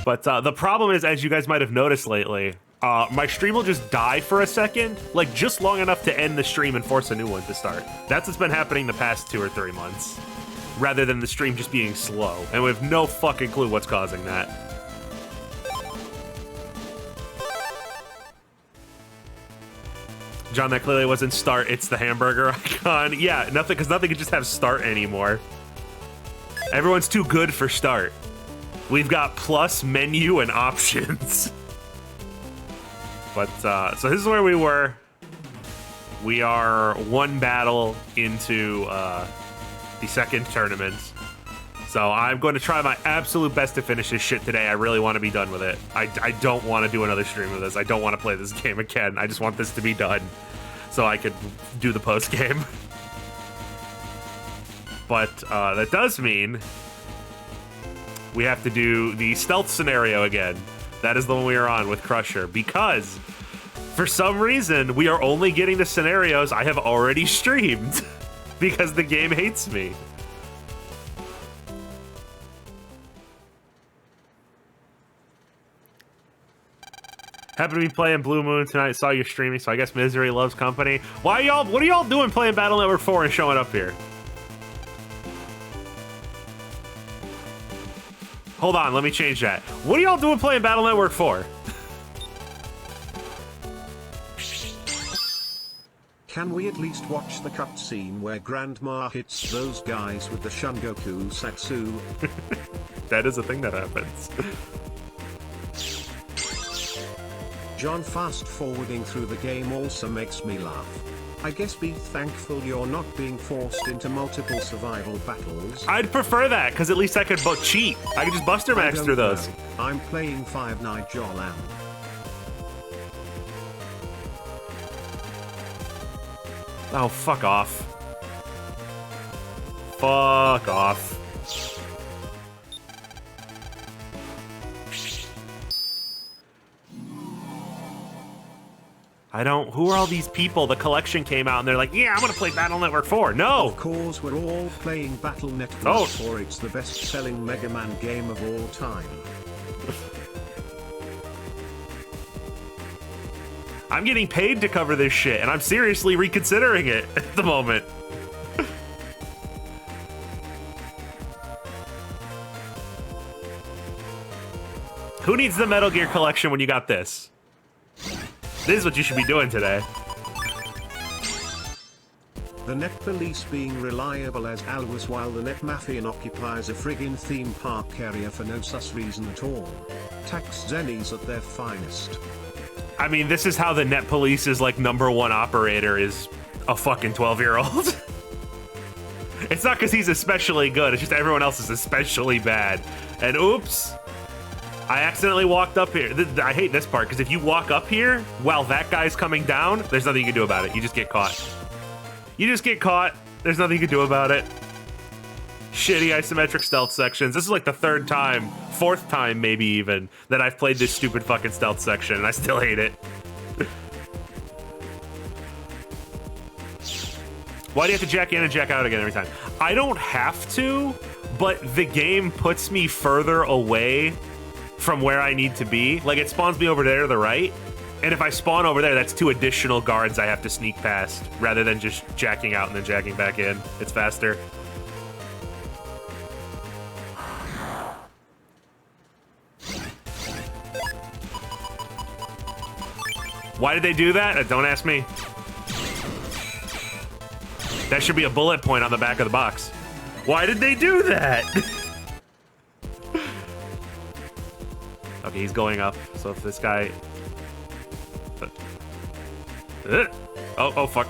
But the problem is, as you guys might have noticed lately, my stream will just die for a second, like just long enough to end the stream and force a new one to start. That's what's been happening the past 2 or 3 months, rather than the stream just being slow. And we have no fucking clue what's causing that. John, that clearly wasn't start, it's the hamburger icon. Yeah, nothing, because nothing can just have start anymore. Everyone's too good for start. We've got plus, menu, and options. But, so this is where we were. We are 1 battle into the second tournament. So I'm going to try my absolute best to finish this shit today. I really want to be done with it. I don't want to do another stream of this. I don't want to play this game again. I just want this to be done so I could do the post game. But that does mean we have to do the stealth scenario again. That is the one we are on with Crusher, because for some reason we are only getting the scenarios I have already streamed because the game hates me. Happened to be playing Blue Moon tonight, saw you streaming, so I guess misery loves company. What are y'all doing playing Battle Network 4 and showing up here? Hold on, let me change that. What are y'all doing playing Battle Network 4? Can we at least watch the cutscene where Grandma hits those guys with the Shungoku Satsu? That is a thing that happens. John, fast forwarding through the game also makes me laugh. I guess be thankful you're not being forced into multiple survival battles. I'd prefer that, because at least I could cheat. I could just Buster Max through those. I'm playing Five Nights Joland. Oh, fuck off. Fuck off. Who are all these people? The collection came out and they're like, yeah, I'm gonna play Battle Network 4. No! Of course, we're all playing Battle Network 4. It's the best-selling Mega Man game of all time. I'm getting paid to cover this shit, and I'm seriously reconsidering it at the moment. Who needs the Metal Gear collection when you got this? This is what you should be doing today. The Net Police being reliable as always, while the Net Mafian occupies a friggin' theme park area for no sus reason at all. Tax zennies at their finest. I mean, this is how the Net Police's like #1 operator is a fucking 12-year-old. It's not because he's especially good, it's just everyone else is especially bad. And oops, I accidentally walked up here. I hate this part, because if you walk up here while that guy's coming down, there's nothing you can do about it. You just get caught. You just get caught. There's nothing you can do about it. Shitty isometric stealth sections. This is like the 3rd time, 4th time maybe even, that I've played this stupid fucking stealth section, and I still hate it. Why do you have to jack in and jack out again every time? I don't have to, but the game puts me further away from where I need to be. Like, it spawns me over there to the right, and if I spawn over there, that's 2 additional guards I have to sneak past, rather than just jacking out and then jacking back in. It's faster. Why did they do that? Don't ask me. That should be a bullet point on the back of the box. Why did they do that? Okay, he's going up. So if this guy... Oh, fuck.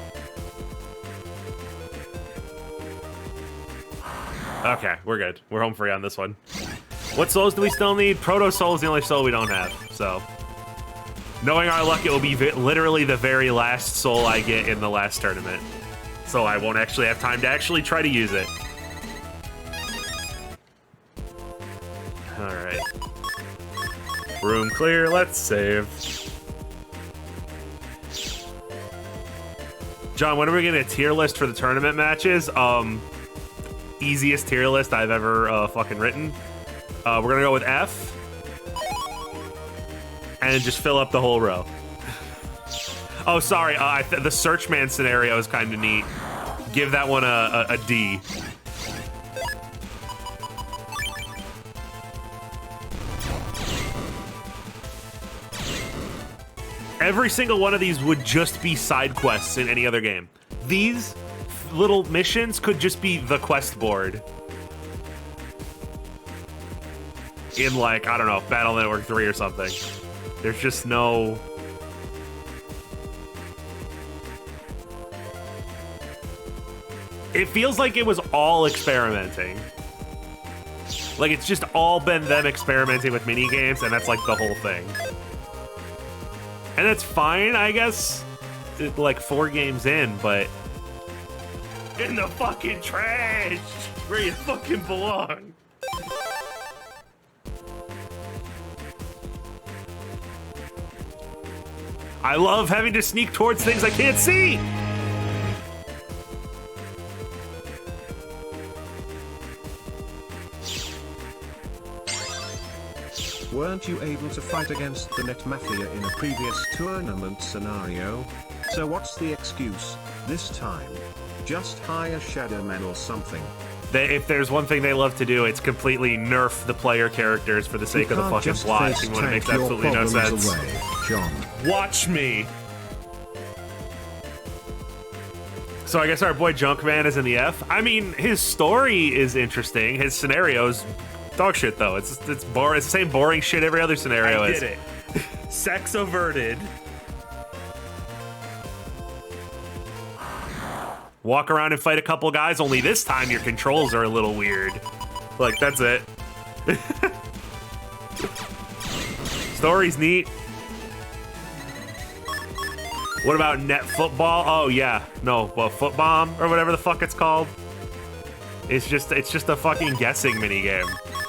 Okay, we're good. We're home free on this one. What souls do we still need? Proto Soul is the only soul we don't have, so... Knowing our luck, it will be literally the very last soul I get in the last tournament. So I won't actually have time to actually try to use it. Alright. Room clear, let's save. John, when are we getting a tier list for the tournament matches? Easiest tier list I've ever fucking written. We're gonna go with F. and just fill up the whole row. Oh, sorry. The Searchman scenario is kind of neat. Give that one a D. Every single one of these would just be side quests in any other game. These little missions could just be the quest board. In like, I don't know, Battle Network 3 or something. There's just no... It feels like it was all experimenting. Like, it's just all been them experimenting with minigames, and that's like the whole thing. And that's fine, I guess. Like 4 games in, but... In the fucking trash! Where you fucking belong. I love having to sneak towards things I can't see! Weren't you able to fight against the Net Mafia in a previous tournament scenario? So what's the excuse this time? Just hire Shadow Men or something. If there's one thing they love to do, it's completely nerf the player characters for the sake of the fucking plot, when it makes absolutely no sense. Away, John. Watch me! So I guess our boy Junkman is in the F. I mean, his story is interesting. His scenario's dog shit, though. It's boring. It's the same boring shit every other scenario is. I did it. Sex averted. Walk around and fight a couple guys, only this time your controls are a little weird. Like, that's it. Story's neat. What about net football? Oh, yeah. No, well, foot bomb or whatever the fuck it's called. It's just a fucking guessing minigame.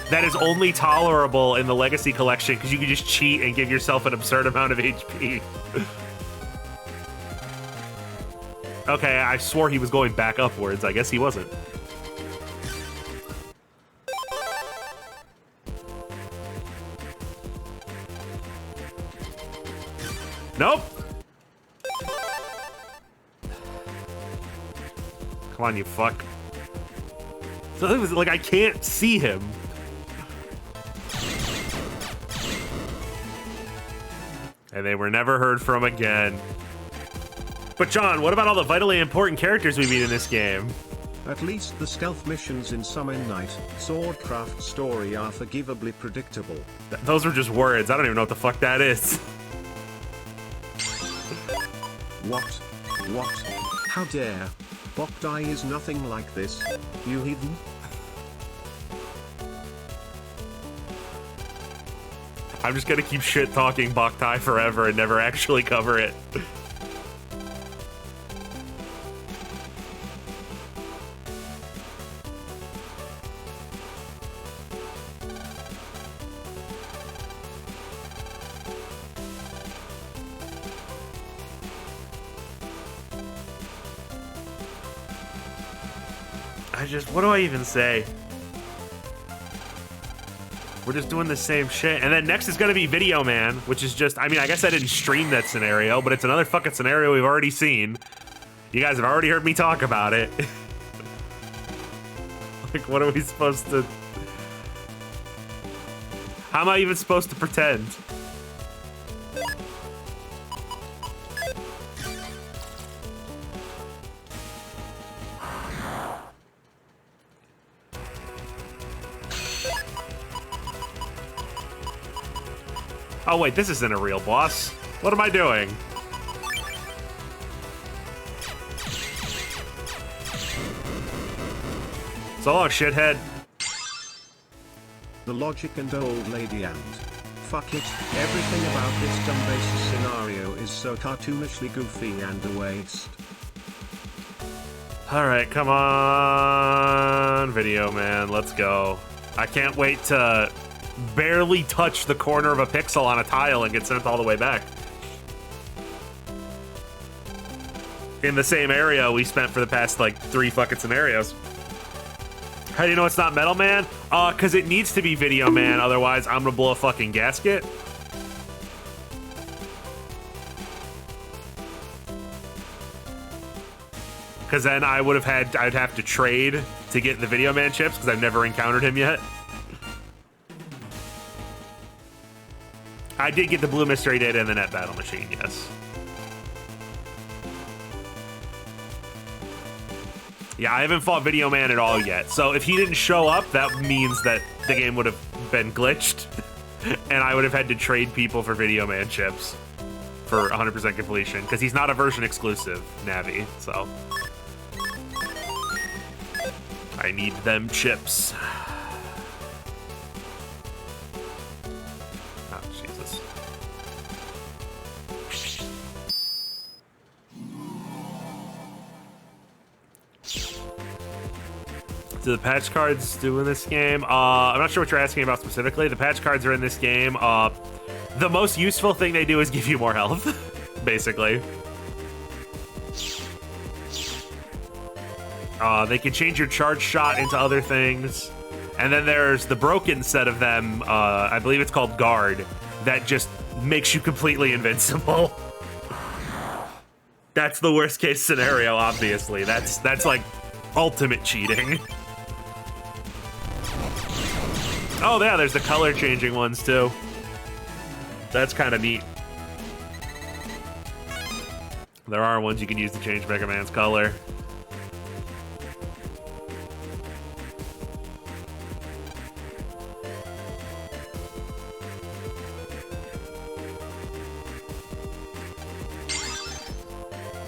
That is only tolerable in the Legacy Collection because you can just cheat and give yourself an absurd amount of HP. Okay, I swore he was going back upwards. I guess he wasn't. Nope. Come on, you fuck. So it was like I can't see him. And they were never heard from again. But John, what about all the vitally important characters we meet in this game? At least the stealth missions in Summon Night, Swordcraft story are forgivably predictable. Those were just words. I don't even know what the fuck that is. What? What? How dare? Boktai is nothing like this, you heathen. I'm just gonna keep shit talking Boktai forever and never actually cover it. What do I even say? We're just doing the same shit. And then next is gonna be Video Man, which is just, I mean, I guess I didn't stream that scenario, but it's another fucking scenario we've already seen. You guys have already heard me talk about it. Like, what are we supposed to... How am I even supposed to pretend? Oh wait, this isn't a real boss. What am I doing? So long, shithead. The logic and old lady and... Fuck it, everything about this dumb basis scenario is so cartoonishly goofy and a waste. Alright, come on, Video Man, let's go. I can't wait to barely touch the corner of a pixel on a tile and get sent all the way back. In the same area we spent for the past, like, 3 fucking scenarios. How do you know it's not Metal Man? Because it needs to be Video Man, otherwise I'm gonna blow a fucking gasket. because then I'd have to trade to get the Video Man chips because I've never encountered him yet. I did get the blue mystery data in the net battle machine, yes. Yeah, I haven't fought Video Man at all yet. So if he didn't show up, that means that the game would have been glitched. And I would have had to trade people for Video Man chips for 100% completion. Because he's not a version exclusive, Navi. So I need them chips. Oh, Jesus. Do the patch cards do in this game? I'm not sure what you're asking about specifically. The patch cards are in this game. The most useful thing they do is give you more health, basically. They can change your charge shot into other things. And then there's the broken set of them, I believe it's called Guard, that just makes you completely invincible. That's the worst case scenario, obviously. That's like ultimate cheating. Oh yeah, there's the color changing ones too. That's kind of neat. There are ones you can use to change Mega Man's color.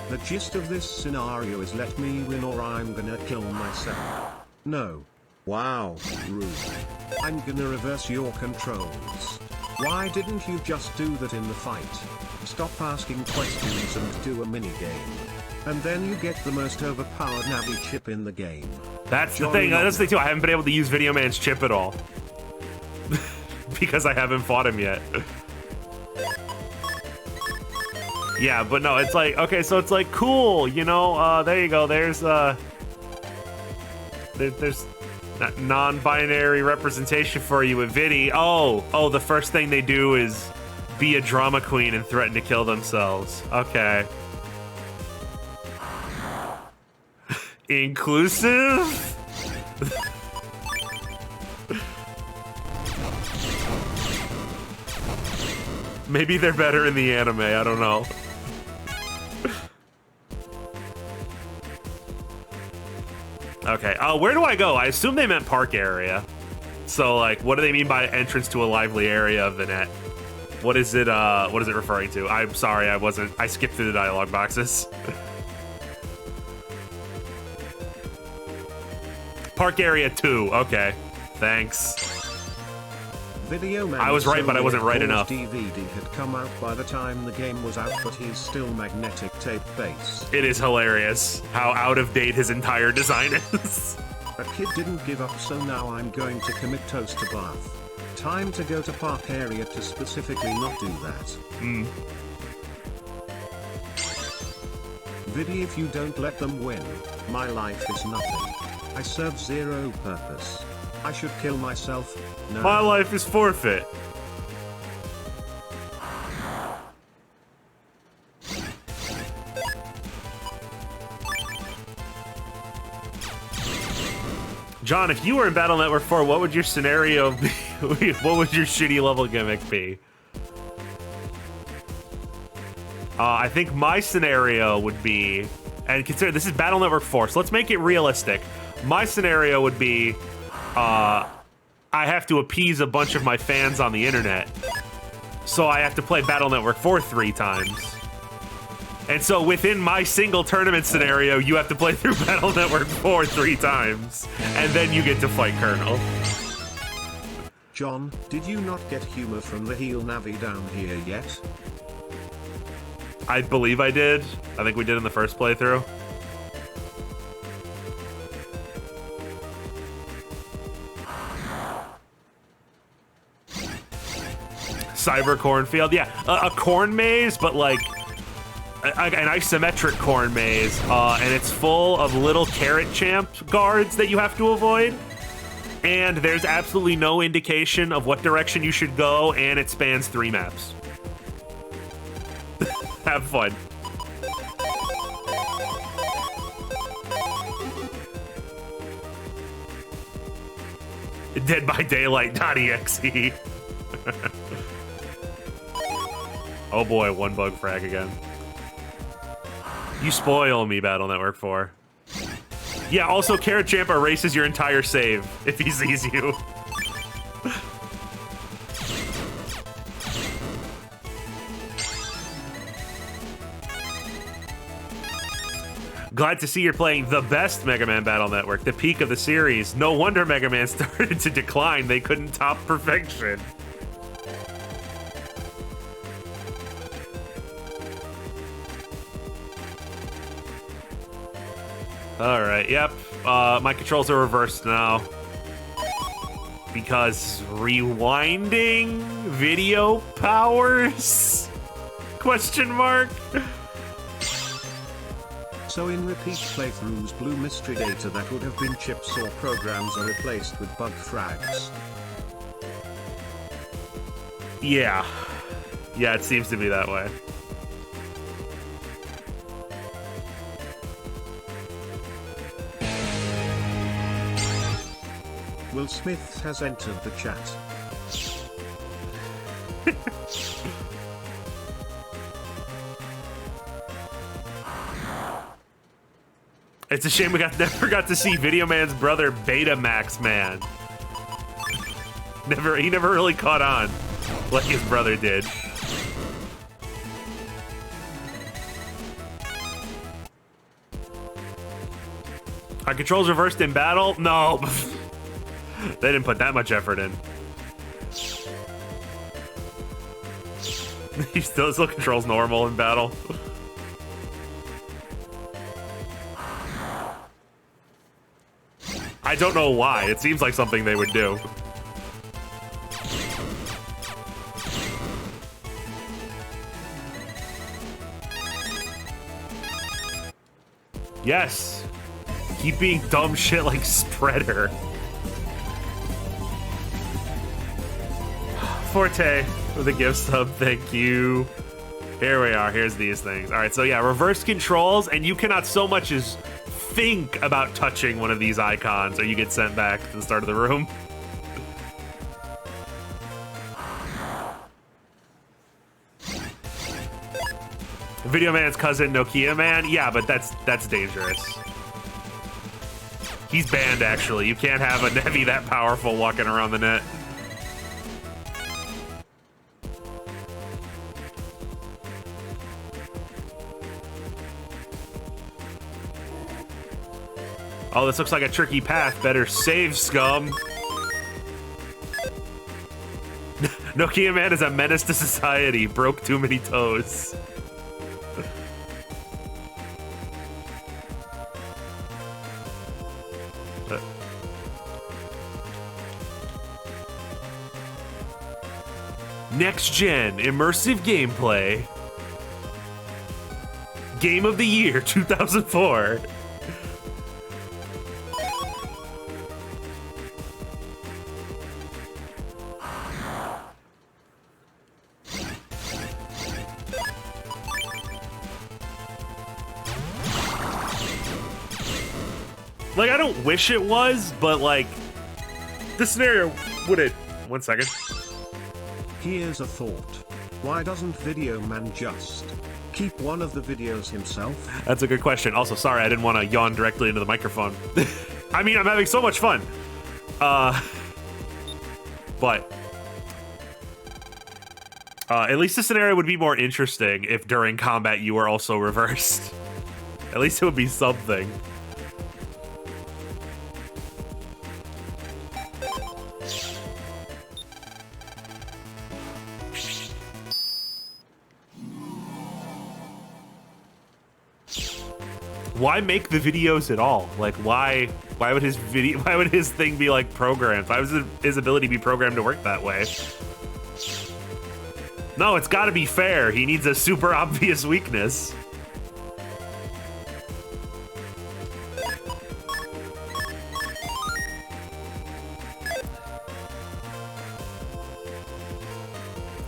The gist of this scenario is let me win or I'm gonna kill myself. No. Wow, rude. I'm gonna reverse your controls. Why didn't you just do that in the fight? Stop asking questions and do a minigame. And then you get the most overpowered Navi chip in the game. That's the thing. That's the thing too. I haven't been able to use Video Man's chip at all. Because I haven't fought him yet. Yeah, but no, it's like, okay, so it's like, cool, you know, there you go, there's non-binary representation for you with Viddy. Oh, the first thing they do is be a drama queen and threaten to kill themselves. Okay. Inclusive? Maybe they're better in the anime, I don't know. Okay, where do I go? I assume they meant park area. So, like, what do they mean by entrance to a lively area of the net? What is it referring to? I'm sorry, I skipped through the dialogue boxes. Park area 2, okay. Thanks. Video Man, I was right, but I wasn't right enough. DVD had come out by the time the game was out, but he's still magnetic tape based. It is hilarious how out of date his entire design is. A kid didn't give up, so now I'm going to commit toast to bath. Time to go to park area to specifically not do that. Viddy, if you don't let them win, my life is nothing. I serve zero purpose. I should kill myself. No. My life is forfeit. John, if you were in Battle Network 4, what would your scenario be? What would your shitty level gimmick be? I think my scenario would be, and consider this is Battle Network 4, so let's make it realistic. My scenario would be, I have to appease a bunch of my fans on the internet. So I have to play Battle Network 4 3 times. And so within my single tournament scenario, you have to play through Battle Network 4 3 times. And then you get to fight Colonel. John, did you not get humor from the heel Navi down here yet? I believe I did. I think we did in the first playthrough. Cyber cornfield, yeah, a corn maze, but like an isometric corn maze, and it's full of little carrot champ guards that you have to avoid, and there's absolutely no indication of what direction you should go, and it spans 3 maps. Have fun. Deadbydaylight.exe. Oh boy, one bug frag again. You spoil me, Battle Network 4. Yeah, also Carrot Champ erases your entire save if he sees you. Glad to see you're playing the best Mega Man Battle Network, the peak of the series. No wonder Mega Man started to decline. They couldn't top perfection. All right, yep. My controls are reversed now. Because rewinding video powers? Question mark? So in repeat playthroughs, blue mystery data that would have been chips or programs are replaced with bug frags. Yeah. Yeah, it seems to be that way. Will Smith has entered the chat. It's a shame we never got to see Video Man's brother, Betamax Man. He never really caught on like his brother did. Our controls reversed in battle? No. They didn't put that much effort in. He still controls normal in battle. I don't know why. It seems like something they would do. Yes. Keep being dumb shit like Spreader. Forte with a gift sub, thank you. Here we are, here's these things. All right, so yeah, reverse controls, and you cannot so much as think about touching one of these icons or you get sent back to the start of the room. Video Man's cousin, Nokia Man? Yeah, but that's dangerous. He's banned, actually. You can't have a Nevi that powerful walking around the net. Oh, this looks like a tricky path. Better save, scum. Nokia Man is a menace to society. Broke too many toes. Next gen immersive gameplay. Game of the Year 2004. Like, I don't wish it was, but like, this scenario would it. 1 second. Here's a thought. Why doesn't Video Man just keep one of the videos himself? That's a good question. Also, sorry, I didn't want to yawn directly into the microphone. I mean, I'm having so much fun. But at least the scenario would be more interesting if during combat you were also reversed. At least it would be something. Why make the videos at all? Like, why would his thing be like programmed? Why would his ability be programmed to work that way? No, it's gotta be fair. He needs a super obvious weakness.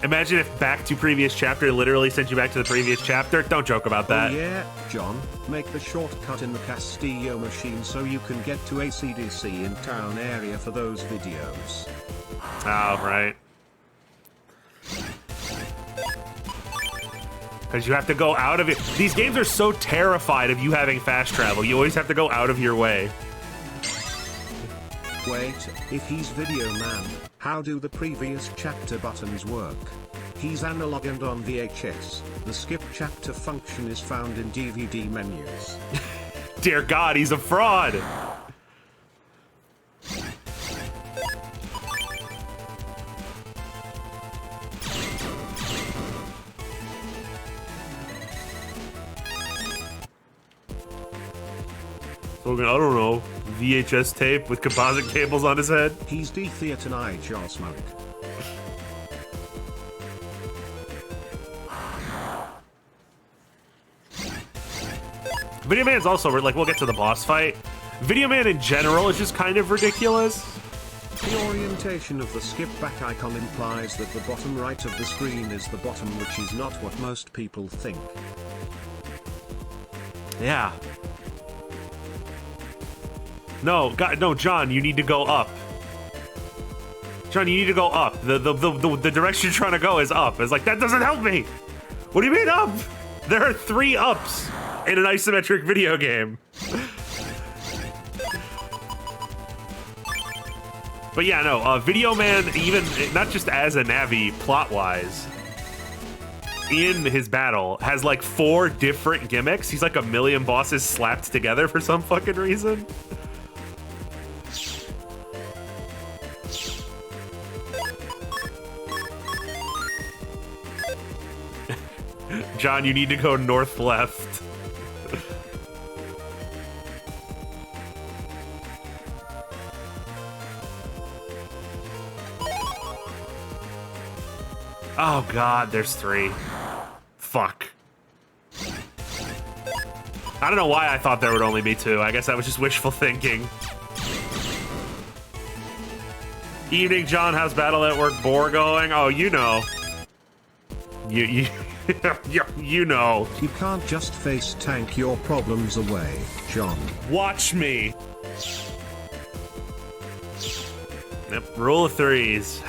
Imagine if Back to Previous Chapter literally sent you back to the previous chapter. Don't joke about that. Oh yeah, John, make the shortcut in the Castillo machine so you can get to AC/DC in town area for those videos. Oh, right. Because you have to go out of it. These games are so terrified of you having fast travel. You always have to go out of your way. Wait, if he's Video Man, how do the previous chapter buttons work? He's analog and on VHS. The skip chapter function is found in DVD menus. Dear God, he's a fraud. I don't know, VHS tape with composite cables on his head? He's the KNIArchives monk. Video Man's also, like, we'll get to the boss fight. Video Man in general is just kind of ridiculous. The orientation of the skip back icon implies that the bottom right of the screen is the bottom, which is not what most people think. Yeah. No, God, no, John, you need to go up. John, you need to go up. The direction you're trying to go is up. It's like, that doesn't help me. What do you mean up? There are 3 ups in an isometric video game. But yeah, no, Video Man, even, not just as a Navi, plot-wise, in his battle, has like 4 different gimmicks. He's like a million bosses slapped together for some fucking reason. John, you need to go north left. Oh God, there's 3. Fuck. I don't know why I thought there would only be 2. I guess that was just wishful thinking. Evening, John. How's Battle Network Boar going? Oh, you know. You you know. You can't just face tank your problems away, John. Watch me. Yep, rule of 3s.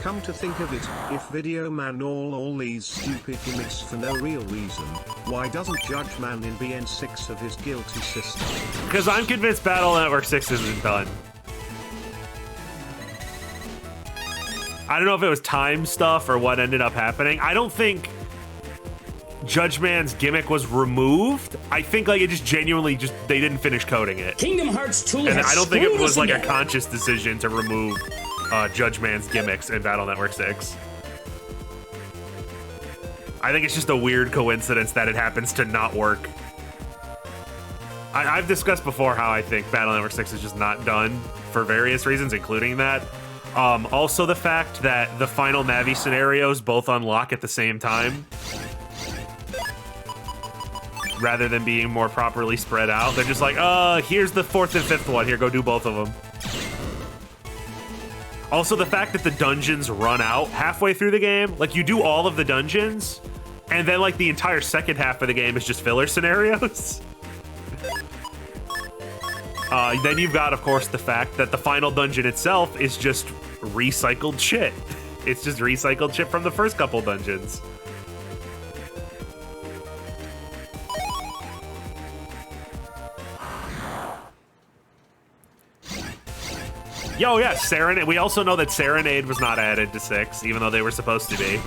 Come to think of it, if Video Man all these stupid gimmicks for no real reason, why doesn't Judge Man in BN6 have his guilty system? Because I'm convinced Battle Network 6 isn't done. I don't know if it was time stuff or what ended up happening. I don't think Judge Man's gimmick was removed. I think like it just genuinely they didn't finish coding it. Kingdom Hearts 2 And has I don't think it screwed was us like a again. conscious decision to remove Judge Man's gimmicks in Battle Network 6. I think it's just a weird coincidence that it happens to not work. I've discussed before how I think Battle Network 6 is just not done for various reasons, including that. Also the fact that the final Navi scenarios both unlock at the same time, rather than being more properly spread out. They're just like, here's the 4th and 5th one. Here, go do both of them. Also, the fact that the dungeons run out halfway through the game, like you do all of the dungeons, and then like the entire second half of the game is just filler scenarios. Then you've got, of course, the fact that the final dungeon itself is just recycled shit. It's just recycled shit from the first couple dungeons. Yo, yeah, Serenade. We also know that Serenade was not added to 6, even though they were supposed to be.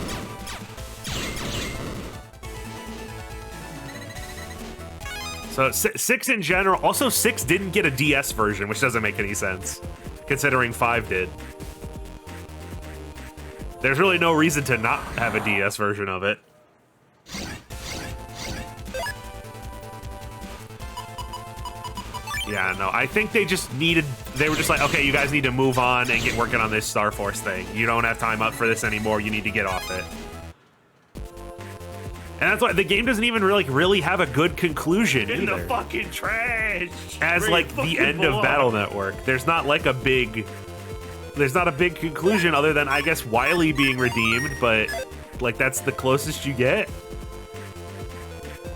So 6 in general. Also, 6 didn't get a DS version, which doesn't make any sense, considering 5 did. There's really no reason to not have a DS version of it. Yeah, no, I think they just needed, they were just like, okay, you guys need to move on and get working on this Star Force thing. You don't have time up for this anymore. You need to get off it. And that's why the game doesn't even really have a good conclusion In either. the fucking trash. As Where like you the fucking end of belong. Battle Network. There's not like a big there's not a big conclusion other than, I guess, Wily being redeemed, but, like, that's the closest you get.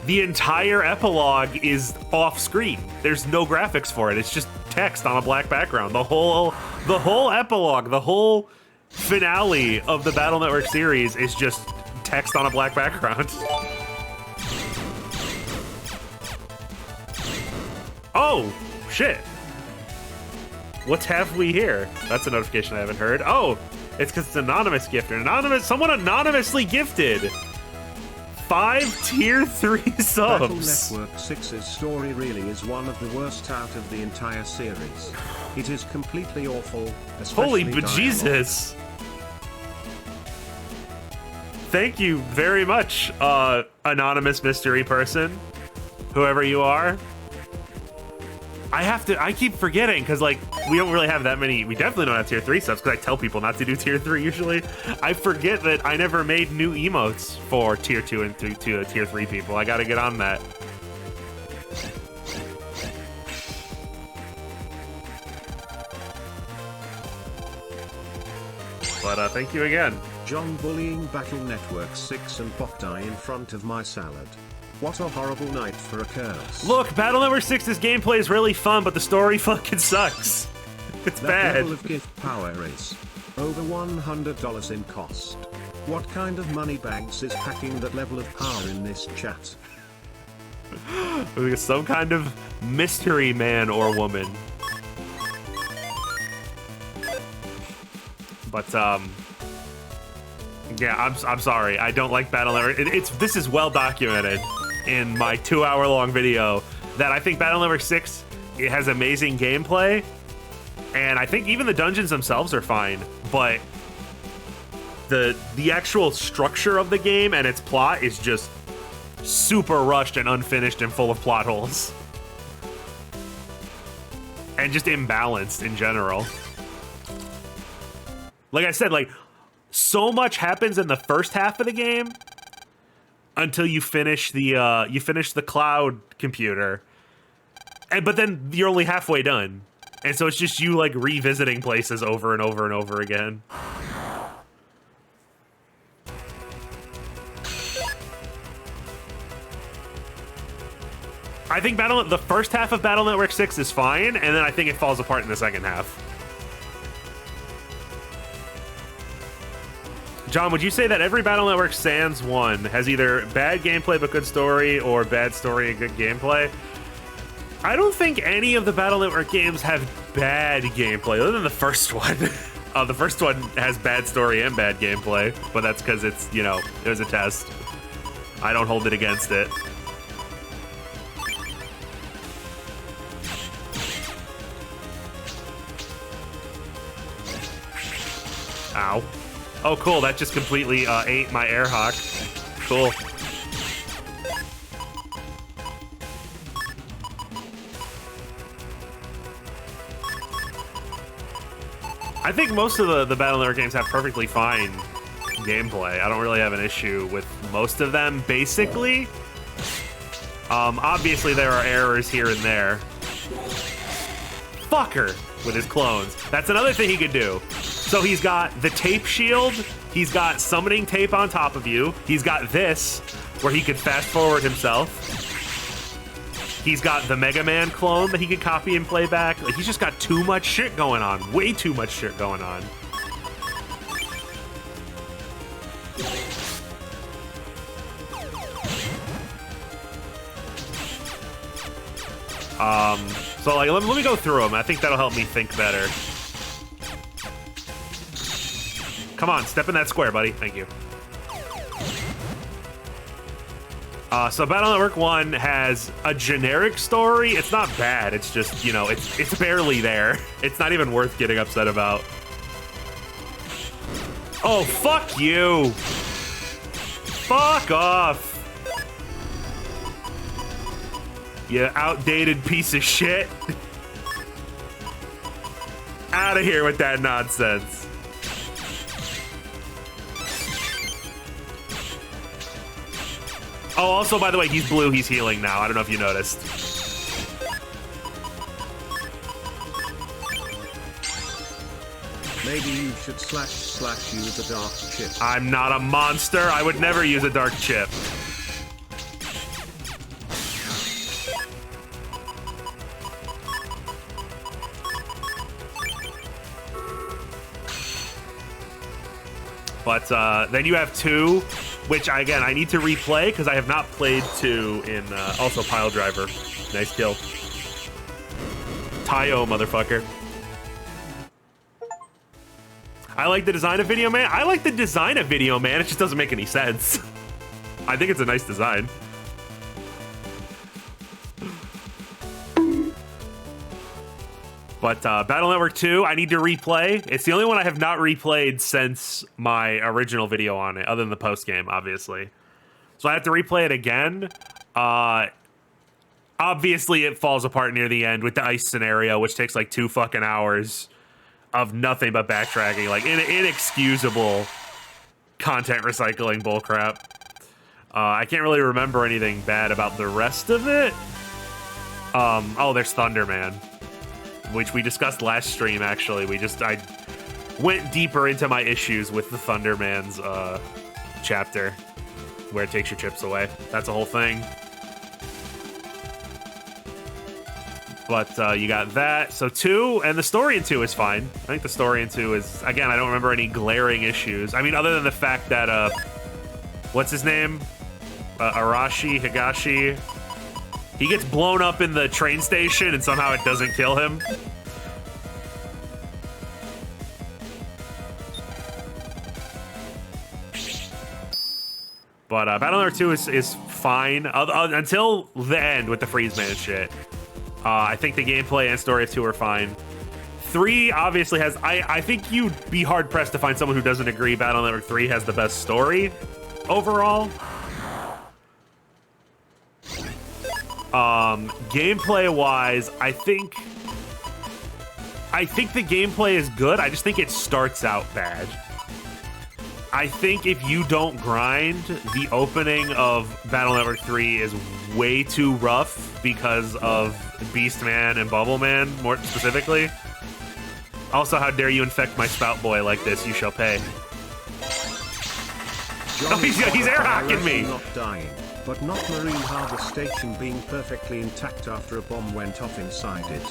The entire epilogue is off screen. There's no graphics for it. It's just text on a black background. The whole epilogue, the whole finale of the Battle Network series is just text on a black background. Oh, shit. What have we here? That's a notification I haven't heard. Oh, it's because it's an anonymous gifter. Someone anonymously gifted 5 tier 3 subs. Battle Network 6's story really is one of the worst out of the entire series. It is completely awful, Holy especially bejesus. Thank you very much, anonymous mystery person, whoever you are. I keep forgetting, because, like, we don't really have that many. We definitely don't have tier 3 subs, because I tell people not to do tier 3 usually. I forget that I never made new emotes for tier 2 and tier 3 people. I gotta get on that. But thank you again. John bullying Battle Network 6 and Boktai in front of my salad. What a horrible night for a curse. Look, Battle Network 6's gameplay is really fun, but the story fucking sucks. It's that bad. level of gift power is over $100 in cost. What kind of money banks is packing that level of power in this chat? Some kind of mystery man or woman. But yeah, I'm sorry. I don't like Battle Network. This is well documented in my 2-hour-long video that I think Battle Network 6, it has amazing gameplay, and I think even the dungeons themselves are fine, but the actual structure of the game and its plot is just super rushed and unfinished and full of plot holes. And just imbalanced in general. Like I said, like, so much happens in the first half of the game until you finish the cloud computer, but then you're only halfway done, and so it's just you, like, revisiting places over and over and over again. I think the first half of Battle Network 6 is fine, and then I think it falls apart in the second half. John, would you say that every Battle Network sans one has either bad gameplay but good story, or bad story and good gameplay? I don't think any of the Battle Network games have bad gameplay, other than the first one. The first one has bad story and bad gameplay, but that's because it's, you know, it was a test. I don't hold it against it. Ow. Oh, cool. That just completely ate my air hawk. Cool. I think most of the Battle Network games have perfectly fine gameplay. I don't really have an issue with most of them, basically. Obviously, there are errors here and there. Fucker with his clones. That's another thing he could do. So he's got the tape shield, he's got summoning tape on top of you, he's got this, where he could fast forward himself. He's got the Mega Man clone that he could copy and play back. Like, he's just got too much shit going on. Way too much shit going on. So, like, let me go through them. I think that'll help me think better. Come on, step in that square, buddy. Thank you. So Battle Network 1 has a generic story. It's not bad. It's just, you know, it's barely there. It's not even worth getting upset about. Oh, fuck you. Fuck off. You outdated piece of shit. Out of here with that nonsense. Oh, also, by the way, he's blue, he's healing now. I don't know if you noticed. Maybe you should / use a dark chip. I'm not a monster. I would never use a dark chip. But then you have 2, which again I need to replay because I have not played 2 in also Pile Driver. Nice kill. Tayo, motherfucker. I like the design of Video Man. I like the design of Video Man. It just doesn't make any sense. I think it's a nice design. But Battle Network 2, I need to replay. It's the only one I have not replayed since my original video on it, other than the post-game, obviously. So I have to replay it again. Obviously, it falls apart near the end with the ice scenario, which takes like 2 fucking hours of nothing but backtracking. Like, inexcusable content recycling bullcrap. I can't really remember anything bad about the rest of it. Oh, there's Thunderman, which we discussed last stream, actually. I went deeper into my issues with the Thunderman's chapter, where it takes your chips away. That's a whole thing. But you got that. So 2, and the story in 2 is fine. I think the story in 2 is, again, I don't remember any glaring issues. I mean, other than the fact that, what's his name? Higashi. He gets blown up in the train station and somehow it doesn't kill him. But Battle Network 2 is fine until the end with the Freeze Man shit. I think the gameplay and story of 2 are fine. 3 obviously has... I think you'd be hard-pressed to find someone who doesn't agree Battle Network 3 has the best story overall. Gameplay-wise, I think the gameplay is good. I just think it starts out bad. I think if you don't grind, the opening of Battle Network 3 is way too rough because of Beast Man and Bubble Man, more specifically. Also, how dare you infect my spout boy like this? You shall pay. Oh, he's air hacking me. Not dying, but not Marine Harbor Station being perfectly intact after a bomb went off inside it.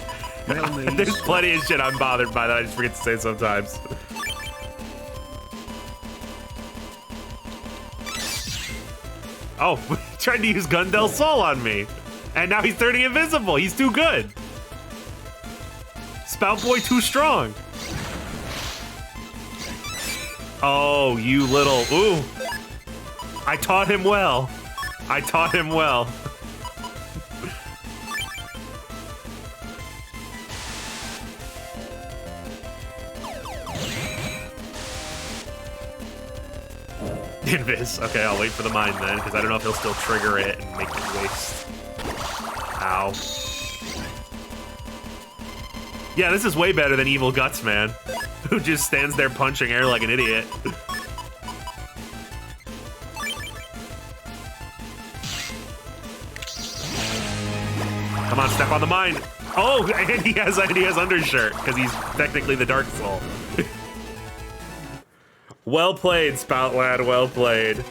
There's plenty of shit I'm bothered by that I just forget to say sometimes. Oh, he tried to use Gun Del Sol on me. And now he's turning invisible. He's too good. Spout Boy too strong. Oh, you little... Ooh. I taught him well. I taught him well. Invis. Okay, I'll wait for the mine then, because I don't know if he'll still trigger it and make it waste. Ow. Yeah, this is way better than Evil Guts, man. Who just stands there punching air like an idiot. Come on, step on the mine. Oh, and he has undershirt, because he's technically the Dark Soul. Well played, Spout Lad, well played.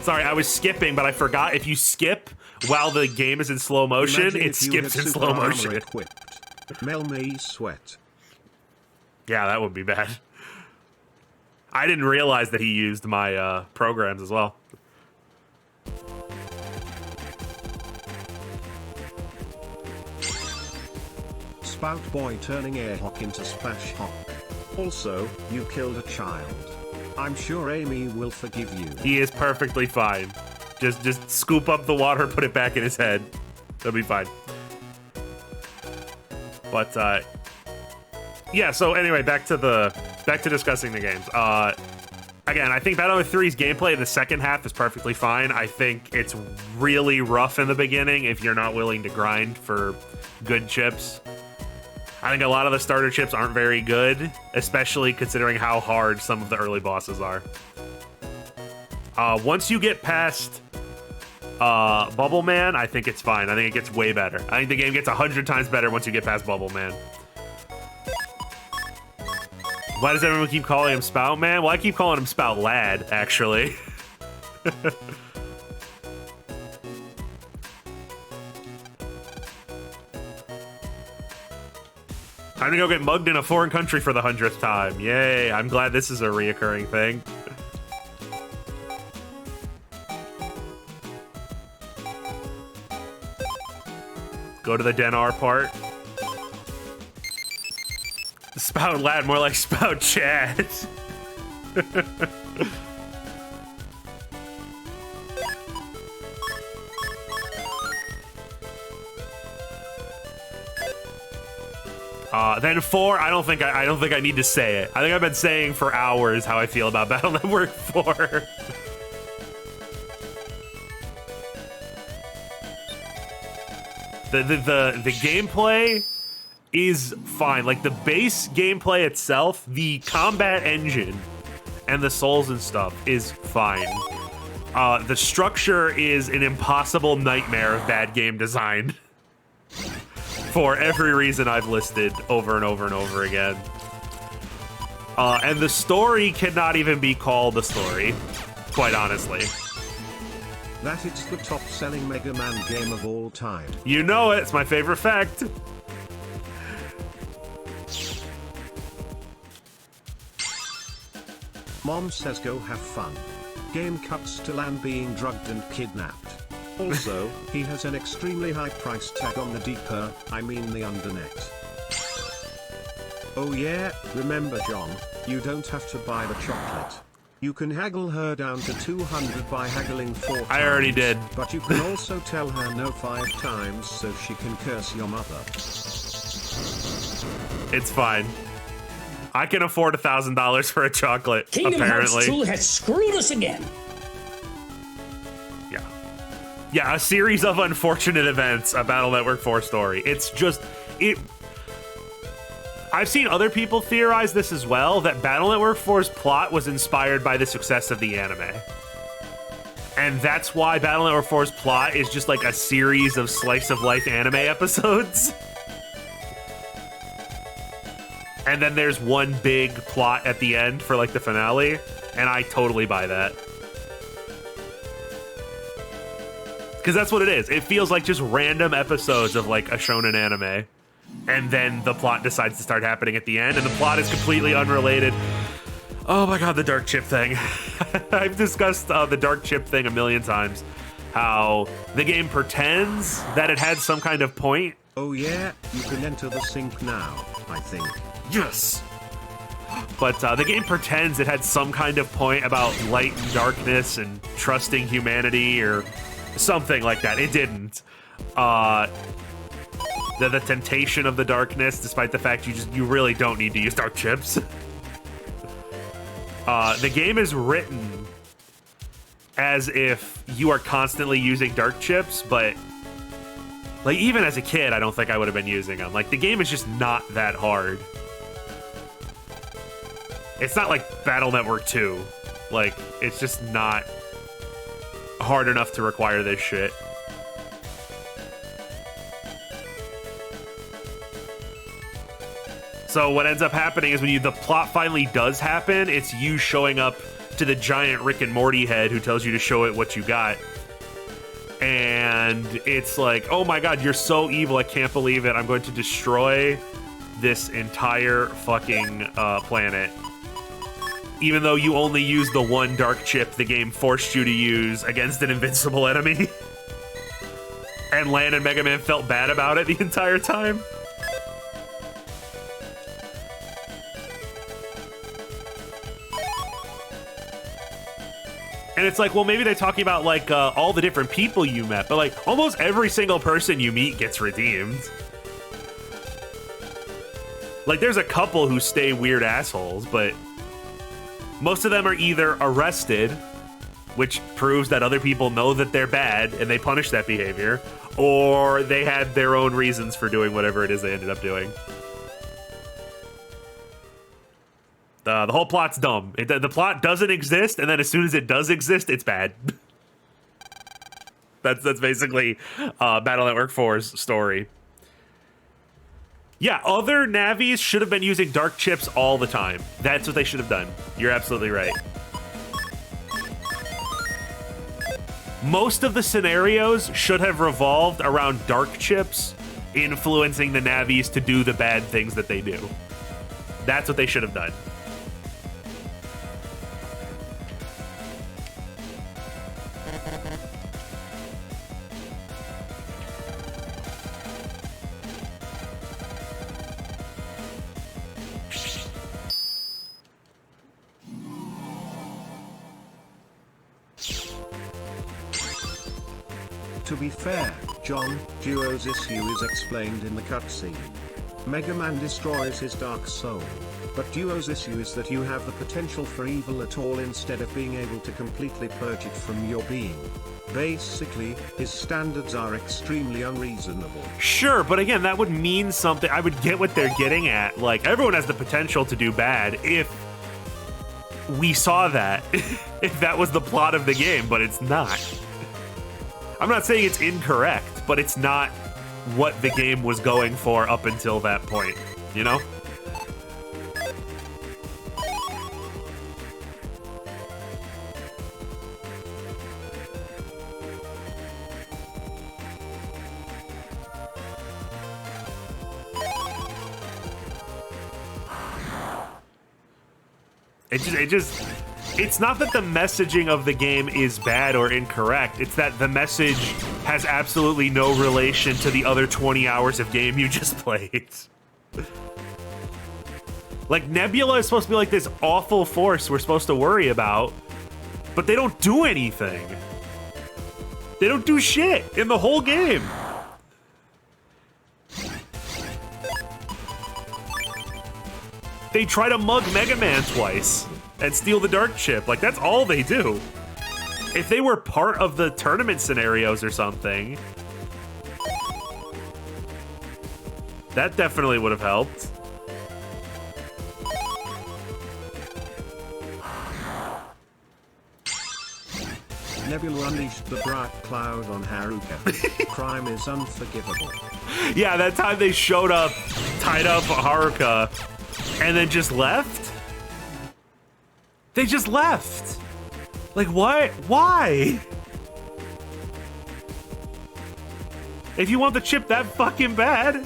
Sorry, I was skipping, but I forgot if you skip while the game is in slow motion, it skips in slow motion. Melme sweat. Yeah, that would be bad. I didn't realize that he used my programs as well. Spout Boy turning Air Hawk into Splash Hawk. Also, you killed a child. I'm sure Amy will forgive you. He is perfectly fine. Just scoop up the water, put it back in his head. That'll be fine. But yeah. So anyway, back to discussing the games. Again, I think Battle Network 3's gameplay in the second half is perfectly fine. I think it's really rough in the beginning if you're not willing to grind for good chips. I think a lot of the starter chips aren't very good, especially considering how hard some of the early bosses are. Once you get past Bubble Man, I think it's fine. I think it gets way better. I think the game gets 100 times better once you get past Bubble Man. Why does everyone keep calling him Spout Man? Well, I keep calling him Spout Lad, actually. Time to go get mugged in a foreign country for the 100th time. Yay, I'm glad this is a reoccurring thing. Go to the Denar part. Spout Lad, more like Spout Chad. Then 4, I don't think I need to say it. I think I've been saying for hours how I feel about Battle Network 4. The gameplay is fine. Like the base gameplay itself, the combat engine and the souls and stuff is fine. The structure is an impossible nightmare of bad game design. For every reason I've listed over and over and over again. And the story cannot even be called a story, quite honestly. That it's the top-selling Mega Man game of all time. You know it, it's my favorite fact. Mom says go have fun. Game cuts to Lan being drugged and kidnapped. Also, he has an extremely high price tag on the deeper, I mean the undernet. Oh yeah, remember John, you don't have to buy the chocolate. You can haggle her down to 200 by haggling 4 times. I already did. But you can also tell her no 5 times so she can curse your mother. It's fine. I can afford $1,000 for a chocolate, Kingdom apparently. Hearts 2 has screwed us again. Yeah, a series of unfortunate events, a Battle Network 4 story. It's just, I've seen other people theorize this as well, that Battle Network 4's plot was inspired by the success of the anime. And that's why Battle Network 4's plot is just like a series of slice-of-life anime episodes. And then there's one big plot at the end for like the finale, and I totally buy that. Because that's what it is. It feels like just random episodes of like a shonen anime. And then the plot decides to start happening at the end, and the plot is completely unrelated. Oh my god, the dark chip thing. I've discussed the dark chip thing a million times. How the game pretends that it had some kind of point. Oh yeah, you can enter the sink now, I think. Yes! But the game pretends it had some kind of point about light and darkness and trusting humanity or something like that. It didn't. The temptation of the darkness, despite the fact you really don't need to use dark chips. The game is written as if you are constantly using dark chips, but like even as a kid, I don't think I would have been using them. Like the game is just not that hard. It's not like Battle Network 2. Like it's just not hard enough to require this shit. So what ends up happening is when the plot finally does happen, it's you showing up to the giant Rick and Morty head who tells you to show it what you got. And it's like, oh my god, you're so evil, I can't believe it. I'm going to destroy this entire fucking planet. Even though you only used the one dark chip the game forced you to use against an invincible enemy. And Lan and Mega Man felt bad about it the entire time. And it's like, well, maybe they're talking about like all the different people you met, but like almost every single person you meet gets redeemed. Like there's a couple who stay weird assholes, but most of them are either arrested, which proves that other people know that they're bad and they punish that behavior, or they had their own reasons for doing whatever it is they ended up doing. The whole plot's dumb. The plot doesn't exist, and then as soon as it does exist, it's bad. That's basically Battle Network 4's story. Yeah, other Navis should have been using dark chips all the time. That's what they should have done. You're absolutely right. Most of the scenarios should have revolved around dark chips influencing the Navis to do the bad things that they do. That's what they should have done. To be fair, John, Duo's issue is explained in the cutscene. Mega Man destroys his dark soul, but Duo's issue is that you have the potential for evil at all instead of being able to completely purge it from your being. Basically, his standards are extremely unreasonable. Sure, but again, that would mean something. I would get what they're getting at. Like, everyone has the potential to do bad if we saw that, if that was the plot of the game, but it's not. I'm not saying it's incorrect, but it's not what the game was going for up until that point, you know? It's not that the messaging of the game is bad or incorrect. It's that the message has absolutely no relation to the other 20 hours of game you just played. Like, Nebula is supposed to be like this awful force we're supposed to worry about, but they don't do anything. They don't do shit in the whole game. They try to mug Mega Man twice and steal the dark chip. Like, that's all they do. If they were part of the tournament scenarios or something, that definitely would have helped. Nebula unleashed the bright cloud on Haruka. Crime is unforgivable. Yeah, that time they showed up, tied up Haruka, and then just left? They just left. Like, what? Why? If you want the chip that fucking bad.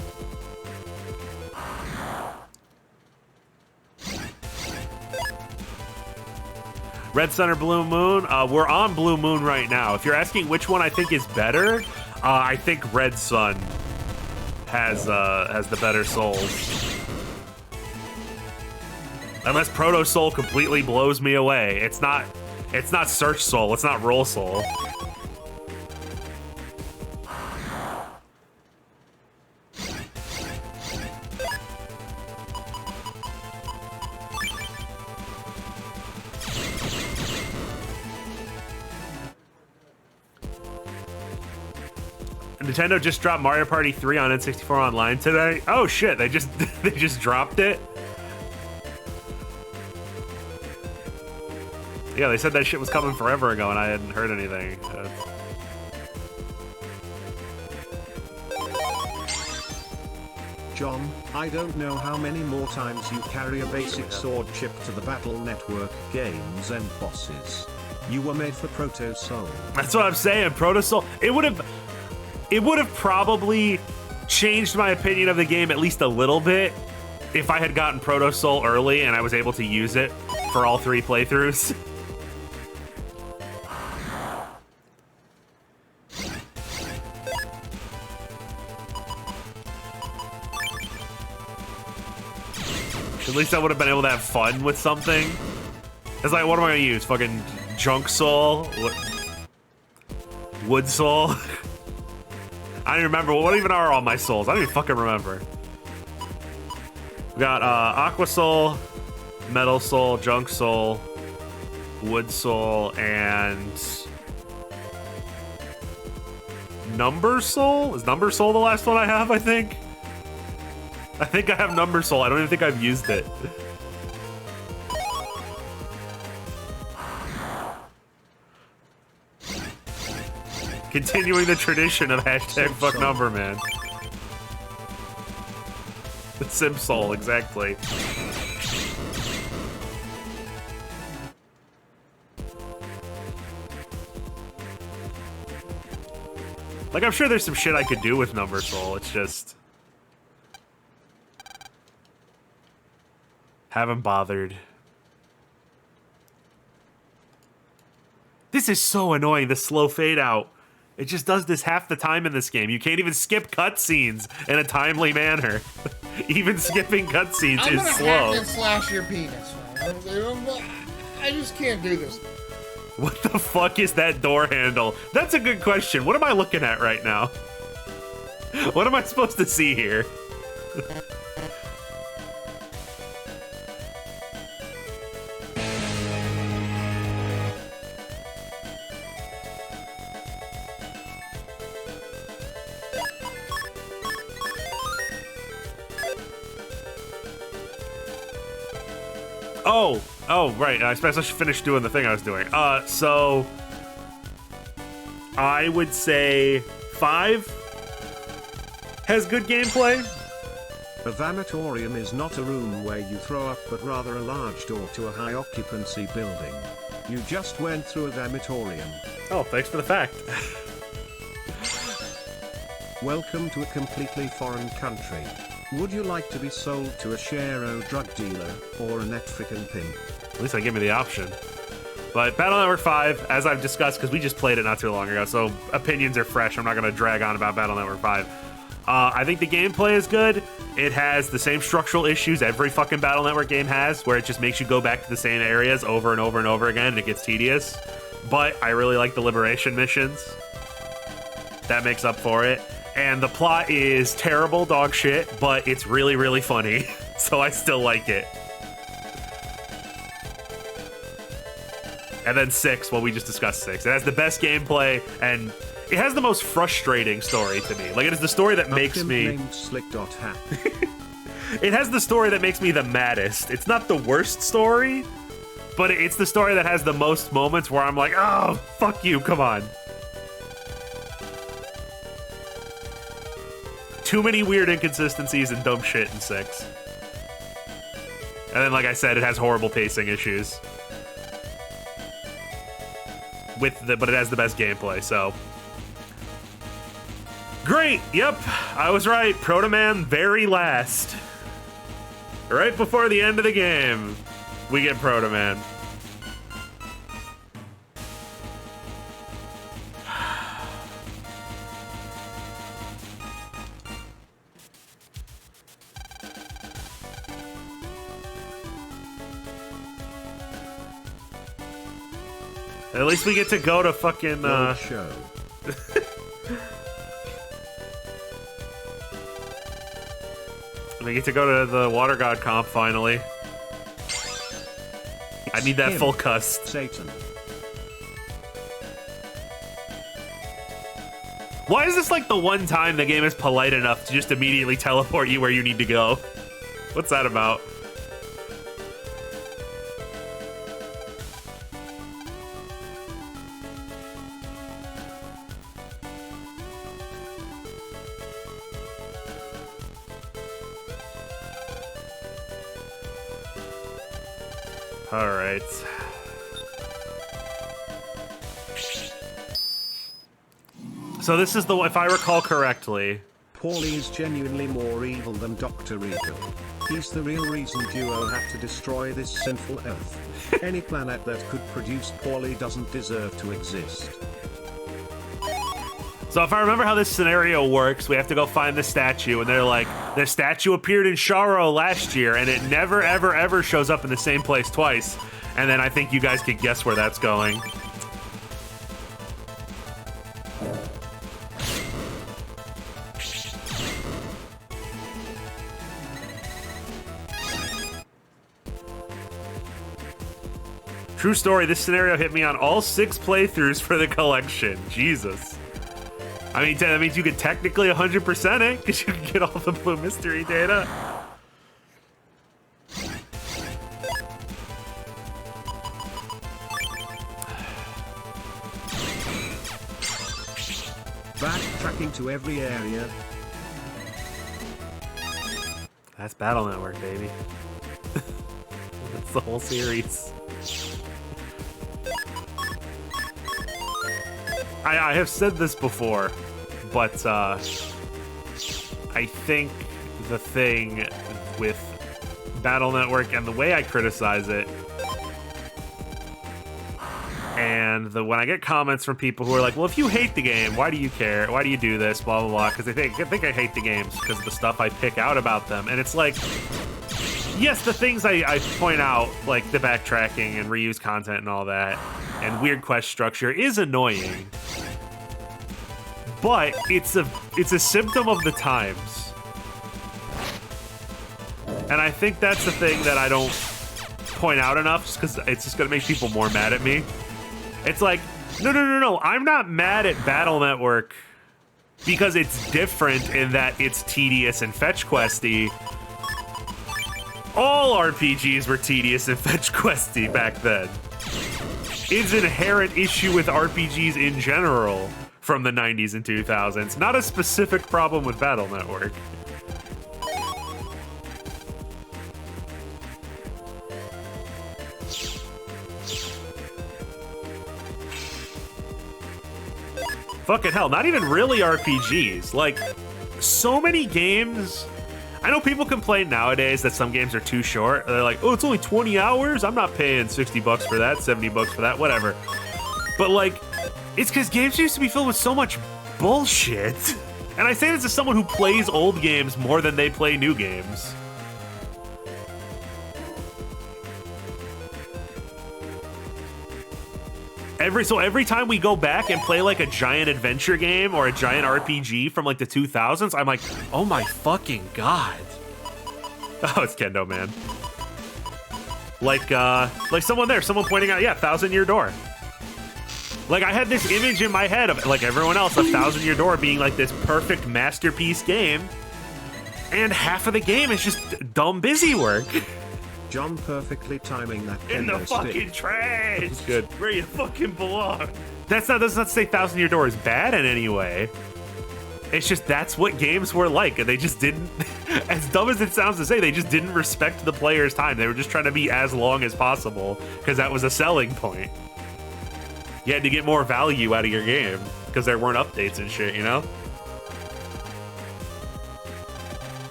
Red Sun or Blue Moon? We're on Blue Moon right now. If you're asking which one I think is better, I think Red Sun has the better souls. Unless Proto Soul completely blows me away. It's not Search Soul, it's not Roll Soul. Nintendo just dropped Mario Party 3 on N64 Online today. Oh shit, they just dropped it. Yeah, they said that shit was coming forever ago and I hadn't heard anything. John, I don't know how many more times you carry a basic sword chip to the Battle Network games and bosses. You were made for Proto Soul. That's what I'm saying, Proto Soul. It would have probably changed my opinion of the game at least a little bit if I had gotten Proto Soul early and I was able to use it for all 3 playthroughs. At least I would have been able to have fun with something. It's like, what am I gonna use? Fucking Junk Soul? Wood Soul? I don't even remember. What even are all my souls? I don't even fucking remember. We got Aqua Soul, Metal Soul, Junk Soul, Wood Soul, and Number Soul? Is Number Soul the last one I have, I think? I think I have Number Soul. I don't even think I've used it. Continuing the tradition of hashtag fuck number man. The Sim Soul, exactly. Like, I'm sure there's some shit I could do with Number Soul, it's just... haven't bothered. This is so annoying, the slow fade out. It just does this half the time in this game. You can't even skip cutscenes in a timely manner. Even skipping cutscenes is slow. I'm gonna hack and slash your penis, man. I just can't do this. What the fuck is that door handle? That's a good question. What am I looking at right now? What am I supposed to see here? Oh, right. I suppose I should finish doing the thing I was doing. So I would say 5 has good gameplay. A vanatorium is not a room where you throw up, but rather a large door to a high occupancy building. You just went through a vanatorium. Oh, thanks for the fact. Welcome to a completely foreign country. Would you like to be sold to a Shero drug dealer or an African pimp? At least they give me the option. But Battle Network 5, as I've discussed, because we just played it not too long ago, so opinions are fresh. I'm not going to drag on about Battle Network 5. I think the gameplay is good. It has the same structural issues every fucking Battle Network game has, where it just makes you go back to the same areas over and over and over again, and it gets tedious. But I really like the Liberation missions. That makes up for it. And the plot is terrible dog shit, but it's really, really funny. So I still like it. And then 6, well, we just discussed 6. It has the best gameplay, and it has the most frustrating story to me. Like, it is the story that makes me... Slick.hat. It has the story that makes me the maddest. It's not the worst story, but it's the story that has the most moments where I'm like, oh, fuck you, come on. Too many weird inconsistencies and dumb shit in 6. And then, like I said, it has horrible pacing issues. But it has the best gameplay, so... Great! Yep, I was right. Proto Man very last. Right before the end of the game, we get Proto Man. At least we get to go to fucking, show. We get to go to the Water God comp, finally. I need that full cuss. Satan. Why is this like the one time the game is polite enough to just immediately teleport you where you need to go? What's that about? All right. So this is the, if I recall correctly. Paulie is genuinely more evil than Dr. Rico. He's the real reason Duo had to destroy this sinful Earth. Any planet that could produce Paulie doesn't deserve to exist. So if I remember how this scenario works, we have to go find the statue, and they're like, the statue appeared in Sharo last year, and it never, ever, ever shows up in the same place twice. And then I think you guys can guess where that's going. True story, this scenario hit me on all 6 playthroughs for the collection. Jesus. I mean, that means you could technically 100% it, because you can get all the blue mystery data. to every area. That's Battle Network, baby. That's the whole series. I have said this before, but I think the thing with Battle Network and the way I criticize it, and when I get comments from people who are like, well, if you hate the game, why do you care? Why do you do this? Blah, blah, blah. Because they think I hate the games because of the stuff I pick out about them. And it's like, yes, the things I point out, like the backtracking and reuse content and all that, and weird quest structure is annoying. But it's a symptom of the times. And I think that's the thing that I don't point out enough, just because it's just going to make people more mad at me. It's like, no, I'm not mad at Battle Network because it's different in that it's tedious and fetch questy. All RPGs were tedious and fetch questy back then. It's an inherent issue with RPGs in general from the 90s and 2000s, not a specific problem with Battle Network. Fucking hell, not even really RPGs. Like, so many games. I know people complain nowadays that some games are too short. They're like, oh, it's only 20 hours? I'm not paying 60 bucks for that, 70 bucks for that, whatever. But, like, it's because games used to be filled with so much bullshit. And I say this as someone who plays old games more than they play new games. Every time we go back and play like a giant adventure game or a giant RPG from like the 2000s, I'm like, oh my fucking god. Oh, it's Kendo Man. Like someone pointing out, yeah, 1,000 Year Door. Like, I had this image in my head of, like everyone else, of 1,000 Year Door being like this perfect masterpiece game, and half of the game is just dumb busy work. John perfectly timing that In the kendo fucking stick. trash. It's good. Where you fucking belong. That's not to say 1,000 Year Door is bad in any way. It's just that's what games were like, and they just didn't, as dumb as it sounds to say, they just didn't respect the player's time. They were just trying to be as long as possible, because that was a selling point. You had to get more value out of your game, because there weren't updates and shit, you know?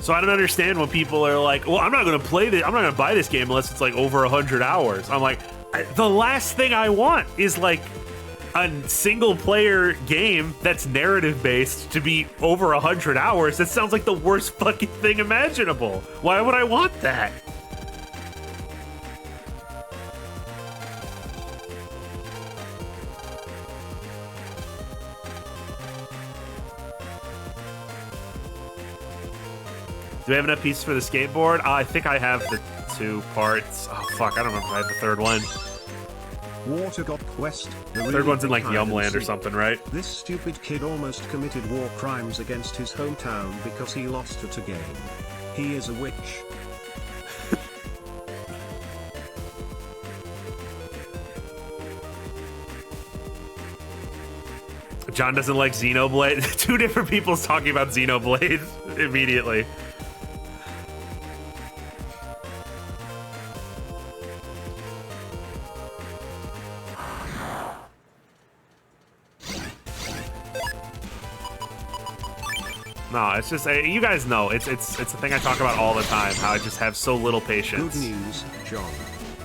So I don't understand when people are like, well, I'm not going to play this, I'm not going to buy this game unless it's like over 100 hours. I'm like, the last thing I want is like a single player game that's narrative based to be over 100 hours. That sounds like the worst fucking thing imaginable. Why would I want that? Do we have enough pieces for the skateboard? I think I have the 2 parts. Oh, fuck, I don't remember if I have the 3rd one. Water God Quest. The Third one's in, like, hide and Yumland or seek. something, right? This stupid kid almost committed war crimes against his hometown because he lost at a game. He is a witch. John doesn't like Xenoblade. 2 different people talking about Xenoblade immediately. No, it's just you guys know it's a thing I talk about all the time. How I just have so little patience. Good news, John.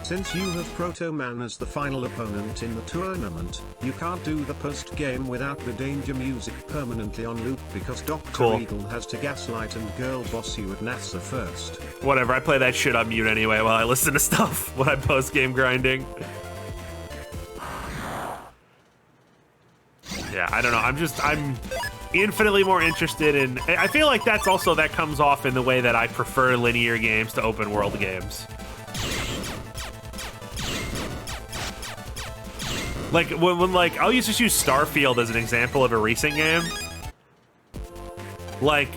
Since you have Proto Man as the final opponent in the tournament, you can't do the post-game without the danger music permanently on loop because Dr. Cool. Eagle has to gaslight and girl boss you at NASA first. Whatever, I play that shit on mute anyway while I listen to stuff when I'm post-game grinding. Yeah, I don't know. I'm infinitely more interested in... I feel like that comes off in the way that I prefer linear games to open world games. Like, when like, I'll just use Starfield as an example of a recent game. Like,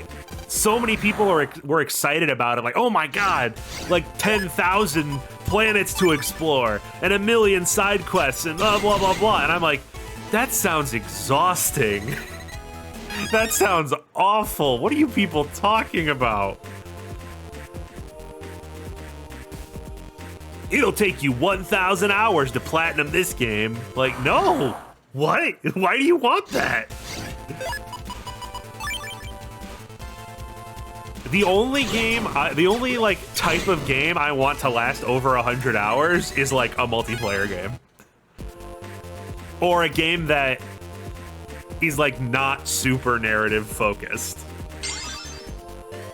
so many people were excited about it. Like, oh my god, like 10,000 planets to explore and 1 million side quests and blah, blah, blah, blah. And I'm like, That sounds exhausting. That sounds awful. What are you people talking about? It'll take you 1,000 hours to platinum this game. Like, no. What? Why do you want that? The only game, the only like type of game I want to last over 100 hours is like a multiplayer game. Or a game that is like not super narrative focused.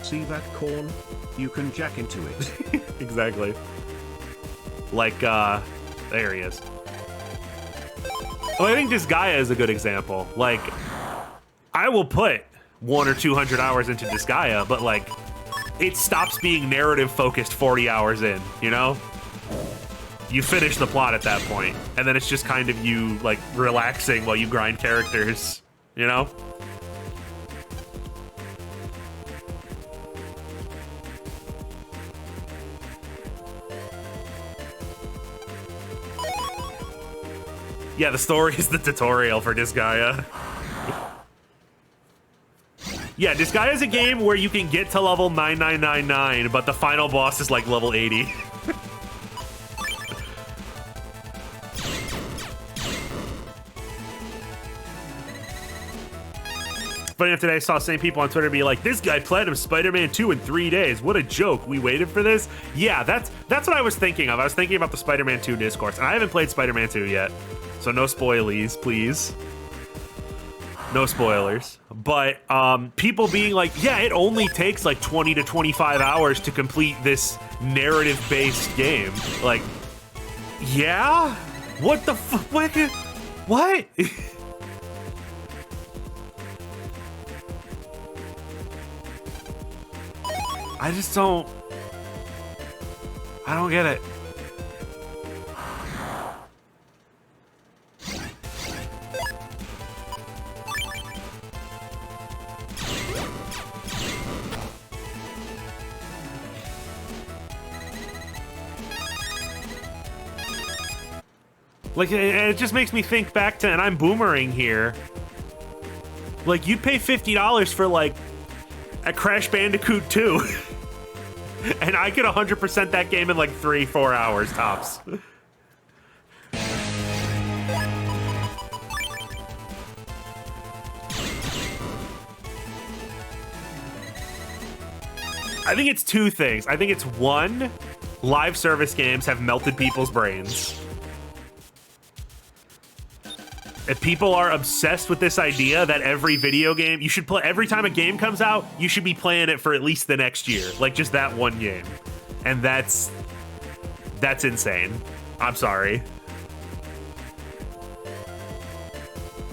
See that corn? You can jack into it. Exactly. Like, there he is. Oh, I think Disgaea is a good example. Like, I will put 100 or 200 hours into Disgaea, but like, it stops being narrative focused 40 hours in, you know? You finish the plot at that point, and then it's just kind of you like relaxing while you grind characters, you know? Yeah, the story is the tutorial for Disgaea. Yeah, Disgaea is a game where you can get to level 9999, but the final boss is like level 80. Funny enough, today I saw the same people on Twitter be like, this guy platinum Spider-Man 2 in 3 days. What a joke. We waited for this? Yeah, that's what I was thinking of. I was thinking about the Spider-Man 2 discourse, and I haven't played Spider-Man 2 yet. So no spoilies, please. No spoilers. But people being like, yeah, it only takes like 20 to 25 hours to complete this narrative-based game. Like, yeah? What the fuck? What? I just don't... I don't get it. Like, it just makes me think back to, and I'm boomering here. Like, you'd pay $50 for, like, a Crash Bandicoot 2. And I could 100% that game in, like, 3-4 hours, tops. I think it's two things. I think it's one, live service games have melted people's brains. If people are obsessed with this idea that every video game, you should play, every time a game comes out, you should be playing it for at least the next year. Like, just that one game. And that's insane. I'm sorry.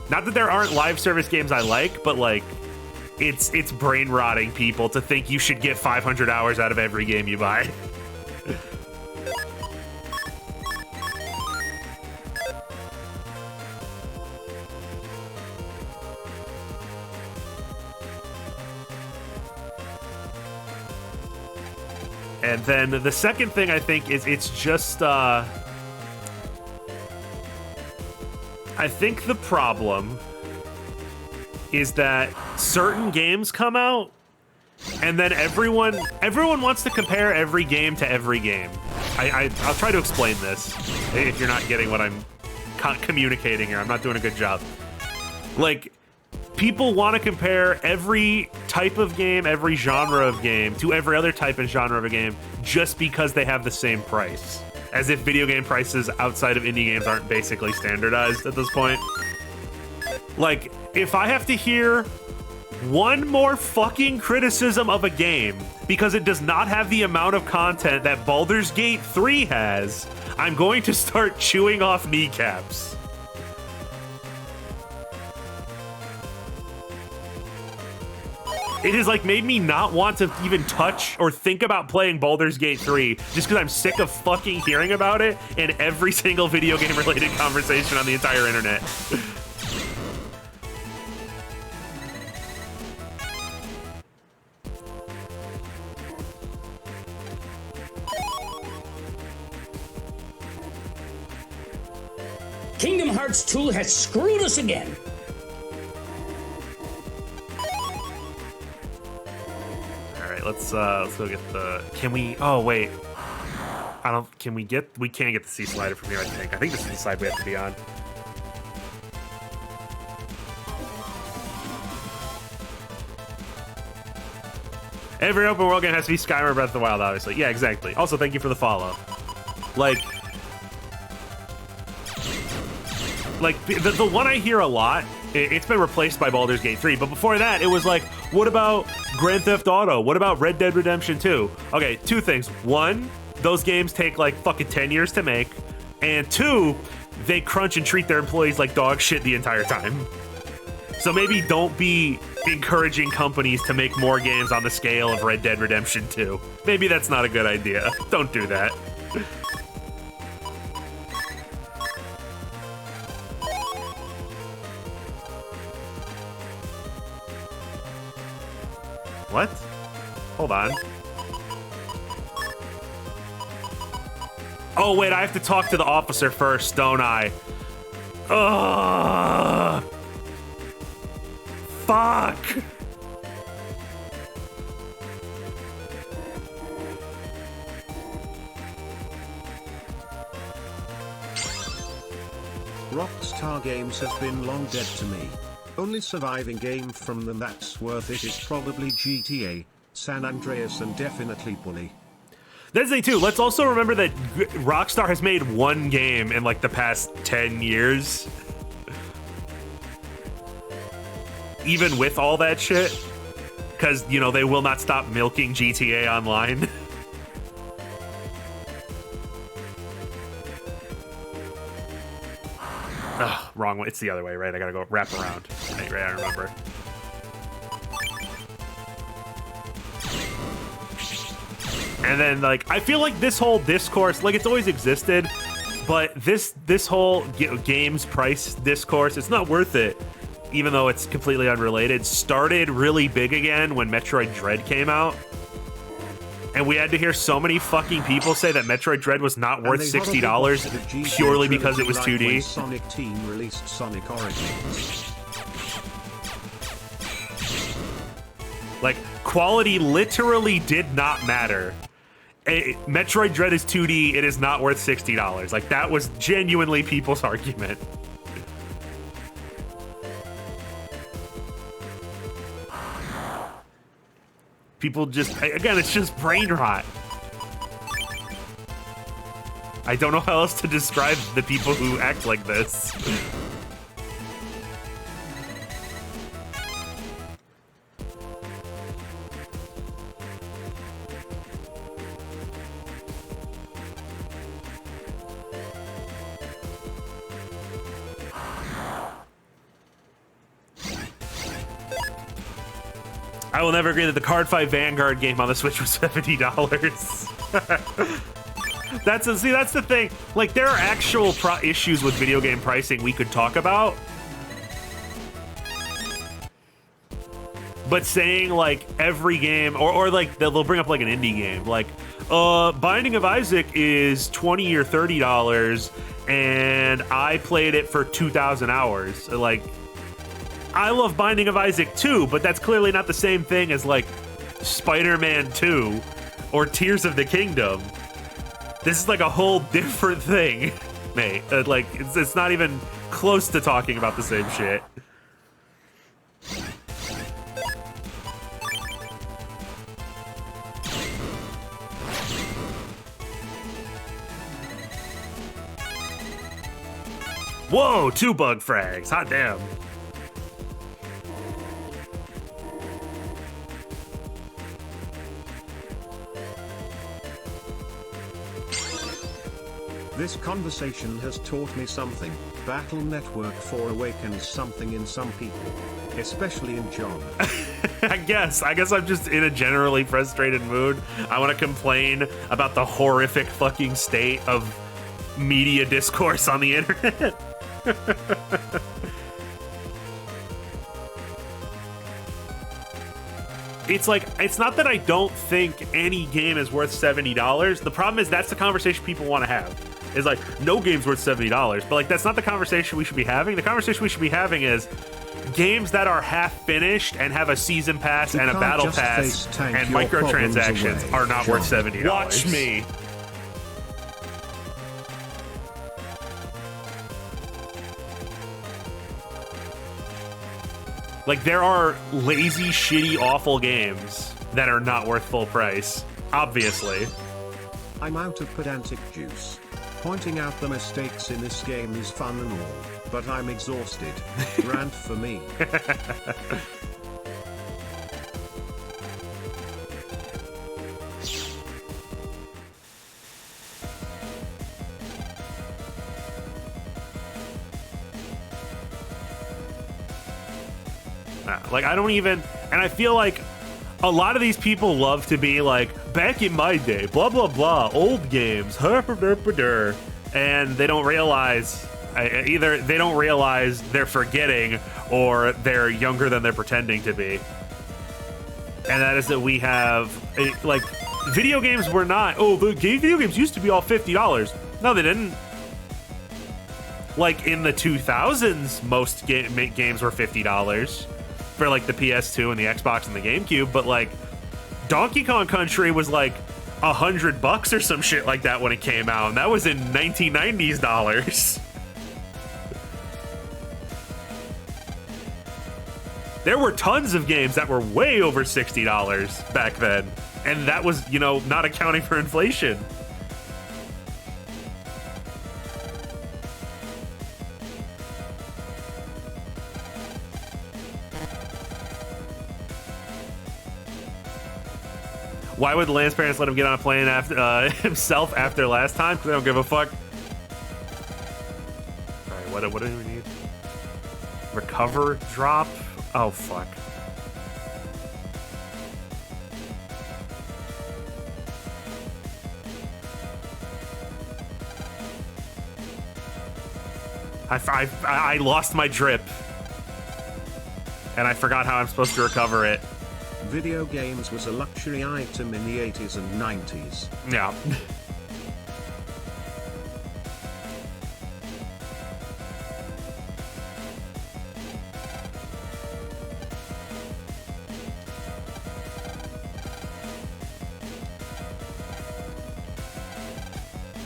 Not that there aren't live service games I like, but like, it's brain rotting people to think you should get 500 hours out of every game you buy. And then the second thing I think is it's just, I think the problem is that certain games come out and then everyone wants to compare every game to every game. I'll try to explain this if you're not getting what I'm communicating here. I'm not doing a good job. Like, people want to compare every type of game, every genre of game to every other type and genre of a game just because they have the same price. As if video game prices outside of indie games aren't basically standardized at this point. Like, if I have to hear one more fucking criticism of a game because it does not have the amount of content that Baldur's Gate 3 has, I'm going to start chewing off kneecaps. It has like made me not want to even touch or think about playing Baldur's Gate 3 just because I'm sick of fucking hearing about it in every single video game related conversation on the entire internet. Kingdom Hearts 2 has screwed us again. All right, let's go get the. Can we? Oh wait, I don't. Can we get? We can't get the C slider from here. I think. I think this is the side we have to be on. Every open world game has to be Skyrim or Breath of the Wild, obviously. Yeah, exactly. Also, thank you for the follow. Like the one I hear a lot, it's been replaced by Baldur's Gate 3, but before that, it was like, what about Grand Theft Auto? What about Red Dead Redemption 2? Okay, two things. One, those games take like fucking 10 years to make, and two, they crunch and treat their employees like dog shit the entire time. So maybe don't be encouraging companies to make more games on the scale of Red Dead Redemption 2. Maybe that's not a good idea. Don't do that. What? Hold on. Oh, wait, I have to talk to the officer first, don't I? Ugh. Fuck! Rockstar Games has been long dead to me. Only surviving game from them that's worth it is probably GTA, San Andreas, and definitely Bully. That's the thing too. Let's also remember that Rockstar has made one game in like the past 10 years. Even with all that shit, because, you know, they will not stop milking GTA Online. Ugh, wrong way. It's the other way, right? I gotta go wrap around. Right, I remember. And then, like, I feel like this whole discourse, like, it's always existed, but this whole games price discourse, it's not worth it. Even though it's completely unrelated, started really big again when Metroid Dread came out. And we had to hear so many fucking people say that Metroid Dread was not worth $60 purely because it was 2D. Sonic Team released Sonic Origins. Like, quality literally did not matter. Metroid Dread is 2D, it is not worth $60. Like, that was genuinely people's argument. People just, again, it's just brain rot. I don't know how else to describe the people who act like this. I will never agree that the Card Fight Vanguard game on the Switch was $70. That's the thing. Like, there are actual issues with video game pricing we could talk about. But saying, like, every game, or like, they'll bring up, like, an indie game. Like, Binding of Isaac is $20 or $30, and I played it for 2,000 hours. Like, I love Binding of Isaac too, but that's clearly not the same thing as, like, Spider-Man 2 or Tears of the Kingdom. This is like a whole different thing, mate. Like, it's not even close to talking about the same shit. Whoa, 2 bug frags. Hot damn. This conversation has taught me something. Battle Network 4 awakens something in some people, especially in John. I guess I'm just in a generally frustrated mood. I want to complain about the horrific fucking state of media discourse on the internet. It's like, it's not that I don't think any game is worth $70. The problem is that's the conversation people want to have. is like, no game's worth $70. But like, that's not the conversation we should be having. The conversation we should be having is games that are half finished and have a season pass and a battle pass and microtransactions are not worth $70. Watch me. Like, there are lazy, shitty, awful games that are not worth full price, obviously. I'm out of pedantic juice. Pointing out the mistakes in this game is fun and all, but I'm exhausted. Rant for me. Like, I don't even, and I feel like a lot of these people love to be like, back in my day, blah, blah, blah, old games, and they don't realize, either they don't realize they're forgetting or they're younger than they're pretending to be. And that is that we have, like, video games were not, oh, the video games used to be all $50. No, they didn't. Like, in the 2000s, most games were $50. For like the PS2 and the Xbox and the GameCube, but like Donkey Kong Country was like $100 or some shit like that when it came out, and that was in 1990s dollars. There were tons of games that were way over $60 back then, and that was, you know, not accounting for inflation. Why would Lance's parents let him get on a plane after himself after last time? Because they don't give a fuck. All right, what do we need? Recover, drop. Oh fuck. I lost my drip, and I forgot how I'm supposed to recover it. Video games was a luxury item in the 80s and 90s. Yeah.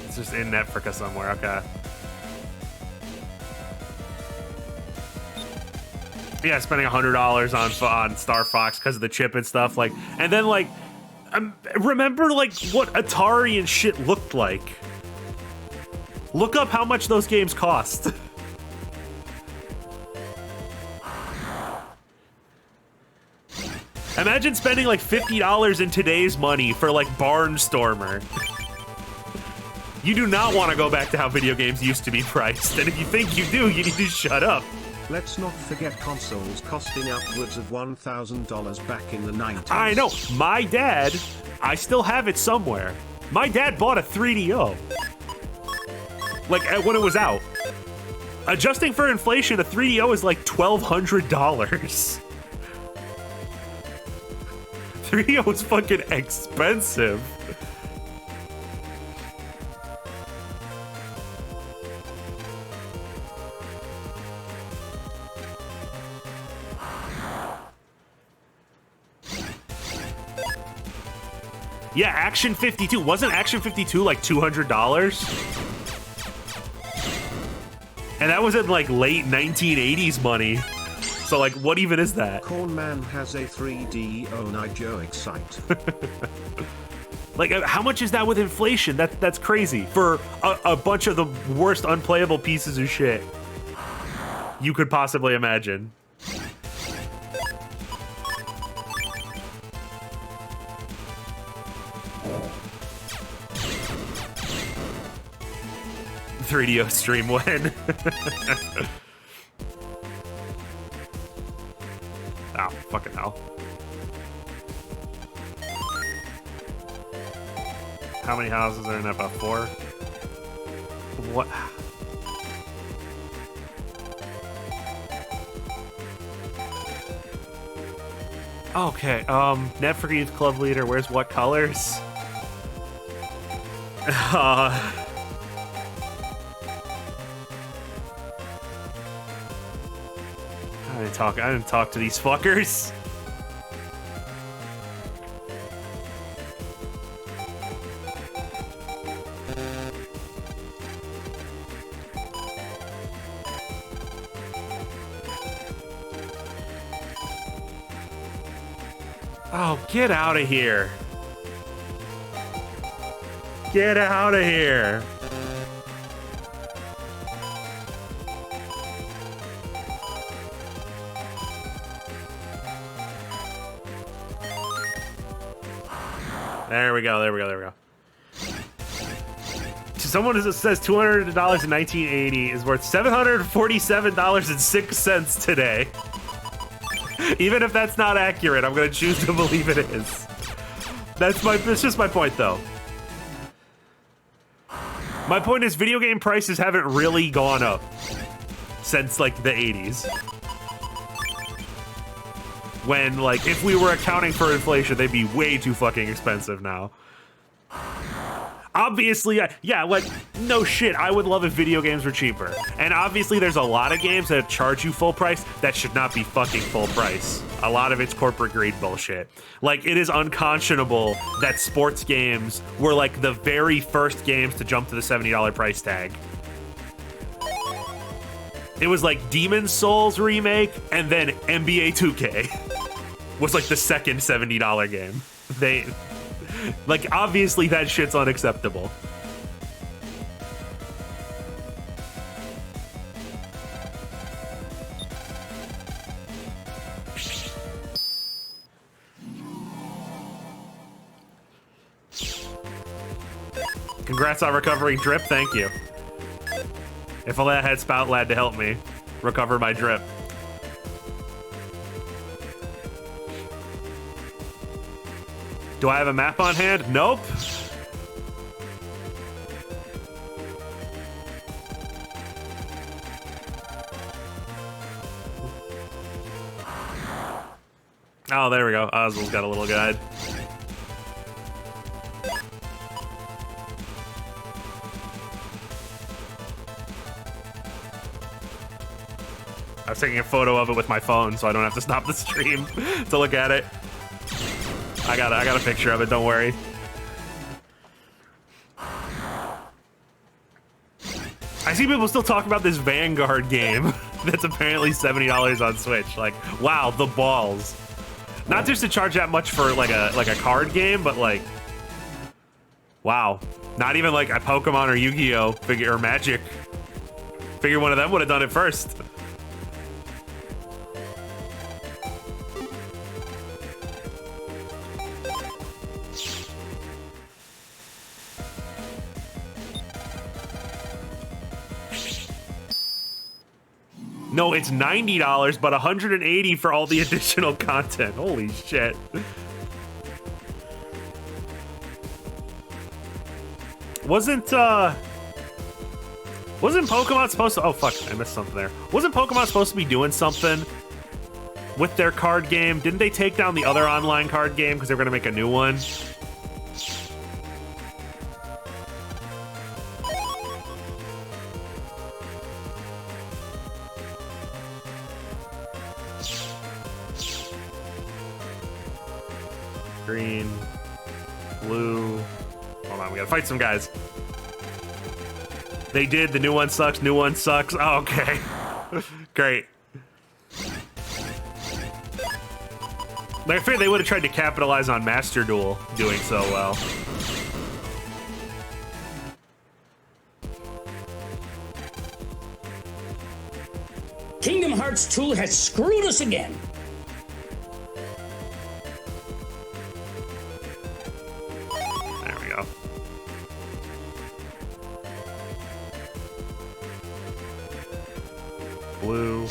It's just in Africa somewhere, okay. Yeah, spending $100 on Star Fox because of the chip and stuff, like, and then like, remember like what Atari and shit looked like. Look up how much those games cost. Imagine spending like $50 in today's money for like Barnstormer. You do not want to go back to how video games used to be priced, and if you think you do, you need to shut up. Let's not forget consoles costing upwards of $1,000 back in the 90s. I know. My dad, I still have it somewhere. My dad bought a 3DO. Like, when it was out. Adjusting for inflation, a 3DO is like $1,200. 3DO was fucking expensive. Yeah, Action 52. Wasn't Action 52 like $200? And that was in like late 1980s money. So like, what even is that? Cornman has a 3DO Nijo Excite. Like, how much is that with inflation? That's crazy. For a bunch of the worst unplayable pieces of shit you could possibly imagine. 3DO stream win. Oh, fucking hell. How many houses are in that? About 4? What? Okay, Netflix Youth Club leader, where's what colors? I didn't talk to these fuckers. Oh, get out of here. Get out of here. There we go, there we go, there we go. Someone says $200 in 1980 is worth $747.06 today. Even if that's not accurate, I'm gonna choose to believe it is. That's just my point, though. My point is video game prices haven't really gone up since, like, the 80s. When, like, if we were accounting for inflation, they'd be way too fucking expensive now. Obviously, yeah, like, no shit, I would love if video games were cheaper. And obviously there's a lot of games that charge you full price that should not be fucking full price. A lot of it's corporate greed bullshit. Like, it is unconscionable that sports games were like the very first games to jump to the $70 price tag. It was like Demon's Souls remake, and then NBA 2K was like the second $70 game. Like, obviously that shit's unacceptable. Congrats on recovering drip, thank you. If only I had Spout Lad to help me recover my drip. Do I have a map on hand? Nope. Oh, there we go. Oswald's got a little guide. I was taking a photo of it with my phone, so I don't have to stop the stream to look at it. I got a picture of it, don't worry. I see people still talk about this Vanguard game that's apparently $70 on Switch. Like, wow, the balls. Not just to charge that much for like a card game, but like, wow. Not even like a Pokemon or Yu-Gi-Oh figure or Magic. Figure one of them would have done it first. No, it's $90, but $180 for all the additional content. Holy shit. Wasn't Pokemon supposed to... Oh, fuck, I missed something there. Wasn't Pokemon supposed to be doing something with their card game? Didn't they take down the other online card game because they were going to make a new one? Green, blue. Hold on, we gotta fight some guys. They did. The new one sucks. New one sucks. Oh, okay. Great. Like, I figured they would have tried to capitalize on Master Duel doing so well. Kingdom Hearts 2 has screwed us again. There we go. Blue.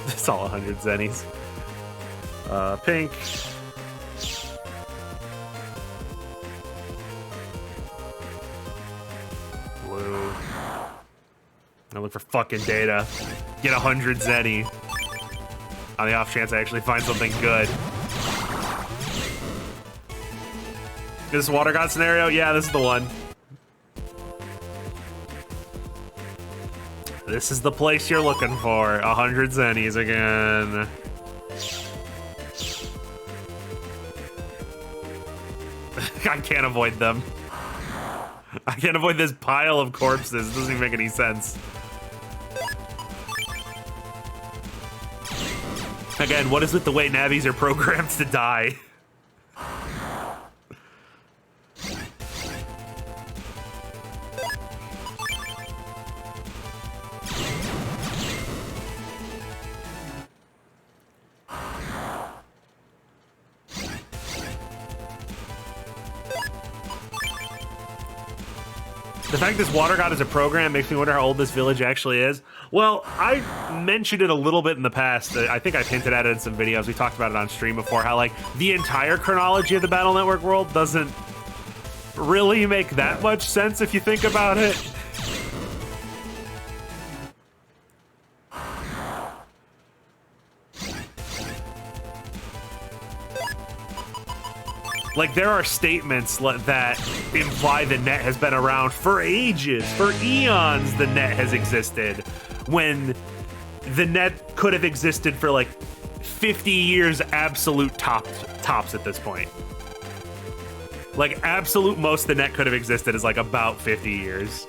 It's all 100 zennies. Pink. Blue. I look for fucking data. Get 100 zenny. On the off chance I actually find something good. This Water God scenario? Yeah, this is the one. This is the place you're looking for. 100 zennies again. I can't avoid them. I can't avoid this pile of corpses. It doesn't even make any sense. Again, what is with the way Navis are programmed to die? The fact this water god is a program makes me wonder how old this village actually is. Well, I mentioned it a little bit in the past. I think I've hinted at it in some videos. We talked about it on stream before, how like the entire chronology of the Battle Network world doesn't really make that much sense if you think about it. Like, there are statements that imply the net has been around for ages, for eons the net has existed, when the net could have existed for like 50 years absolute tops at this point. Like, absolute most the net could have existed is like about 50 years.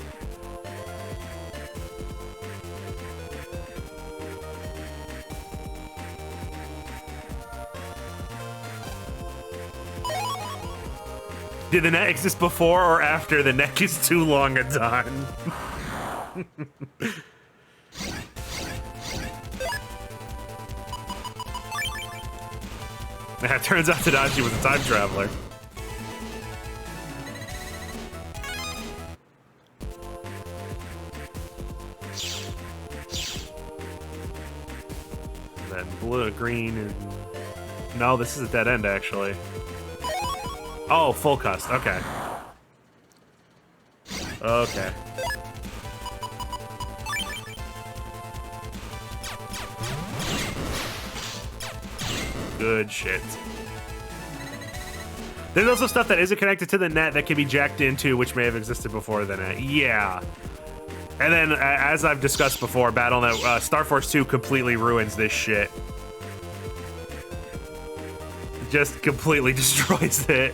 Did the net exist before or after the neck is too long a done? It turns out Tadashi was a time traveler. And then blue, green, and... No, this is a dead end, actually. Oh, full cust. Okay. Okay. Good shit. There's also stuff that isn't connected to the net that can be jacked into, which may have existed before the net. Yeah. And then, as I've discussed before, BattleNet, Star Force 2 completely ruins this shit. Just completely destroys it.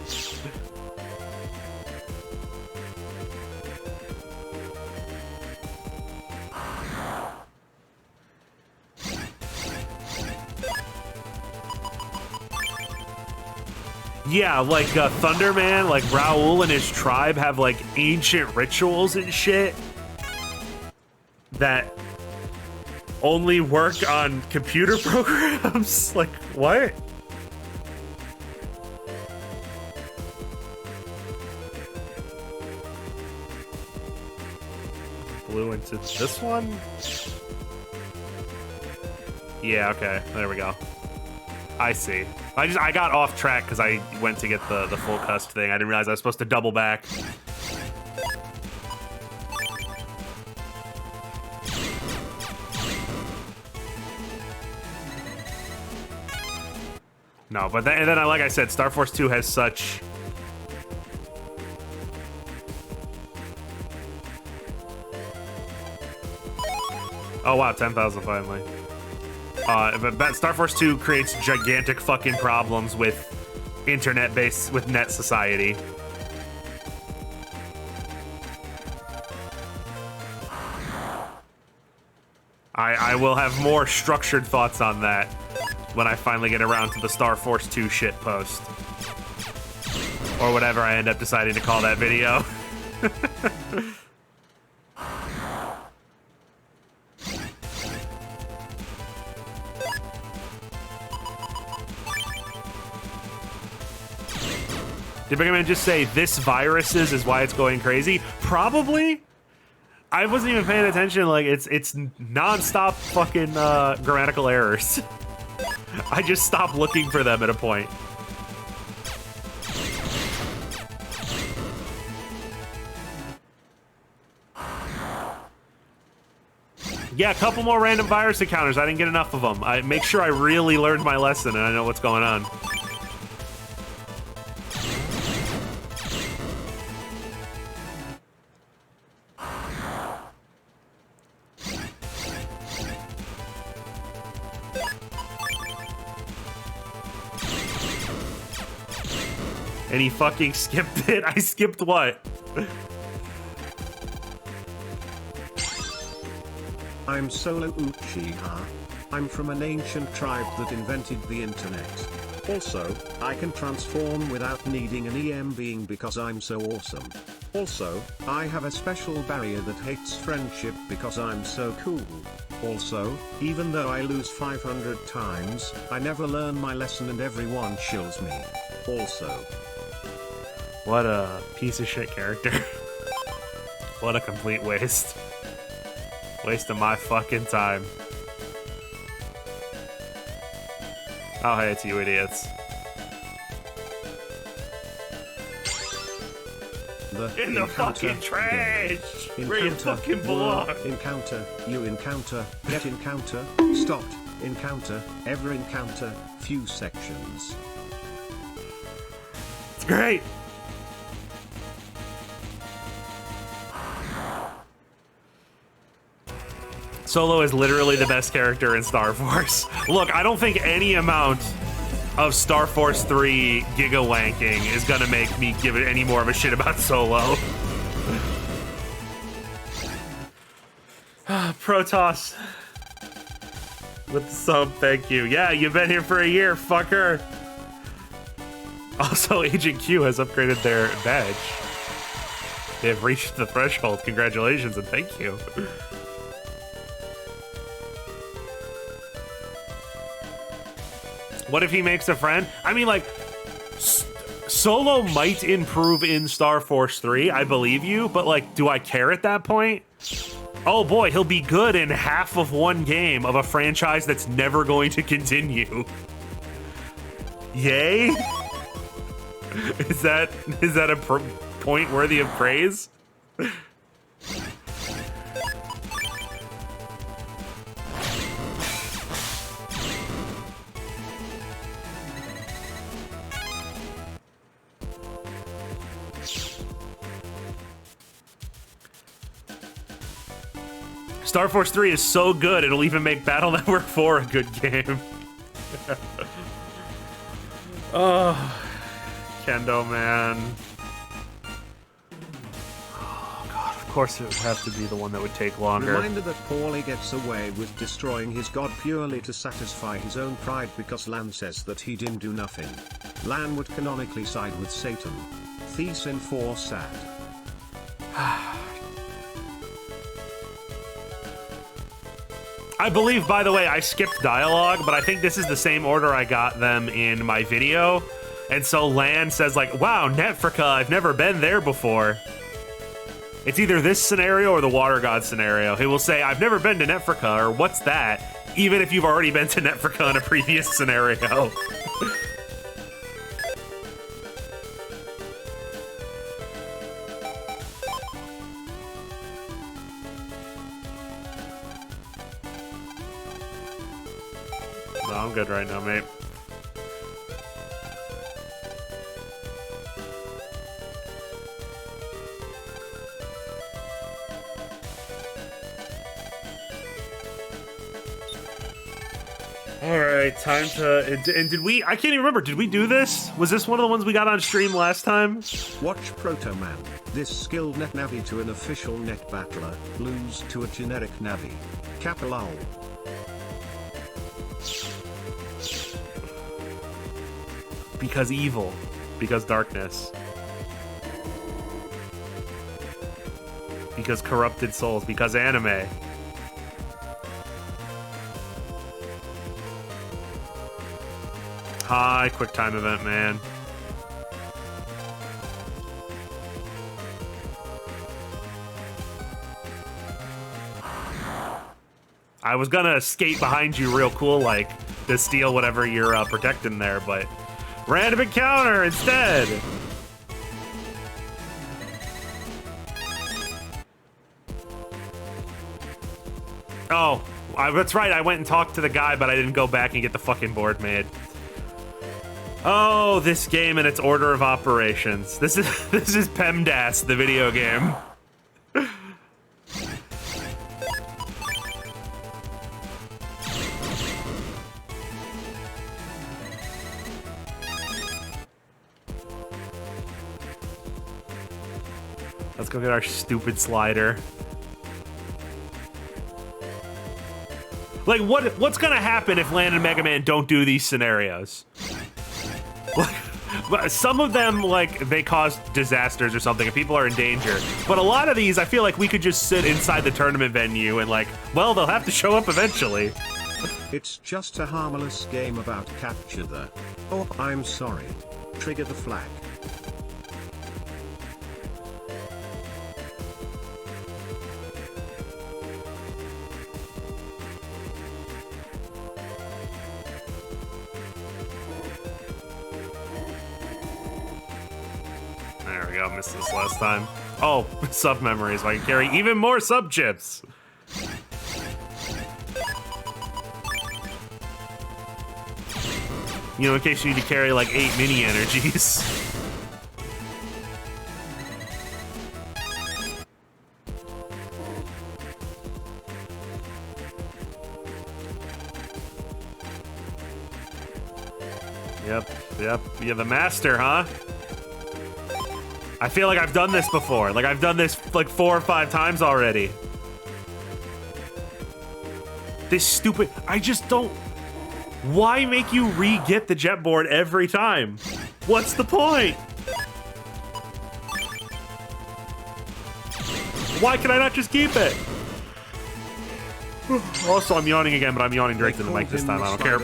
Yeah, like Thunderman, like Raoul and his tribe have like ancient rituals and shit that only work on computer programs. Like, what? Blue into this one? Yeah, okay. There we go. I see. I got off track because I went to get the full cust thing. I didn't realize I was supposed to double back. No, but then, and then like I said, Star Force 2 has such... Oh wow, 10,000 finally. But Star Force 2 creates gigantic fucking problems with internet-based, with net society. I will have more structured thoughts on that when I finally get around to the Star Force 2 shit post. Or whatever I end up deciding to call that video. Did Mega Man just say this viruses is why it's going crazy? Probably. I wasn't even paying attention. Like it's non-stop fucking grammatical errors. I just stopped looking for them at a point. Yeah, a couple more random virus encounters. I didn't get enough of them. I make sure I really learned my lesson and I know what's going on. And he fucking skipped it. I skipped what? I'm Solo Uchiha. I'm from an ancient tribe that invented the internet. Also, I can transform without needing an EM being because I'm so awesome. Also, I have a special barrier that hates friendship because I'm so cool. Also, even though I lose 500 times, I never learn my lesson and everyone shills me. Also. What a piece of shit character. What a complete waste. Waste of my fucking time. Oh, hey, it's you idiots. In the fucking trash! Where you fucking belong! Encounter, you encounter, get encounter, stopped, encounter, ever encounter, few sections. It's great! Solo is literally the best character in Star Force. Look, I don't think any amount of Star Force 3 giga wanking is gonna make me give it any more of a shit about Solo. Protoss with the sub, thank you. Yeah, you've been here for a year, fucker. Also, Agent Q has upgraded their badge. They have reached the threshold. Congratulations and thank you. What if he makes a friend? I mean, like, Solo might improve in Star Force 3, I believe you, but, like, do I care at that point? Oh boy, he'll be good in half of one game of a franchise that's never going to continue. Yay? Is that a point worthy of praise? Star Force 3 is so good, it'll even make Battle Network 4 a good game. Oh, Kendo, man. Oh, God, of course it would have to be the one that would take longer. Reminder that Paulie gets away with destroying his god purely to satisfy his own pride because Lan says that he didn't do nothing. Lan would canonically side with Satan. Thieves in 4 sad. I believe, by the way, I skipped dialogue, but I think this is the same order I got them in my video. And so Lan says like, wow, Netfrika, I've never been there before. It's either this scenario or the Water God scenario. He will say, I've never been to Netfrika, or what's that? Even if you've already been to Netfrika in a previous scenario. No, I'm good right now, mate. All right, time to. And did we? I can't even remember. Did we do this? Was this one of the ones we got on stream last time? Watch Proto Man. This skilled net navi to an official net battler, lose to a generic navi. Capilol. Because evil. Because darkness. Because corrupted souls. Because anime. Hi, quick time event, man. I was gonna skate behind you real cool, like, to steal whatever you're protecting there, but random encounter instead. Oh, that's right. I went and talked to the guy, but I didn't go back and get the fucking board made. Oh, this game and its order of operations. This is PEMDAS, the video game. Let's go get our stupid slider. Like, what's gonna happen if Land and Mega Man don't do these scenarios? Like, some of them, like, they cause disasters or something, and people are in danger. But a lot of these, I feel like we could just sit inside the tournament venue and, like, well, they'll have to show up eventually. It's just a harmless game about capture the... Oh, I'm sorry. Trigger the flag. There we go, missed this last time. Oh, sub memories, I can carry even more sub chips. You know, in case you need to carry like 8 mini energies. Yep, you're the master, huh? I feel like I've done this before. Like, I've done this like 4 or 5 times already. This stupid... I just don't... Why make you re-get the jet board every time? What's the point? Why can I not just keep it? Also, I'm yawning again, but I'm yawning direct to the mic this time. I don't care.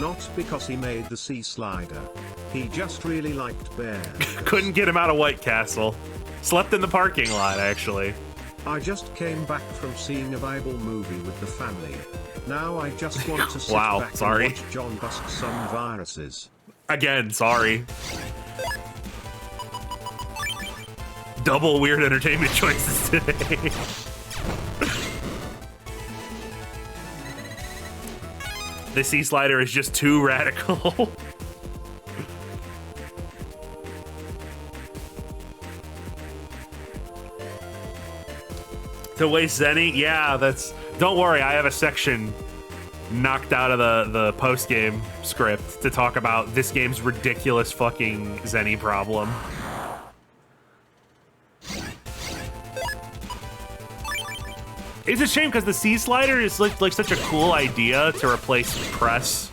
Not because he made the sea slider. He just really liked bears. Couldn't get him out of White Castle. Slept in the parking lot, actually. I just came back from seeing a Bible movie with the family. Now I just want to sit back and watch John bust some viruses. Again, sorry. Double weird entertainment choices today. The sea slider is just too radical. To waste Zenny? Yeah, that's... Don't worry, I have a section knocked out of the post-game script to talk about this game's ridiculous fucking Zenny problem. It's a shame because the sea slider is like such a cool idea to replace press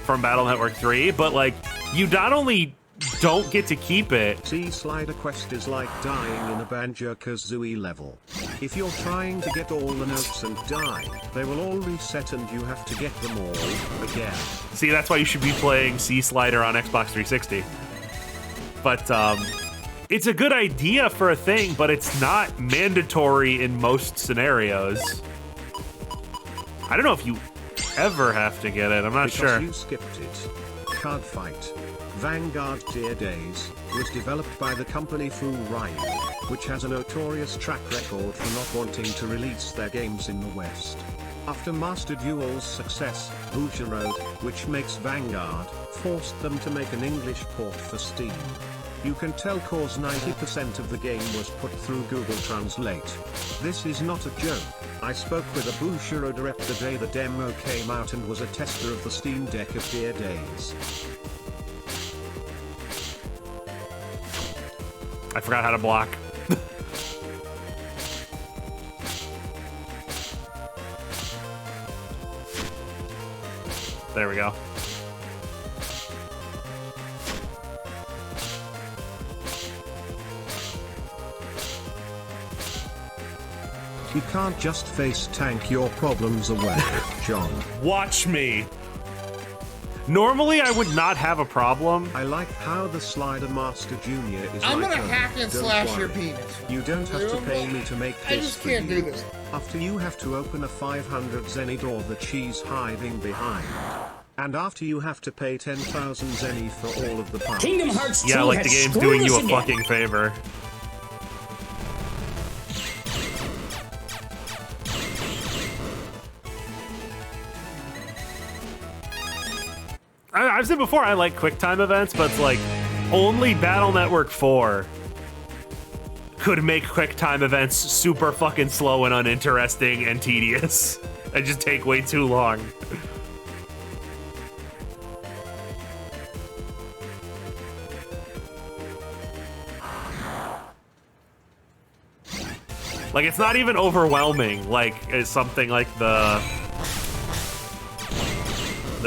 from Battle Network 3, but like you not only don't get to keep it. Sea slider quest is like dying in a Banjo-Kazooie level. If you're trying to get all the notes and die, they will all reset and you have to get them all again. See, that's why you should be playing Sea Slider on Xbox 360. But it's a good idea for a thing, but it's not mandatory in most scenarios. I don't know if you ever have to get it. I'm not sure. You skipped it. Card Fight. Vanguard Dear Days was developed by the company Full Ride, which has a notorious track record for not wanting to release their games in the West. After Master Duel's success, Bushiroad, which makes Vanguard, forced them to make an English port for Steam. You can tell cause 90% of the game was put through Google Translate. This is not a joke. I spoke with a Bushiroad rep the day the demo came out and was a tester of the Steam Deck of Dear Days. I forgot how to block. There we go. You can't just face tank your problems away, John. Watch me. Normally, I would not have a problem. I like how the Slider Master Jr. is I'm like, gonna hack and slash worry. your penis. You don't have to pay me to make this. I just can't do this. After you have to open a 500 Zenny door that she's hiding behind. And after you have to pay 10,000 Zenny for all of the parts. Kingdom Hearts 2 Yeah, like the has game's screwed doing us you a again. fucking favor. I've said before, I like QuickTime events, but it's like, only Battle Network 4 could make QuickTime events super fucking slow and uninteresting and tedious. And just take way too long. Like, it's not even overwhelming, like, it's something like the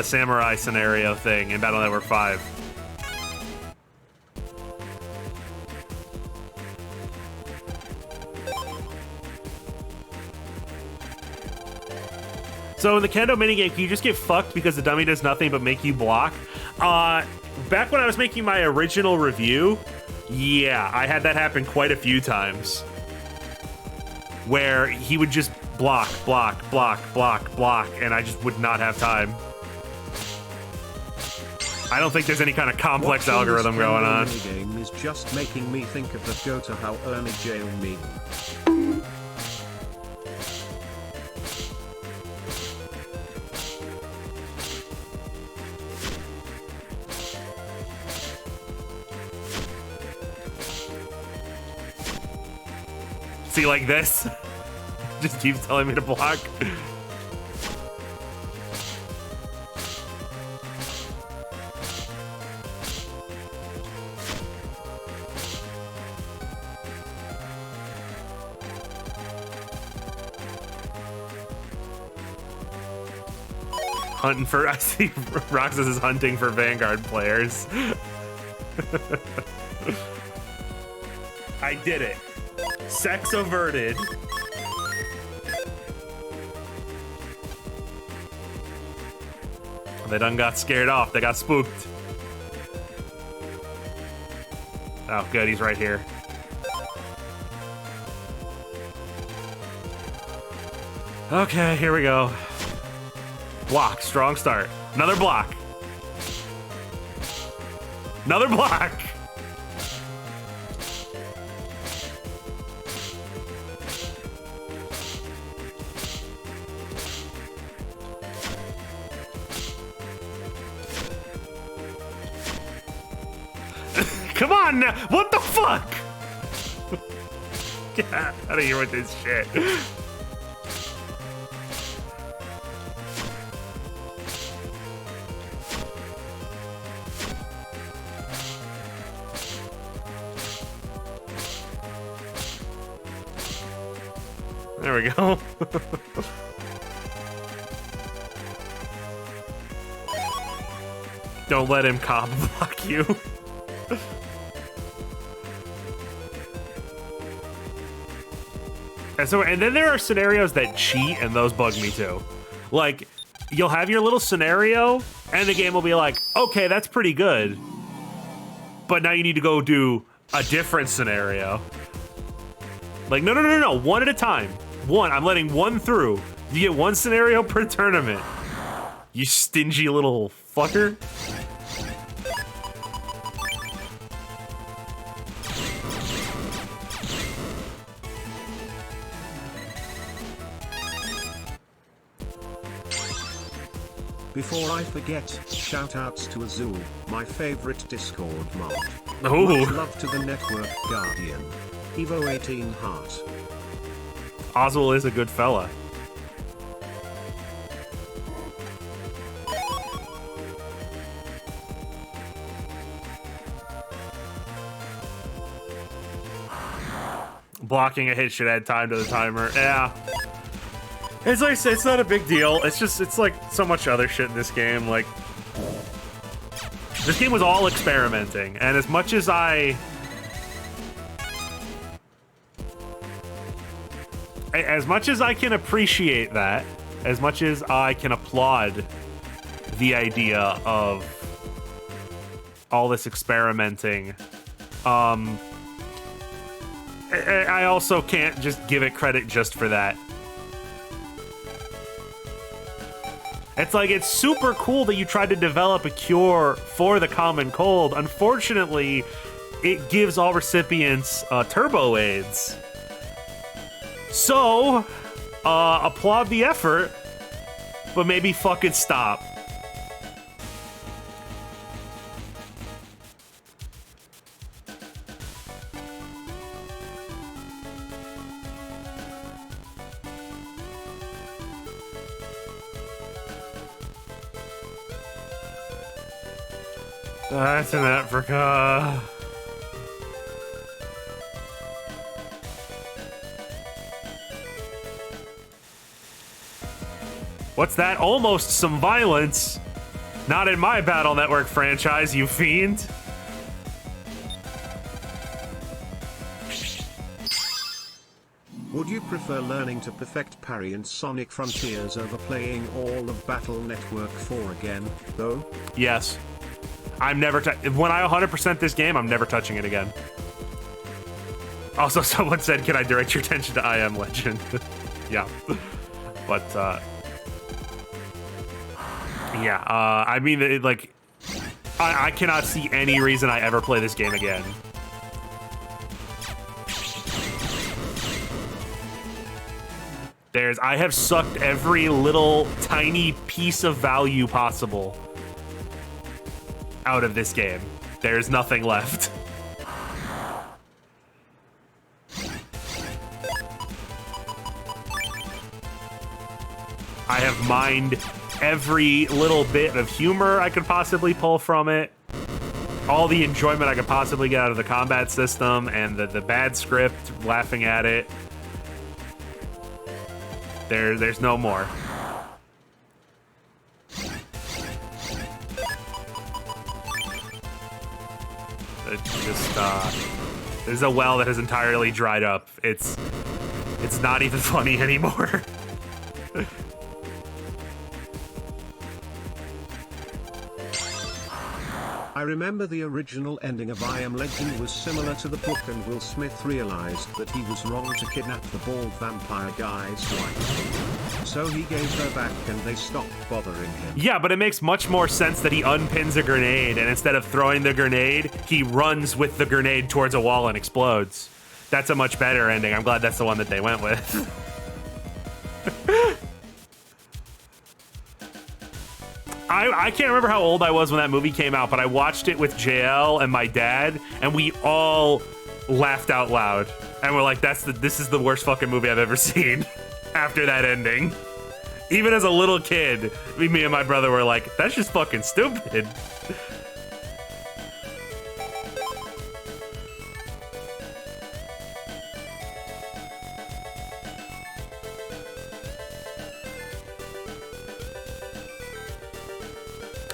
samurai scenario thing in Battle Network 5. So in the kendo minigame, can you just get fucked because the dummy does nothing but make you block? Back when I was making my original review, yeah, I had that happen quite a few times. Where he would just block, and I just would not have time. I don't think there's any kind of complex algorithm going on. This game is just making me think of the go to how Ernie jail meme. See, like this? Just keeps telling me to block. Hunting for, I see Roxas is hunting for Vanguard players. I did it. Sex averted. They done got scared off. They got spooked. Oh, good. He's right here. Okay, here we go. Block. Strong start. Another block. Another block. Come on now. What the fuck? Get out of here with this shit. There we go. Don't let him combo block you. And then there are scenarios that cheat, and those bug me too. Like, you'll have your little scenario, and the game will be like, okay, that's pretty good. But now you need to go do a different scenario. Like, no, one at a time. One, I'm letting one through. You get one scenario per tournament. You stingy little fucker. Before I forget, shoutouts to Azul, my favorite Discord mod. Ooh. Much love to the network guardian. Evo 18 heart. Oswald is a good fella. Blocking a hit should add time to the timer. Yeah. It's like I said, it's not a big deal. It's just, it's like so much other shit in this game. Like, this game was all experimenting, and as much as I can appreciate that, as much as I can applaud the idea of all this experimenting, I also can't just give it credit just for that. It's like, it's super cool that you tried to develop a cure for the common cold. Unfortunately, it gives all recipients turbo AIDS. So, applaud the effort, but maybe fucking stop. That's in Africa. What's that? Almost some violence. Not in my Battle Network franchise, you fiend. Would you prefer learning to perfect parry in Sonic Frontiers over playing all of Battle Network 4 again, though? Yes. I'm never when I 100% this game, I'm never touching it again. Also, someone said, can I direct your attention to I Am Legend? Yeah. But, yeah, I mean, I cannot see any reason I ever play this game again. I have sucked every little tiny piece of value possible out of this game. There's nothing left. I have mined every little bit of humor I could possibly pull from it. All the enjoyment I could possibly get out of the combat system and the bad script, laughing at it. There's no more. It's just, there's a well that has entirely dried up. It's not even funny anymore. I remember the original ending of I Am Legend was similar to the book, and Will Smith realized that he was wrong to kidnap the bald vampire guy's wife. So he gave her back and they stopped bothering him. Yeah, but it makes much more sense that he unpins a grenade, and instead of throwing the grenade, he runs with the grenade towards a wall and explodes. That's a much better ending. I'm glad that's the one that they went with. I can't remember how old I was when that movie came out, but I watched it with JL and my dad, and we all laughed out loud. And we're like, this is the worst fucking movie I've ever seen after that ending. Even as a little kid, me and my brother were like, that's just fucking stupid.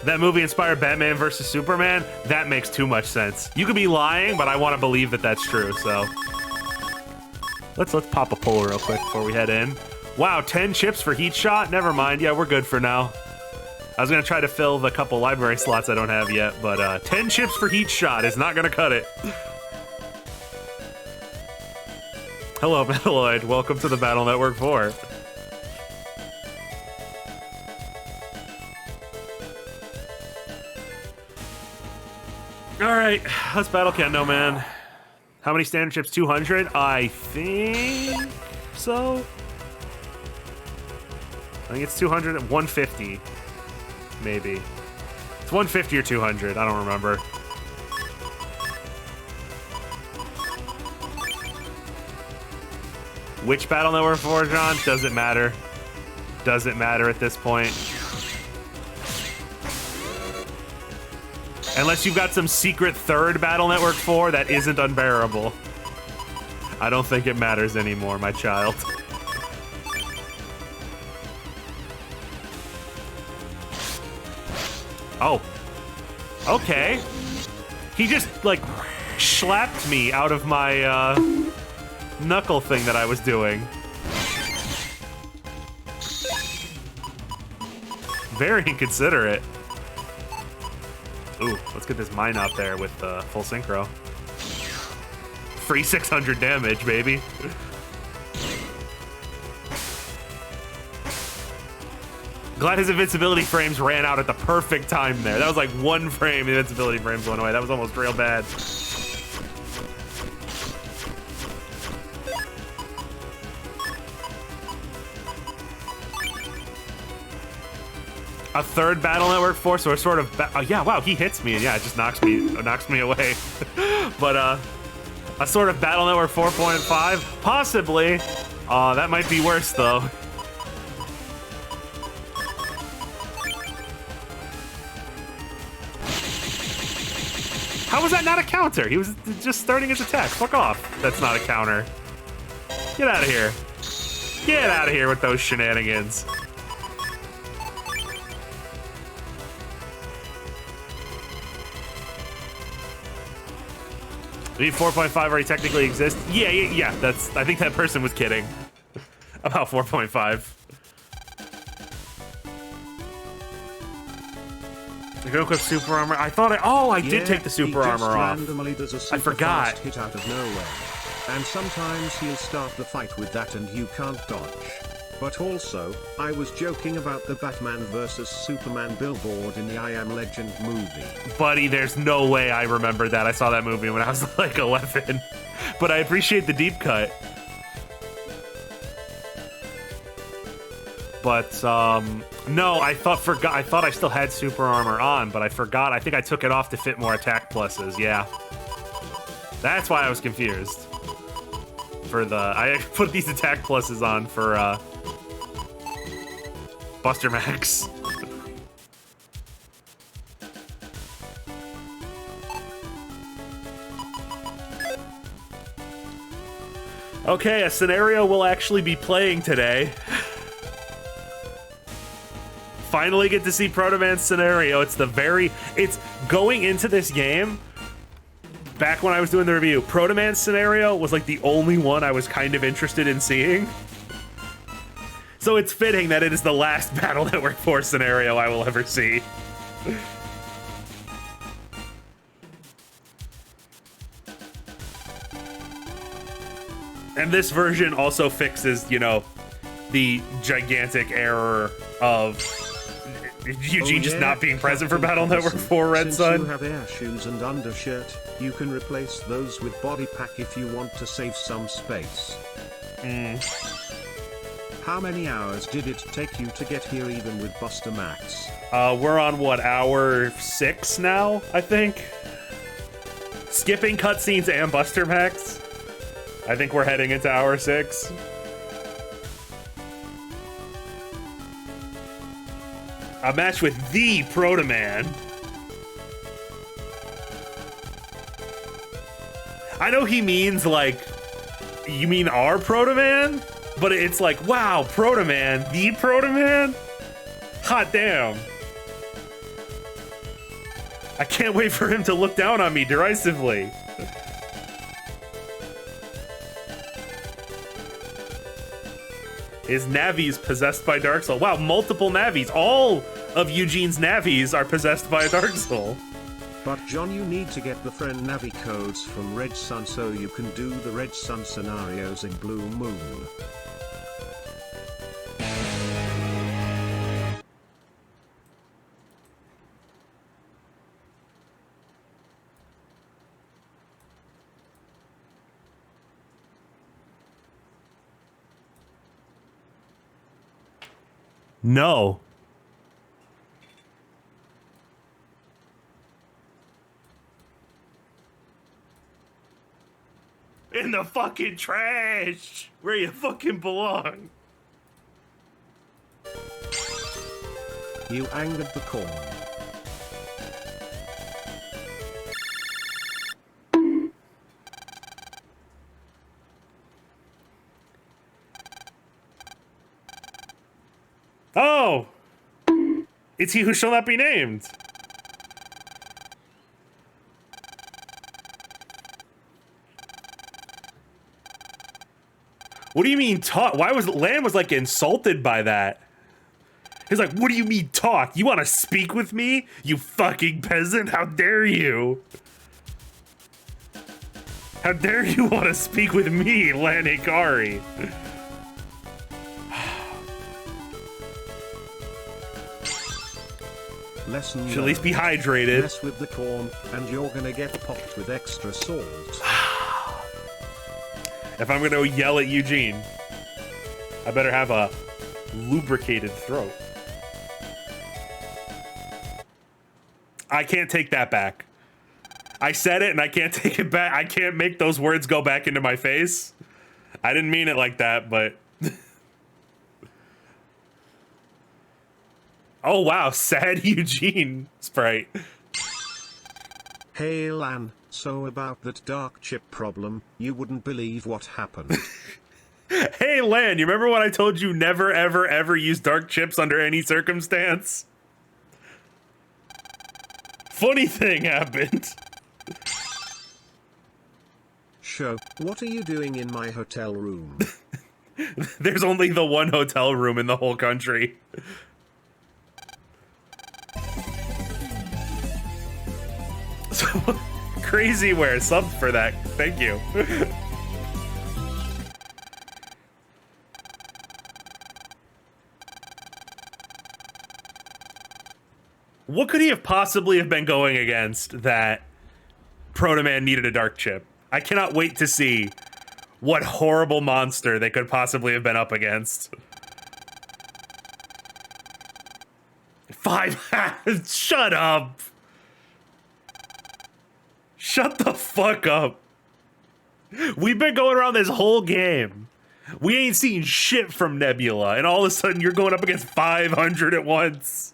That movie inspired Batman versus Superman? That makes too much sense. You could be lying, but I want to believe that that's true, so. Let's pop a pull real quick before we head in. Wow, 10 chips for Heat Shot? Never mind, yeah, we're good for now. I was gonna try to fill the couple library slots I don't have yet, but 10 chips for Heat Shot is not gonna cut it. Hello, Metalloid, welcome to the Battle Network 4. All right, let's battle Kendo, man. How many standard chips? 200? I think so. I think it's 200 and 150, maybe. It's 150 or 200, I don't remember. Which Battle Network 4, John? Doesn't matter. Doesn't matter at this point. Unless you've got some secret third Battle Network 4 that isn't unbearable. I don't think it matters anymore, my child. Oh. Okay. He just, like, slapped me out of my, knuckle thing that I was doing. Very inconsiderate. Ooh, let's get this mine out there with full synchro. Free 600 damage, baby. Glad his invincibility frames ran out at the perfect time there. That was like one frame, the invincibility frames went away. That was almost real bad. A third Battle Network 4, so we're sort of, yeah, wow, he hits me, and yeah, it just knocks me away. But a sort of Battle Network 4.5, possibly. That might be worse though. How was that not a counter? He was just starting his attack. Fuck off. That's not a counter. Get out of here. Get out of here with those shenanigans. I mean, 4.5 already technically exists. Yeah. I think that person was kidding about 4.5. You go equip super armor. I thought I did take the super armor off. Does a super I forgot. fast hit out of nowhere. And sometimes he'll start the fight with that and you can't dodge. But also, I was joking about the Batman vs Superman billboard in the I Am Legend movie. Buddy, there's no way I remember that. I saw that movie when I was like 11. But I appreciate the deep cut. But no, I thought I still had super armor on, but I forgot. I think I took it off to fit more attack pluses. Yeah, that's why I was confused. I put these attack pluses on for Buster Max. Okay, a scenario we'll actually be playing today. Finally get to see Proto Man's scenario. It's going into this game. Back when I was doing the review, Proto Man's scenario was like the only one I was kind of interested in seeing. So it's fitting that it is the last Battle Network 4 scenario I will ever see. And this version also fixes, you know, the gigantic error of Eugene just not being present for Battle Network 4 Red Since Sun. you have air shoes and undershirt, you can replace those with body pack if you want to save some space. How many hours did it take you to get here even with Buster Max? We're on, what, hour 6 now, I think? Skipping cutscenes and Buster Max. I think we're heading into hour 6. A match with the Proto Man. I know he means, like, you mean our Proto Man? But it's like, wow, Proto Man, the Proto Man? Hot damn. I can't wait for him to look down on me derisively. His Navi's possessed by Dark Soul. Wow, multiple Navis. All of Eugene's Navis are possessed by a Dark Soul. But John, you need to get the friend Navi codes from Red Sun so you can do the Red Sun scenarios in Blue Moon. No. In the fucking trash, where you fucking belong. You angered the corn. Oh! It's he who shall not be named. What do you mean talk? Why was Lan was like insulted by that? He's like, what do you mean talk? You want to speak with me? You fucking peasant, how dare you? How dare you want to speak with me, Lan Hikari? Lesson Should at least be learned. hydrated. Mess with the corn, and you're gonna get popped with extra salt. If I'm gonna yell at Eugene, I better have a lubricated throat. I can't take that back. I said it and I can't take it back. I can't make those words go back into my face. I didn't mean it like that, but... Oh wow, sad Eugene sprite. Hey Lan, so about that dark chip problem, you wouldn't believe what happened. Hey Lan, you remember when I told you never ever ever use dark chips under any circumstance? Funny thing happened. show, what are you doing in my hotel room? There's only the one hotel room in the whole country. So, Crazy Wear subbed for that. Thank you. What could he have possibly have been going against that Proto Man needed a dark chip? I cannot wait to see what horrible monster they could possibly have been up against. 5 halves. Shut up. Shut the fuck up. We've been going around this whole game. We ain't seen shit from Nebula, and all of a sudden you're going up against 500 at once.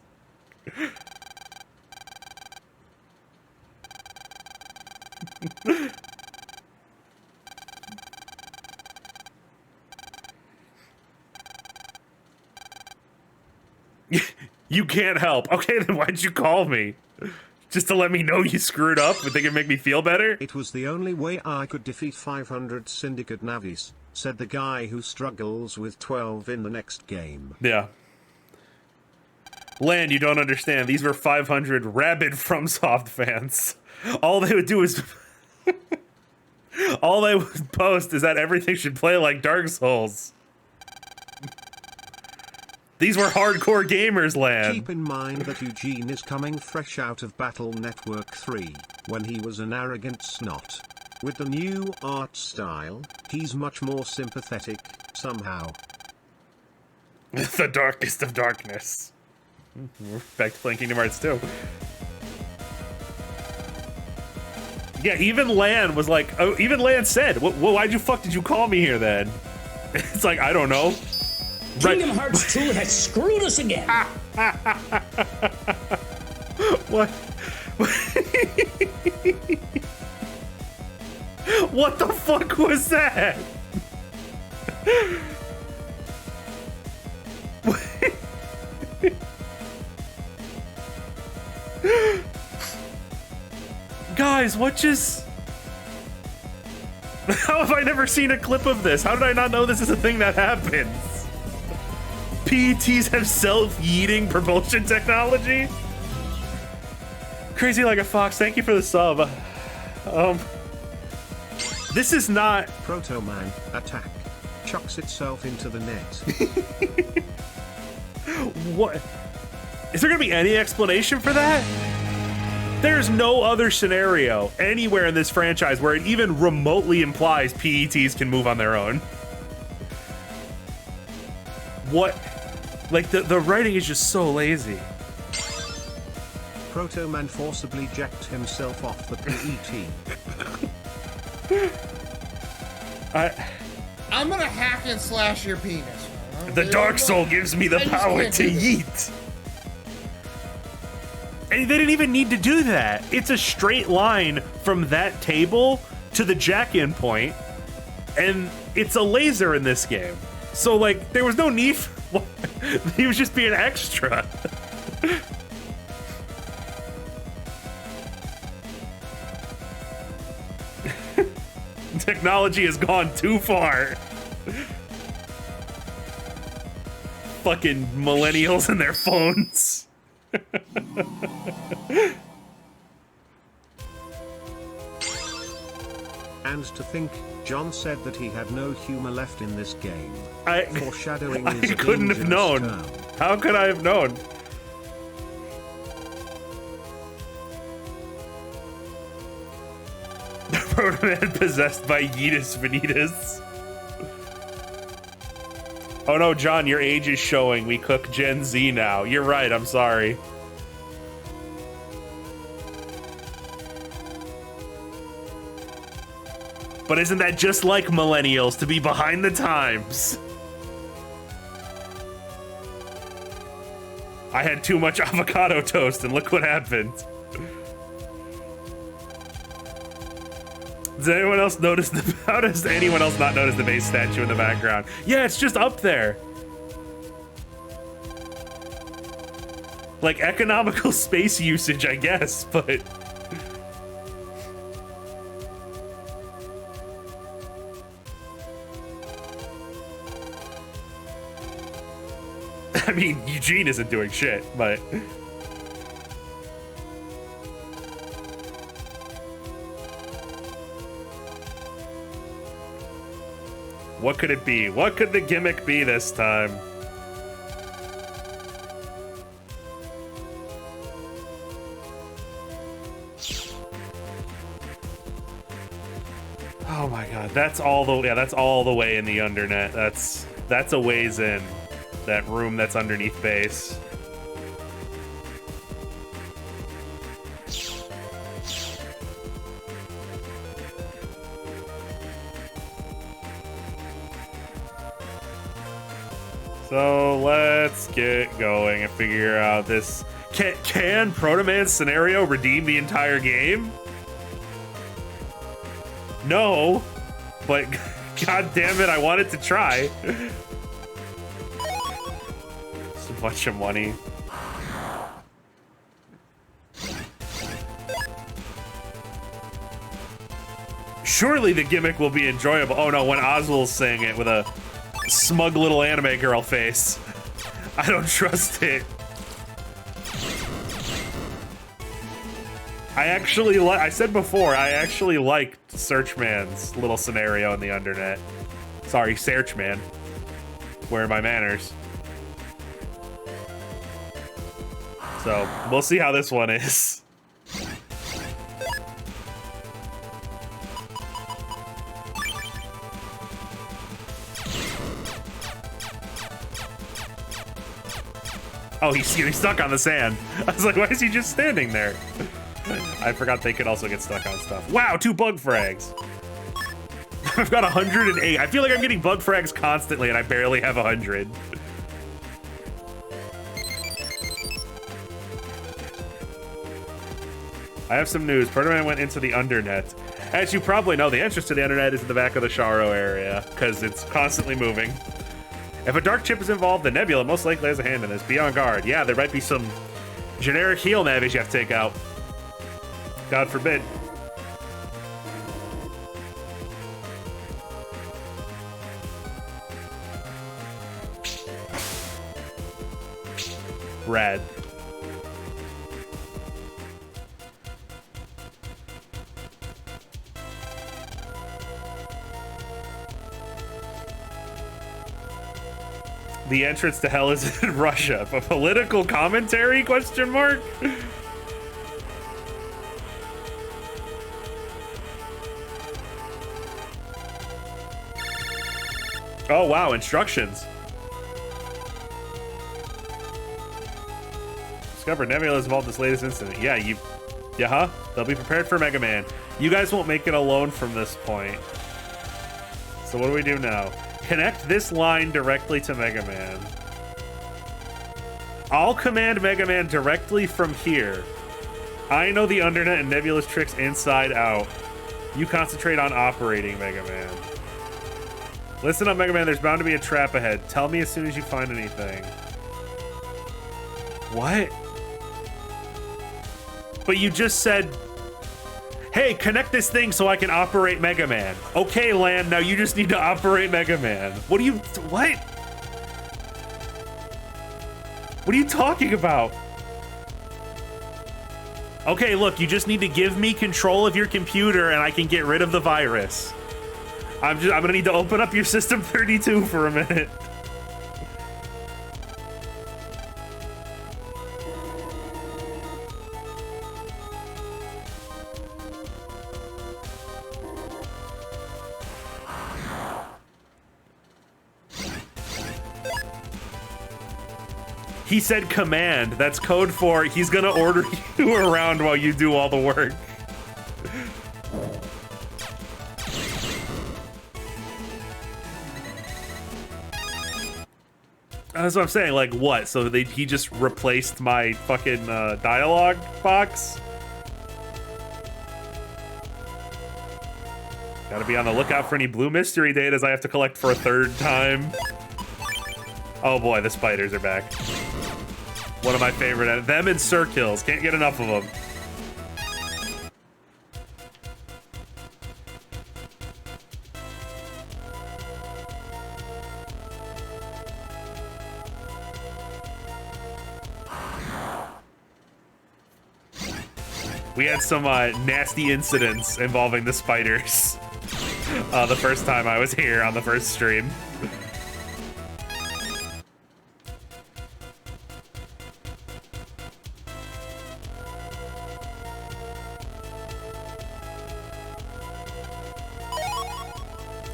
You can't help. Okay, then why'd you call me? Just to let me know you screwed up and think it'd make me feel better? It was the only way I could defeat 500 Syndicate Navis, said the guy who struggles with 12 in the next game. Yeah. Land, you don't understand. These were 500 rabid FromSoft fans. All they would do is... all they would post is that everything should play like Dark Souls. These were hardcore gamers, Land. Keep in mind that Eugene is coming fresh out of Battle Network 3, when he was an arrogant snot. With the new art style, he's much more sympathetic, somehow. The darkest of darkness. We're back to playing Kingdom Hearts 2. Yeah, even Lan was like, oh, even Lan said, why'd you fuck did you call me here then? It's like, I don't know. Kingdom Hearts 2 has screwed us again. What? What the fuck was that? Guys, what just... How have I never seen a clip of this? How did I not know this is a thing that happens? PETs have self-yeeting propulsion technology? Crazy like a fox, thank you for the sub. This is not... Proto Man, attack. Chucks itself into the net. What? Is there gonna be any explanation for that? There's no other scenario anywhere in this franchise where it even remotely implies PETs can move on their own. What? Like, the writing is just so lazy. Proto Man forcibly jacked himself off the PET. I'm gonna hack and slash your penis. The Dark Soul gives me the I just power can't to do this. yeet. And they didn't even need to do that. It's a straight line from that table to the jack-in point, and it's a laser in this game. So, like, there was no need for... He was just being extra. Technology has gone too far. Fucking millennials and their phones. And to think, John said that he had no humor left in this game. I Foreshadowing I is a couldn't have dangerous known. term. How could I have known? Proto-Man possessed by Yeetus Vanitas. Oh no, John, your age is showing. We cook Gen Z now. You're right, I'm sorry. But isn't that just like millennials, to be behind the times? I had too much avocado toast and look what happened. Does anyone else notice the... How does anyone else not notice the base statue in the background? Yeah, it's just up there. Like, economical space usage, I guess, but... I mean, Eugene isn't doing shit, but... What could it be? What could the gimmick be this time? Oh my god, that's all the way in the undernet. That's a ways in. That room that's underneath base. So let's get going and figure out this. Can Proto Man's scenario redeem the entire game? No, but god damn it, I wanted to try. So much of money. Surely the gimmick will be enjoyable. Oh no, when Oswald's saying it with a smug little anime girl face. I don't trust it. I said before, I actually liked Searchman's little scenario in the undernet. Sorry, Searchman. Where are my manners? So, we'll see how this one is. Oh, he's getting stuck on the sand. I was like, why is he just standing there? I forgot they could also get stuck on stuff. Wow, 2 bug frags. I've got 108. I feel like I'm getting bug frags constantly and I barely have 100. I have some news. Proto-Man went into the undernet. As you probably know, the entrance to the undernet is in the back of the Sharo area because it's constantly moving. If a dark chip is involved, the Nebula most likely has a hand in this. Be on guard. Yeah, there might be some generic heel navies you have to take out. God forbid. Rad. The entrance to hell is in Russia. A political commentary, question mark? Oh wow, instructions. Discover Nebula is involved in this latest incident. Yeah, they'll be prepared for Mega Man. You guys won't make it alone from this point. So what do we do now? Connect this line directly to Mega Man. I'll command Mega Man directly from here. I know the undernet and Nebula's tricks inside out. You concentrate on operating Mega Man. Listen up, Mega Man, there's bound to be a trap ahead. Tell me as soon as you find anything. What? But you just said, hey, connect this thing so I can operate Mega Man. Okay, Lan, now you just need to operate Mega Man. What? What are you talking about? Okay, look, you just need to give me control of your computer and I can get rid of the virus. I'm gonna need to open up your system 32 for a minute. He said command. That's code for he's gonna order you around while you do all the work. That's what I'm saying, like what? So he just replaced my fucking dialogue box? Gotta be on the lookout for any blue mystery datas I have to collect for a 3rd time. Oh boy, the spiders are back. One of my favorite, them and Cirkills, can't get enough of them. We had some nasty incidents involving the spiders the first time I was here on the first stream.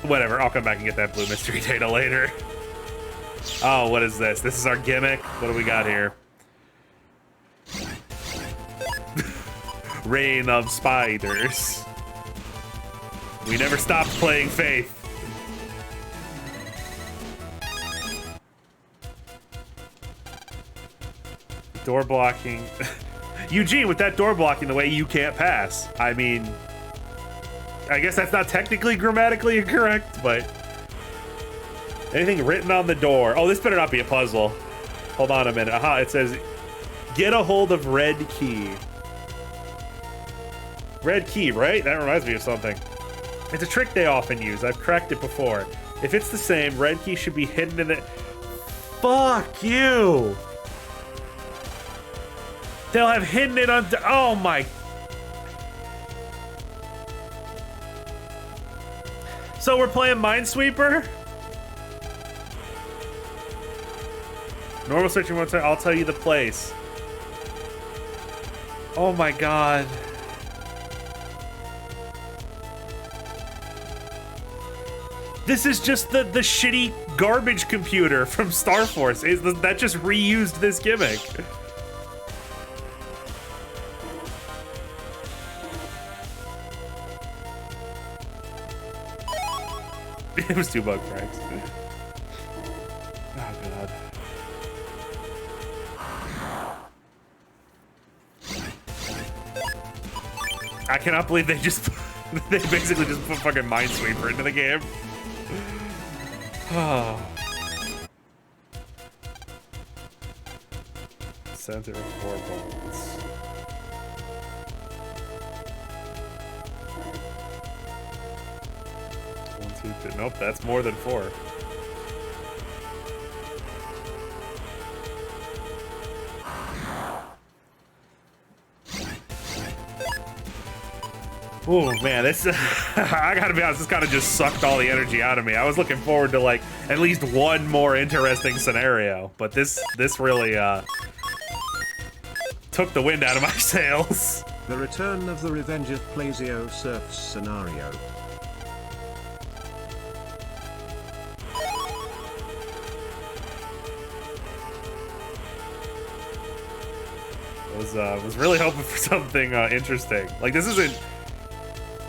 Whatever, I'll come back and get that blue mystery data later. Oh, what is this? This is our gimmick? What do we got here? Reign of spiders. We never stopped playing Faith. Door blocking. Eugene, with that door blocking the way you can't pass. I mean, I guess that's not technically grammatically incorrect, but anything written on the door. Oh, this better not be a puzzle. Hold on a minute. Aha, it says, get a hold of red key. Red key, right? That reminds me of something. It's a trick they often use. I've cracked it before. If it's the same, red key should be hidden in the... Fuck you! They'll have hidden it on... Oh my... So we're playing Minesweeper? Normal searching won't tell, I'll tell you the place. Oh my god. This is just the shitty garbage computer from Star Force. That just reused this gimmick. It was 2 bug frags. Oh god. I cannot believe they just they basically just put fucking Minesweeper into the game. Oh. Center of 4 bones. One, two, three. Nope, that's more than 4. Oh man, this I gotta be honest, this kind of just sucked all the energy out of me. I was looking forward to like at least one more interesting scenario, but this really took the wind out of my sails. The return of the Revenge of Plazio Surfs scenario. Was really hoping for something interesting. Like this isn't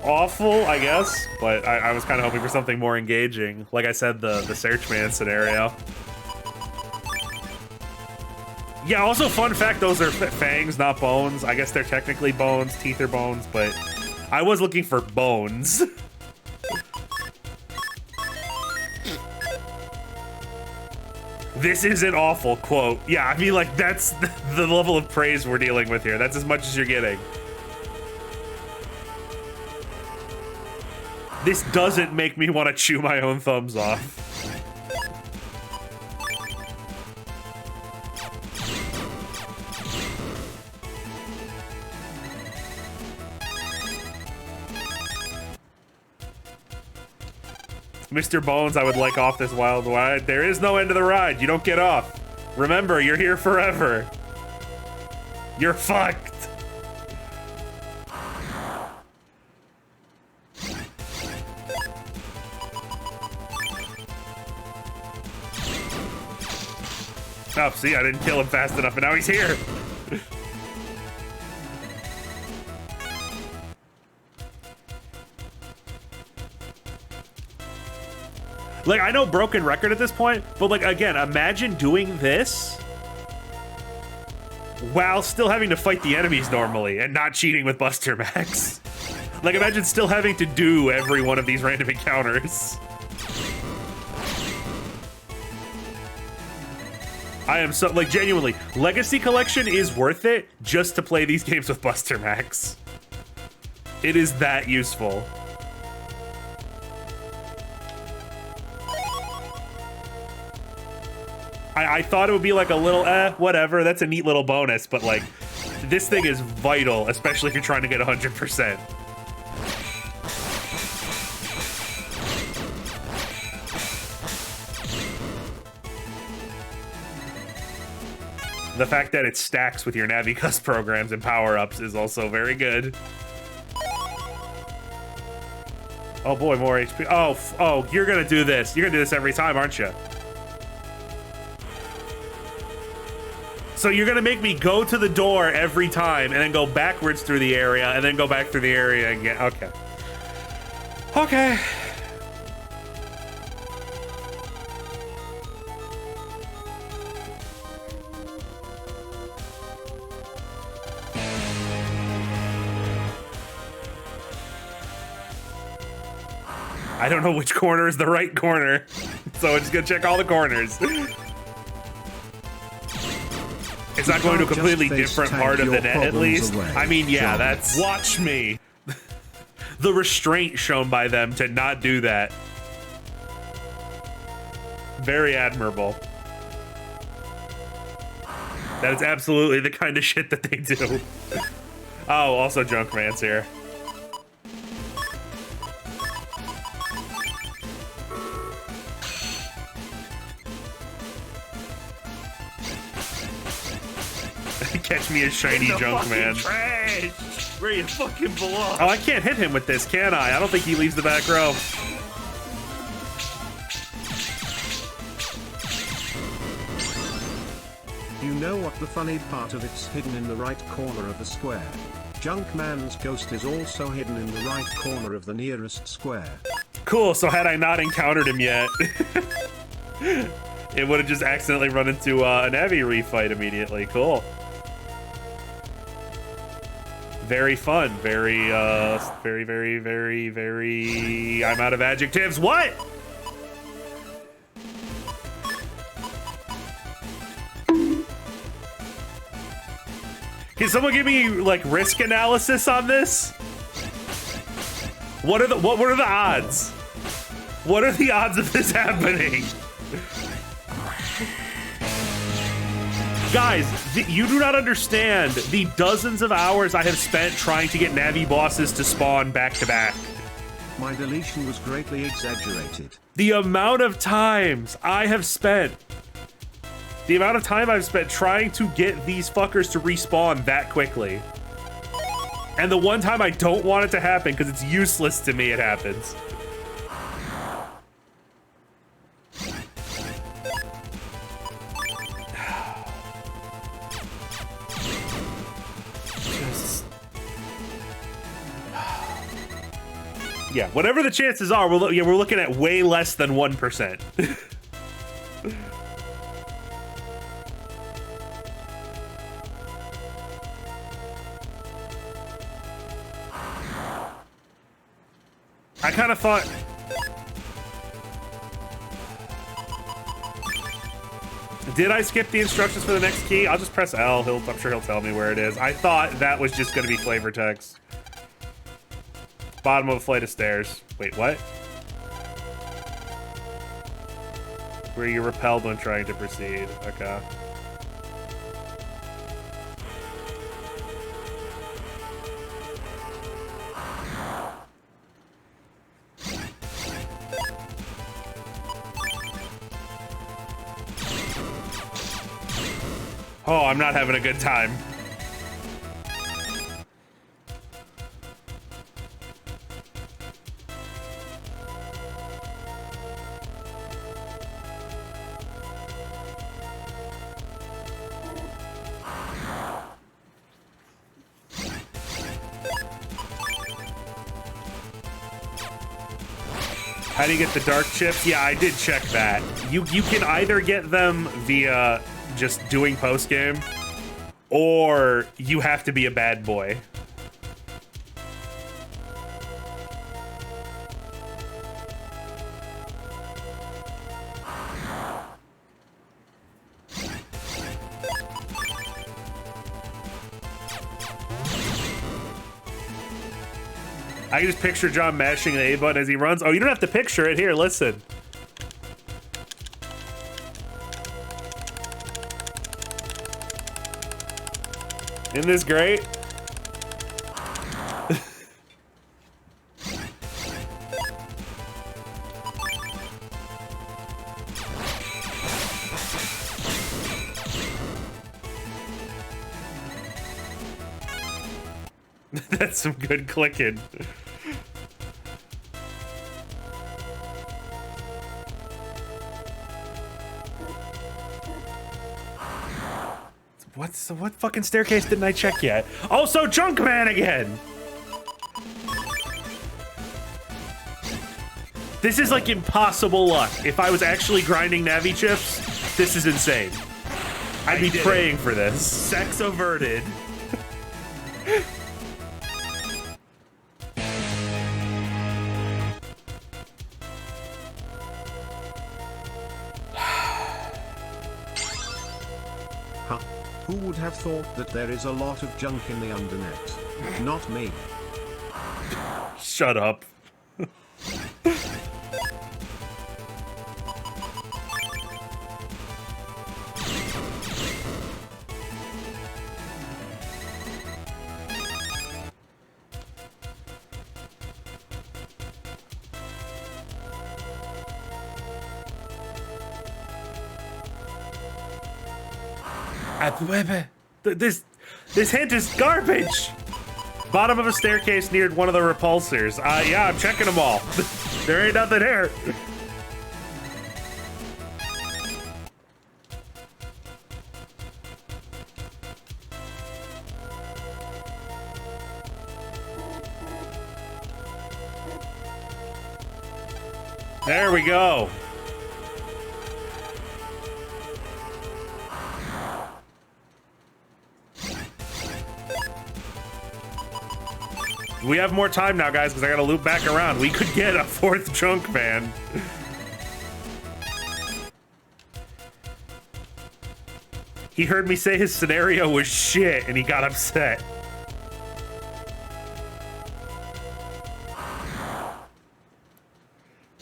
awful, I guess, but I was kind of hoping for something more engaging. Like I said, the Searchman scenario. Yeah, also fun fact, those are fangs, not bones. I guess they're technically bones, teeth are bones, but I was looking for bones. This is an awful quote. Yeah, I mean, like, that's the level of praise we're dealing with here. That's as much as you're getting. This doesn't make me want to chew my own thumbs off. Mr. Bones, I would like off this wild ride. There is no end to the ride. You don't get off. Remember, you're here forever. You're fucked. Oh, see, I didn't kill him fast enough, and now he's here. Like, I know broken record at this point, but like, again, imagine doing this while still having to fight the enemies normally and not cheating with Buster Max. Like, imagine still having to do every one of these random encounters. I am so, like, genuinely, Legacy Collection is worth it just to play these games with Buster Max. It is that useful. I thought it would be like a little, whatever, that's a neat little bonus, but like, This thing is vital, especially if you're trying to get 100%. The fact that it stacks with your Navicus programs and power-ups is also very good. Oh boy, more HP. Oh, you're gonna do this. You're gonna do this every time, aren't you? So you're gonna make me go to the door every time and then go backwards through the area and then go back through the area again. Okay. Okay. I don't know which corner is the right corner, so I'm just gonna check all the corners. It's not going to a completely different part of the net, at least. I mean, yeah, that's... Watch me. The restraint shown by them to not do that. Very admirable. That is absolutely the kind of shit that they do. Oh, also Junkman's here. Catch me a shiny Junkman. Where you fucking belong. Oh, I can't hit him with this, can I? I don't think he leaves the back row. You know what the funny part of it's hidden in the right corner of the square. Junkman's ghost is also hidden in the right corner of the nearest square. Cool, so had I not encountered him yet, it would have just accidentally run into an Navi refight immediately. Cool. Very fun. Very, very... I'm out of adjectives. What? Can someone give me, like, risk analysis on this? What were the odds? What are the odds of this happening? Guys, you do not understand the dozens of hours I have spent trying to get Navi bosses to spawn back to back. My deletion was greatly exaggerated. The amount of times I have spent, the amount of time I've spent trying to get these fuckers to respawn that quickly. And the one time I don't want it to happen because it's useless to me, it happens. Yeah, whatever the chances are, we're looking at way less than 1%. I kind of thought... Did I skip the instructions for the next key? I'll just press L. I'm sure he'll tell me where it is. I thought that was just going to be flavor text. Bottom of a flight of stairs. Wait, what? Where you're repelled when trying to proceed. Okay. Oh, I'm not having a good time. How do you get the dark chips? Yeah, I did check that. You can either get them via just doing post-game, or you have to be a bad boy. I can just picture John mashing the A button as he runs. Oh, you don't have to picture it. Here, listen. Isn't this great? That's some good clicking. What fucking staircase didn't I check yet? Also, Junkman again! This is like impossible luck. If I was actually grinding Navi chips, this is insane. I'd be praying for this. Sex averted. Huh. Who would have thought that there is a lot of junk in the undernet? Not me. Shut up. This hint is garbage. Bottom of a staircase near one of the repulsors. Yeah, I'm checking them all. There ain't nothing here. There we go. We have more time now, guys, because I gotta loop back around. We could get a fourth junk man. He heard me say his scenario was shit, and he got upset.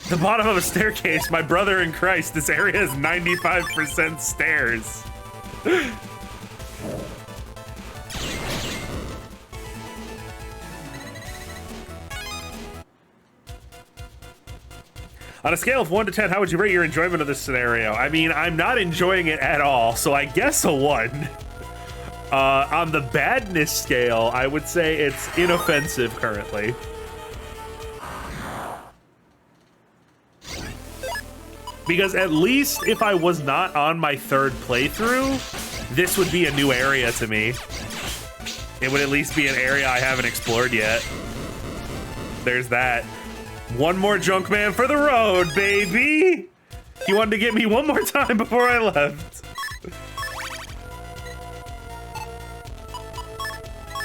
The bottom of a staircase, my brother in Christ, this area is 95% stairs. On a scale of 1 to 10, how would you rate your enjoyment of this scenario? I mean, I'm not enjoying it at all, so I guess a 1. On the badness scale, I would say it's inoffensive currently. Because at least if I was not on my third playthrough, this would be a new area to me. It would at least be an area I haven't explored yet. There's that. One more junk man for the road, baby! He wanted to get me one more time before I left.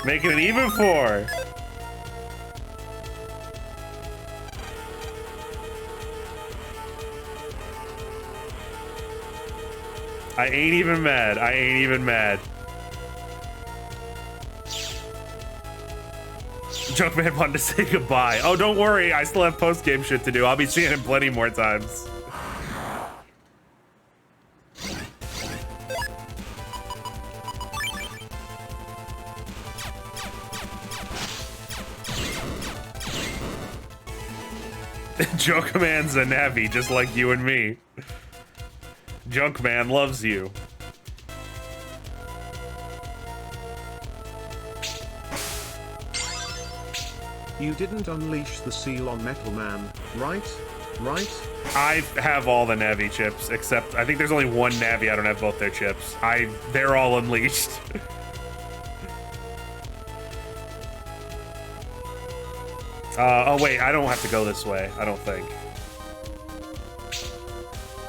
Making it even 4. I ain't even mad. I ain't even mad. Junkman wanted to say goodbye. Oh, don't worry. I still have post-game shit to do. I'll be seeing him plenty more times. Junkman's a Navi, just like you and me. Junkman loves you. You didn't unleash the seal on Metal Man, right? Right? I have all the Navi chips, except I think there's only one Navi I don't have both their chips. They're all unleashed. Oh wait, I don't have to go this way, I don't think.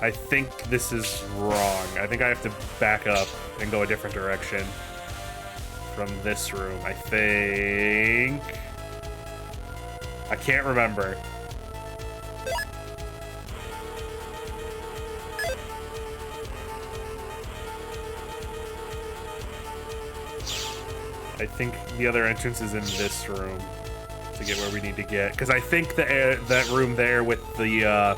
I think this is wrong. I think I have to back up and go a different direction from this room, I think. I can't remember. I think the other entrance is in this room to get where we need to get. Because I think that room there with the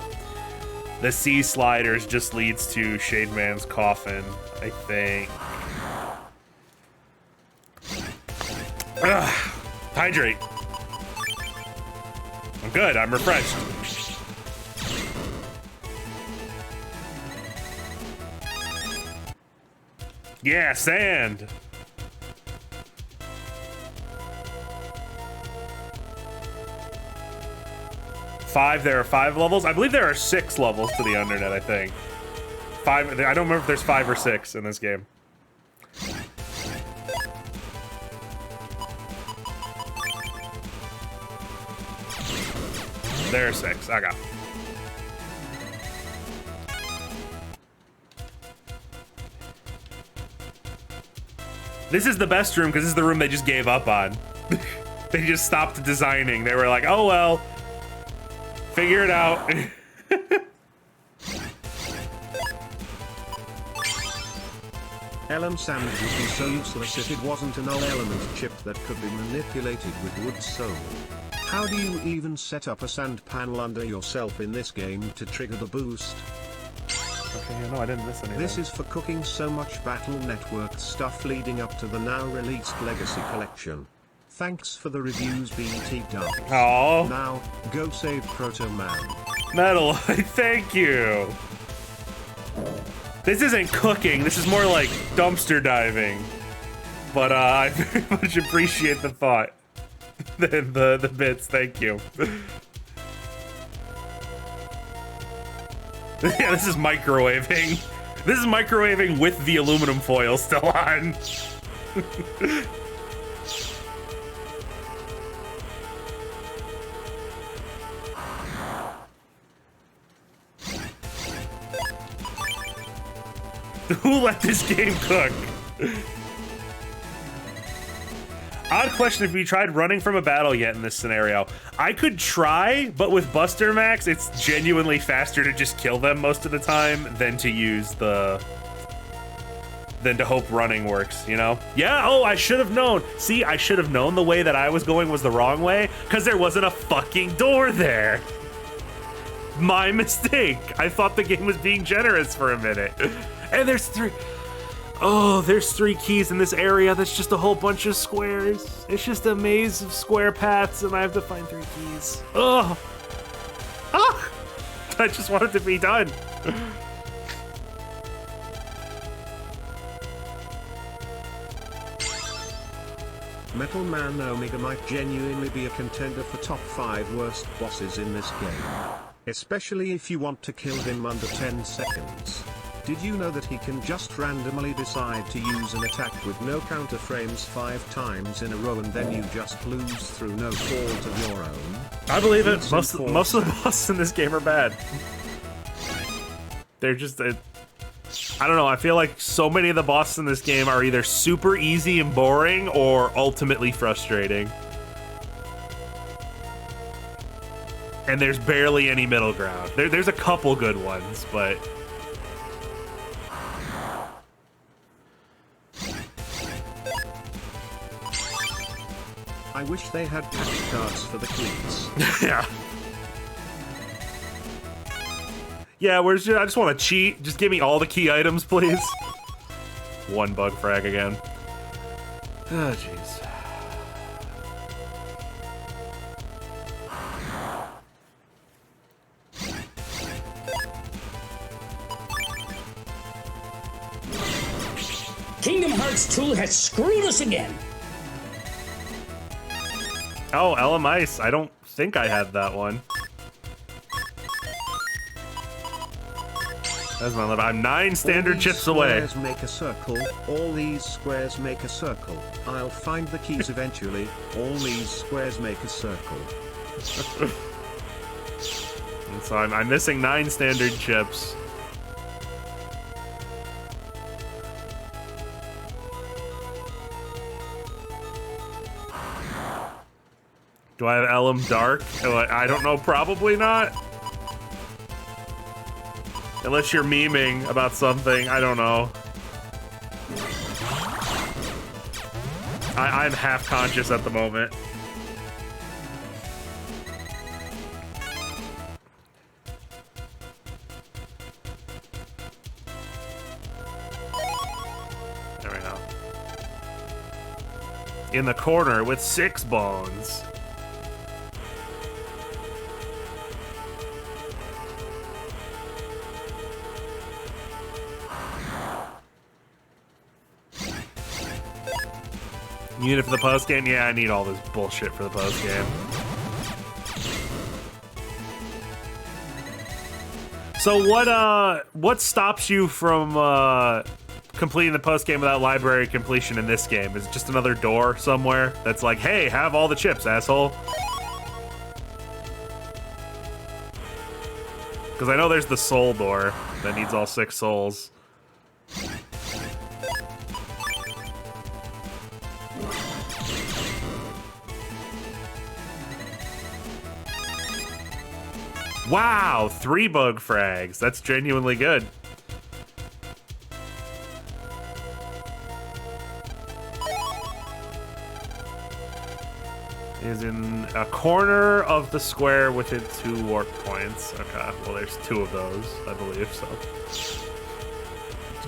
sea sliders just leads to Shade Man's coffin, I think. Hydrate. I'm good. I'm refreshed. Yeah, sand. There are 5 levels. I believe there are 6 levels to the Undernet, I think. 5, I don't remember if there's 5 or 6 in this game. There are 6, I got. This is the best room, because this is the room they just gave up on. They just stopped designing. They were like, oh well. Figure it out. Elm sand would be so useless if it wasn't a null element chip that could be manipulated with wood soul. How do you even set up a sand panel under yourself in this game to trigger the boost? Okay, no, I didn't miss anything. This is for cooking so much Battle Network stuff leading up to the now released Legacy Collection. Thanks for the reviews, BT Dubs. Oh. Now, go save Proto Man. Metal, thank you. This isn't cooking, this is more like dumpster diving. But I very much appreciate the thought. the bits, thank you. Yeah, this is microwaving. This is microwaving with the aluminum foil still on. Who let this game cook? Odd question if you tried running from a battle yet in this scenario. I could try, but with Buster Max, it's genuinely faster to just kill them most of the time than to use the... than to hope running works, you know? Yeah, oh, I should have known. See, I should have known the way that I was going was the wrong way, because there wasn't a fucking door there. My mistake. I thought the game was being generous for a minute. And there's 3... Oh, there's 3 keys in this area that's just a whole bunch of squares. It's just a maze of square paths, and I have to find 3 keys. Oh! Ah! I just want it to be done. Metal Man Omega might genuinely be a contender for top 5 worst bosses in this game. Especially if you want to kill him under 10 seconds. Did you know that he can just randomly decide to use an attack with no counter frames 5 times in a row and then you just lose through no fault of your own? I believe it. Most of the bosses in this game are bad. They're just... I don't know, I feel like so many of the bosses in this game are either super easy and boring or ultimately frustrating. And there's barely any middle ground. There's a couple good ones, but... I wish they had patch cards for the keys. Yeah. Yeah, I just want to cheat. Just give me all the key items, please. 1 bug frag again. Oh, jeez. Kingdom Hearts 2 has screwed us again. Oh, LM Ice. I don't think I had that one. That's my limit. I'm 9 standard chips away. All these squares make a circle. All these squares make a circle. I'll find the keys eventually. All these squares make a circle. And so I'm missing 9 standard chips. Do I have Elm Dark? I don't know, probably not. Unless you're memeing about something, I don't know. I'm half conscious at the moment. There we go. in the corner with 6 bones. You need it for the post game? Yeah, I need all this bullshit for the post game. So what stops you from completing the post game without library completion in this game? Is it just another door somewhere that's like, hey, have all the chips, asshole? Because I know there's the soul door that needs all 6 souls. Wow, 3 bug frags. That's genuinely good. Is in a corner of the square within 2 warp points. Okay, well there's 2 of those, I believe, so.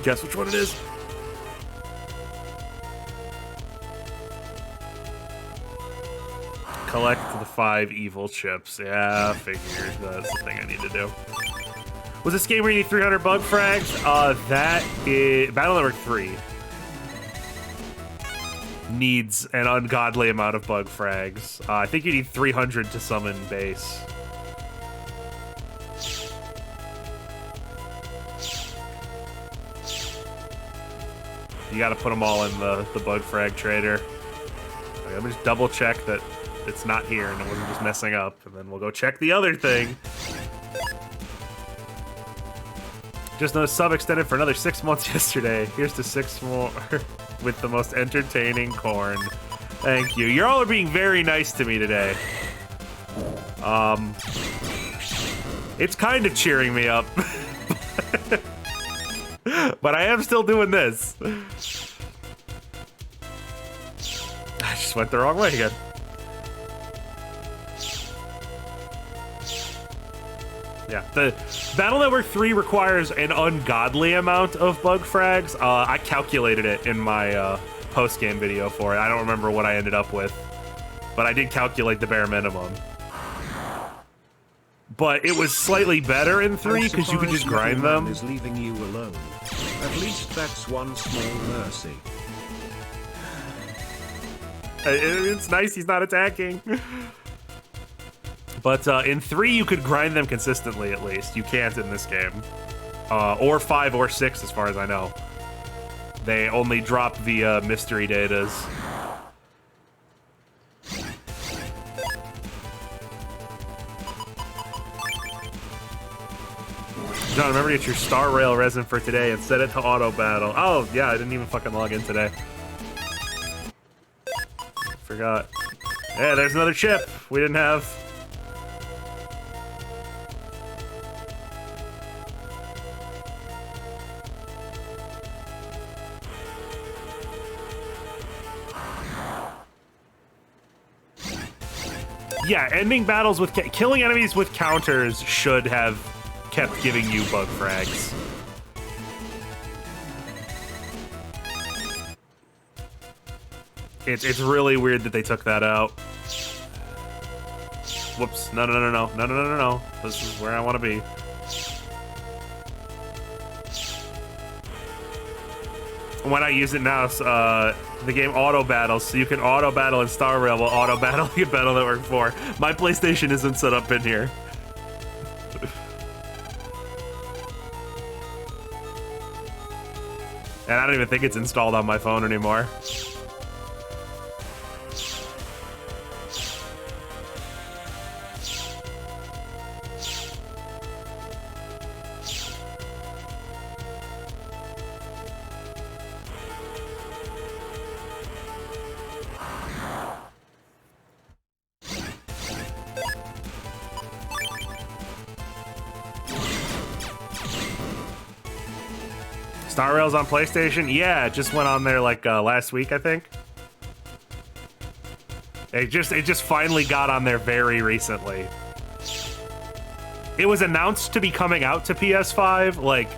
Guess which one it is? Collect the 5 evil chips. Yeah, figured. That's the thing I need to do. Was this game where you need 300 bug frags? That is... Battle Network 3 needs an ungodly amount of bug frags. I think you need 300 to summon base. You gotta put them all in the bug frag trader. Okay, let me just double check that it's not here and it wasn't just messing up, and then we'll go check the other thing. Just noticed sub extended for another 6 months yesterday. Here's to 6 more with the most entertaining corn. Thank you. You're all being very nice to me today. It's kind of cheering me up. But I am still doing this. I just went the wrong way again. Yeah, the Battle Network 3 requires an ungodly amount of bug frags. I calculated it in my post-game video for it. I don't remember what I ended up with, but I did calculate the bare minimum. But it was slightly better in 3 because you could just grind them. Is leaving you alone. At least that's one small mercy. It's nice he's not attacking. But in 3, you could grind them consistently, at least. You can't in this game. Or 5 or 6, as far as I know. They only drop via mystery datas. John, remember to get your Star Rail resin for today and set it to auto battle. Oh, yeah, I didn't even fucking log in today. Forgot. Yeah, there's another chip we didn't have. Yeah, ending battles with killing enemies with counters should have kept giving you bug frags. It's really weird that they took that out. Whoops! No! This is where I want to be. Why not use it now? The game auto battles, so you can auto battle in Star Rail while auto battling in Battle Network 4. My PlayStation isn't set up in here. And I don't even think it's installed on my phone anymore. Star Rail's on PlayStation? Yeah, it just went on there like last week, I think. It just finally got on there very recently. It was announced to be coming out to PS5 like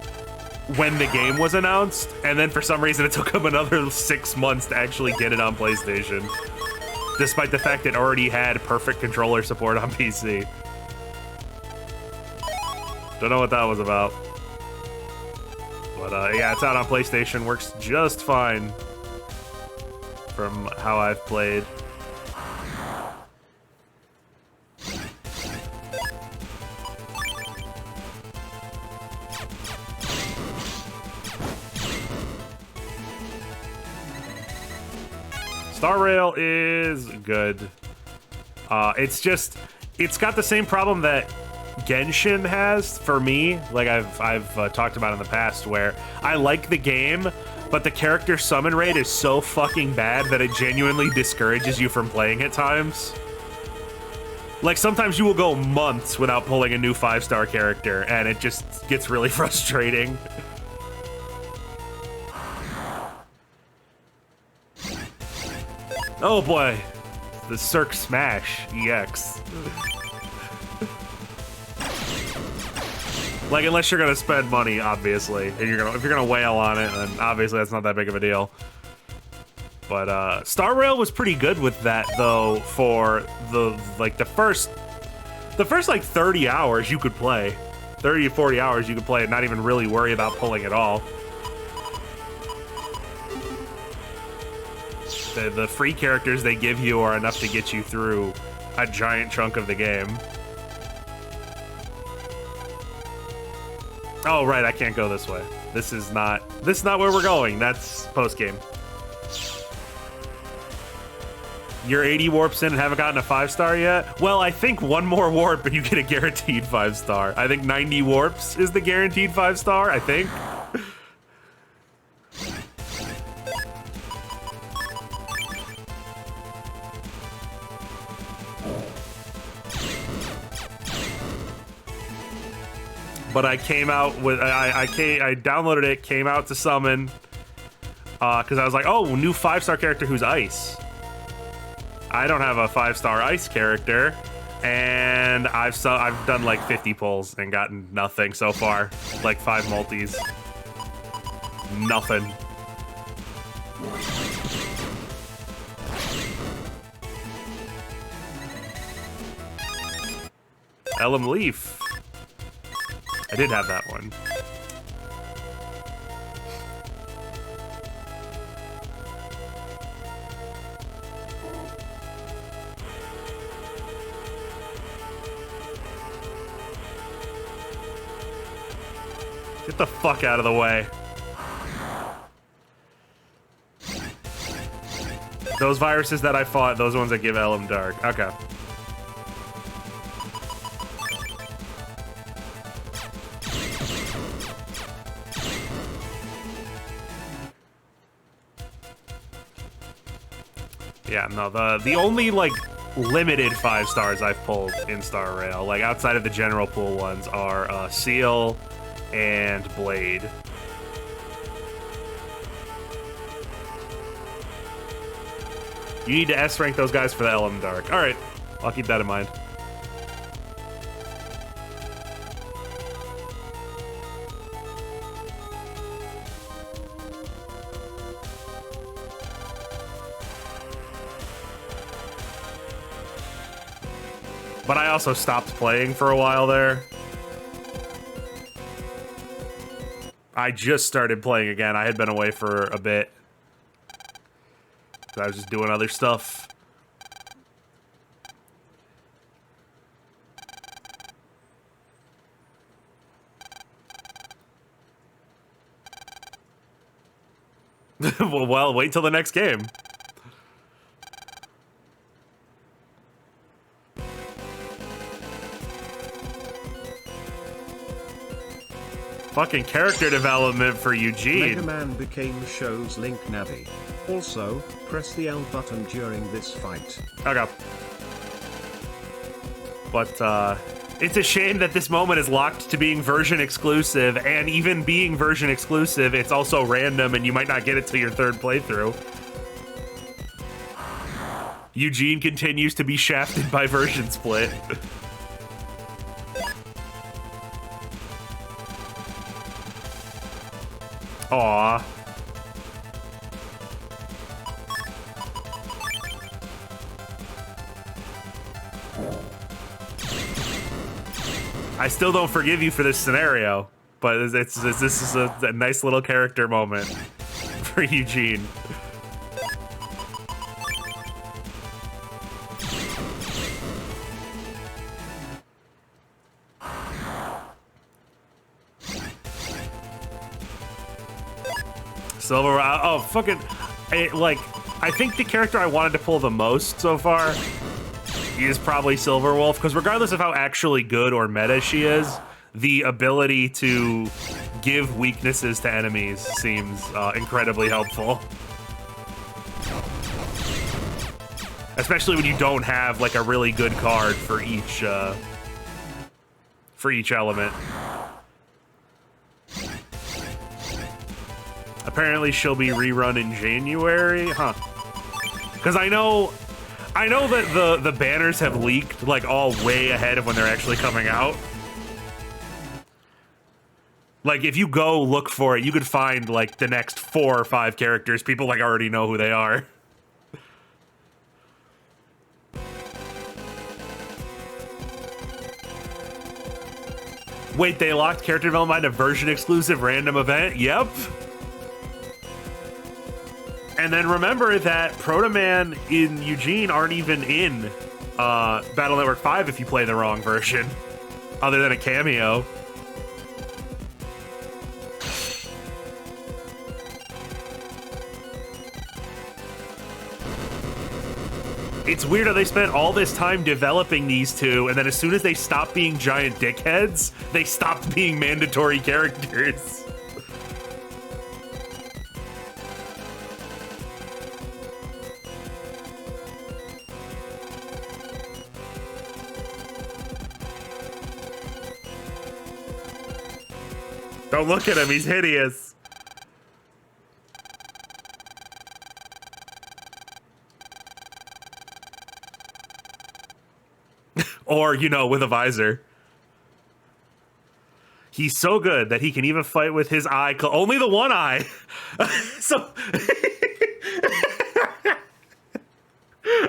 when the game was announced, and then for some reason it took him another 6 months to actually get it on PlayStation, despite the fact it already had perfect controller support on PC. Don't know what that was about. But yeah, it's out on PlayStation, works just fine from how I've played. Star Rail is good. It's got the same problem that Genshin has for me, like I've talked about in the past, where I like the game, but the character summon rate is so fucking bad that it genuinely discourages you from playing at times. Like, sometimes you will go months without pulling a new 5-star character, and it just gets really frustrating. Oh boy, the Cirque Smash EX. Like, unless you're gonna spend money, obviously, and if you're gonna wail on it, then obviously that's not that big of a deal. But Star Rail was pretty good with that, though. For the first like 30 hours you could play, 30 to 40 hours you could play, and not even really worry about pulling at all. The free characters they give you are enough to get you through a giant chunk of the game. Oh, right, I can't go this way. This is not where we're going. That's post-game. You're 80 warps in and haven't gotten a 5-star yet? Well, I think one more warp and you get a guaranteed 5-star. I think 90 warps is the guaranteed 5-star, I think. But I came out with I downloaded it, came out to summon, because I was like, oh, new 5-star character who's ice. I don't have a 5-star ice character, and I've done like 50 pulls and gotten nothing so far, like 5 multis, nothing. Elm Leaf. I did have that one. Get the fuck out of the way. Those viruses that I fought, those ones that give Elm Dark. Okay. Yeah, no, the only, like, limited 5-stars I've pulled in Star Rail, like, outside of the general pool ones, are Seal and Blade. You need to S-rank those guys for the Elm Dark. Alright, I'll keep that in mind. But I also stopped playing for a while there. I just started playing again. I had been away for a bit. I was just doing other stuff. Well, wait till the next game. Fucking character development for Eugene. Mega Man became the show's Link Navi. Also, press the L button during this fight. Okay. But, it's a shame that this moment is locked to being version exclusive, and even being version exclusive, it's also random and you might not get it till your 3rd playthrough. Eugene continues to be shafted by version split. Aw. I still don't forgive you for this scenario, but this is a nice little character moment for Eugene. Silver, oh, fucking, I think the character I wanted to pull the most so far is probably Silverwolf, because regardless of how actually good or meta she is, the ability to give weaknesses to enemies seems incredibly helpful. Especially when you don't have, like, a really good card for each element. Apparently she'll be rerun in January, huh? Because I know that the banners have leaked, like, all way ahead of when they're actually coming out. Like, if you go look for it, you could find, like, the next 4 or 5 characters. People, like, already know who they are. Wait, they locked character development a version-exclusive random event? Yep. And then remember that Proto Man in Eugene aren't even in Battle Network 5 if you play the wrong version, other than a cameo. It's weird how they spent all this time developing these two, and then as soon as they stopped being giant dickheads, they stopped being mandatory characters. Don't look at him, he's hideous. Or, you know, with a visor. He's so good that he can even fight with his eye, only the one eye. So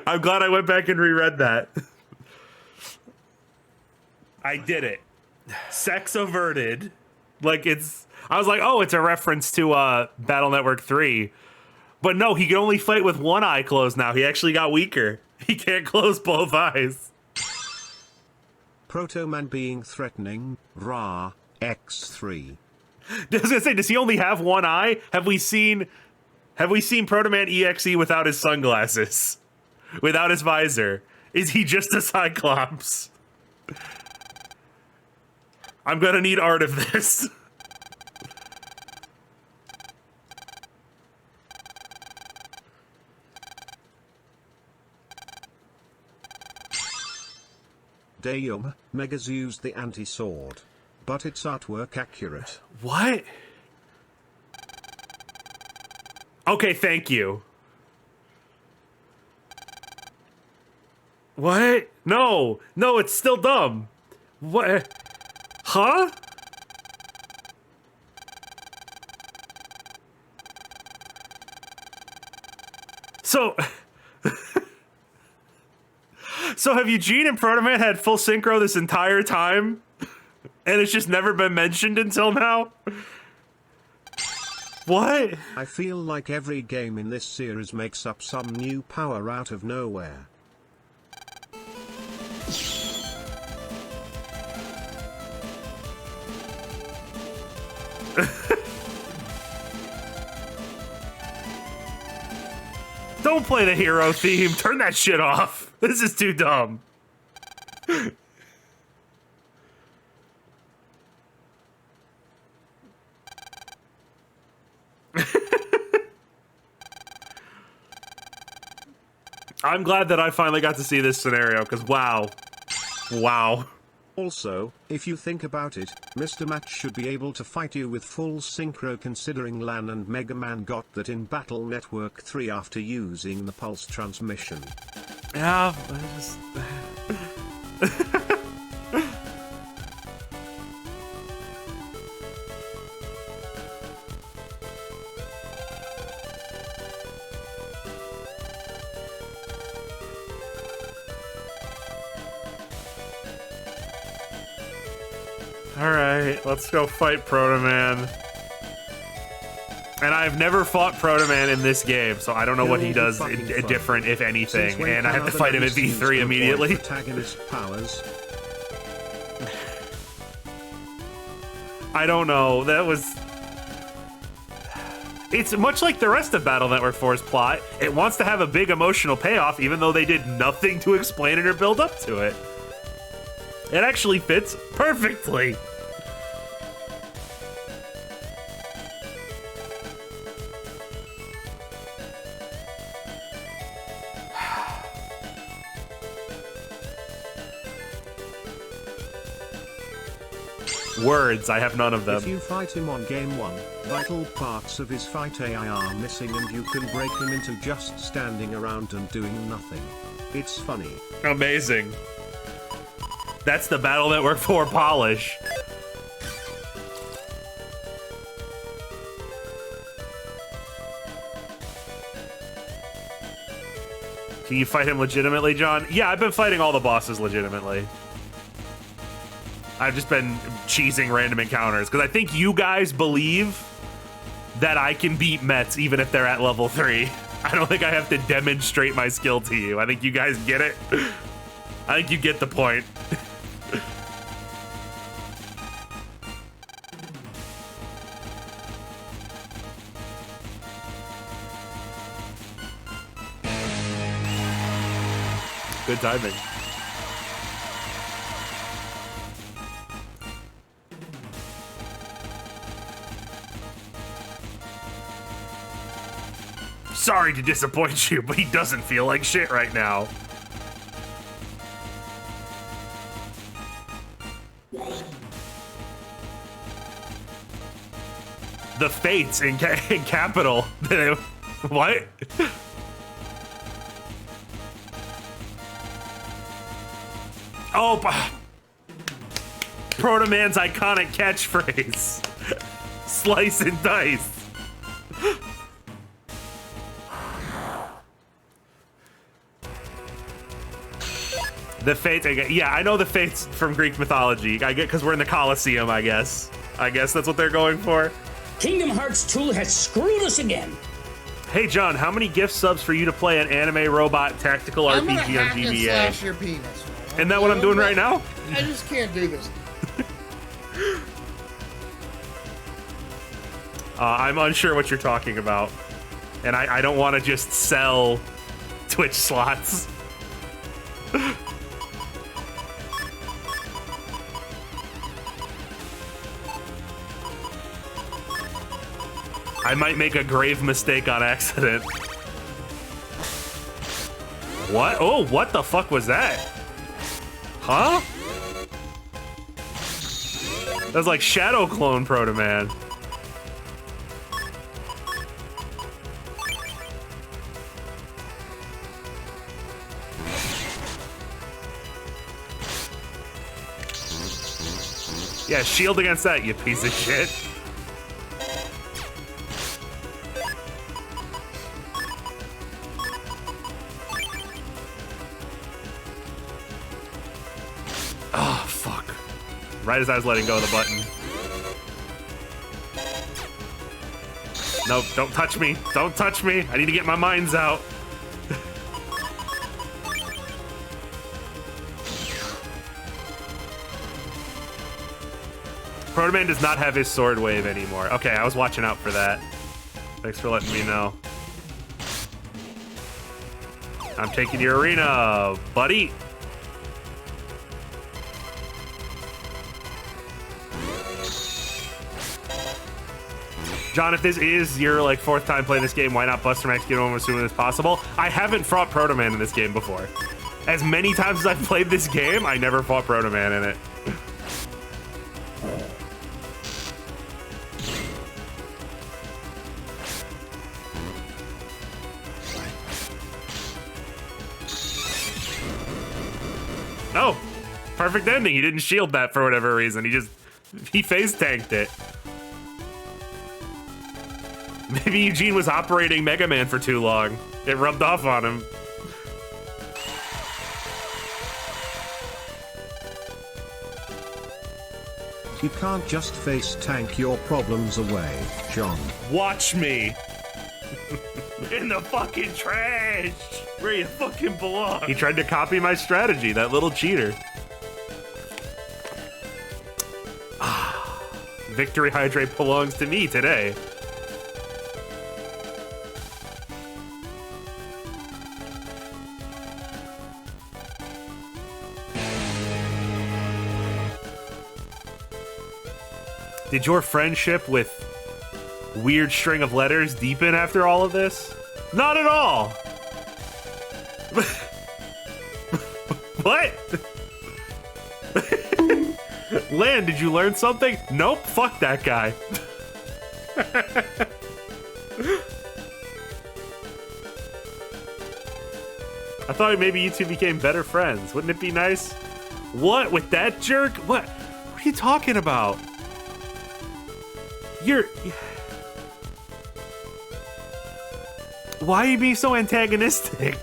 I'm glad I went back and reread that. I did it. Sex averted. Like, I was like, oh, it's a reference to Battle Network 3. But no, he can only fight with one eye closed now. He actually got weaker. He can't close both eyes. Proto Man being threatening, Ra, X3. I was gonna say, does he only have one eye? Have we seen Proto Man EXE without his sunglasses? Without his visor? Is he just a Cyclops? I'm gonna need art of this. Damn, Megas used the anti-sword, but it's artwork accurate. What? Okay, thank you. What? No, it's still dumb. What? Huh? So... So have Eugene and Proto Man had full synchro this entire time? And it's just never been mentioned until now? What? I feel like every game in this series makes up some new power out of nowhere. Don't play the hero theme. Turn that shit off. This is too dumb. I'm glad that I finally got to see this scenario, because wow. Wow. Also, if you think about it, Mr. Match should be able to fight you with full synchro, considering Lan and Mega Man got that in Battle Network 3 after using the pulse transmission. Yeah, Alright, let's go fight Proto Man. And I've never fought Proto Man in this game, so I don't know what he does different, if anything. And I have to fight him at V3 immediately. Protagonist powers. I don't know. That was... It's much like the rest of Battle Network 4's plot. It wants to have a big emotional payoff, even though they did nothing to explain it or build up to it. It actually fits perfectly. Words, I have none of them. If you fight him on game 1, vital parts of his fight AI are missing and you can break him into just standing around and doing nothing. It's funny. Amazing. That's the Battle Network 4 polish. Can you fight him legitimately, John? Yeah, I've been fighting all the bosses legitimately. I've just been cheesing random encounters because I think you guys believe that I can beat Mets even if they're at level 3. I don't think I have to demonstrate my skill to you. I think you guys get it. I think you get the point. Good timing. Sorry to disappoint you, but he doesn't feel like shit right now. The Fates in Capital. What? Oh, Proto Man's iconic catchphrase. Slice and dice. The Fates, yeah, I know the Fates from Greek mythology. I get because we're in the Colosseum, I guess. I guess that's what they're going for. Kingdom Hearts 2 has screwed us again. Hey, John, how many gift subs for you to play an anime robot tactical RPG I'm gonna hack on and GBA? slash your penis. Isn't that what I'm doing right now? I just can't do this. I'm unsure what you're talking about. And I don't want to just sell Twitch slots. I might make a grave mistake on accident. What? Oh, what the fuck was that? Huh? That was like Shadow Clone Proto Man. Yeah, shield against that, you piece of shit. Oh, fuck. Right as I was letting go of the button. Nope, don't touch me. Don't touch me. I need to get my mines out. Proto Man does not have his sword wave anymore. Okay, I was watching out for that. Thanks for letting me know. I'm taking your arena, buddy. John, if this is your like 4th time playing this game, why not Buster Max get home as soon as possible? I haven't fought Proto Man in this game before. As many times as I've played this game, I never fought Proto Man in it. Oh, perfect ending. He didn't shield that for whatever reason. He face tanked it. Maybe Eugene was operating Mega Man for too long. It rubbed off on him. You can't just face tank your problems away, John. Watch me. In the fucking trash, where you fucking belong. He tried to copy my strategy, that little cheater. Victory Hydrate belongs to me today. Did your friendship with weird string of letters deepen after all of this? Not at all. What? Lan, did you learn something? Nope, fuck that guy. I thought maybe you two became better friends. Wouldn't it be nice? What, with that jerk? What are you talking about? Why are you being so antagonistic?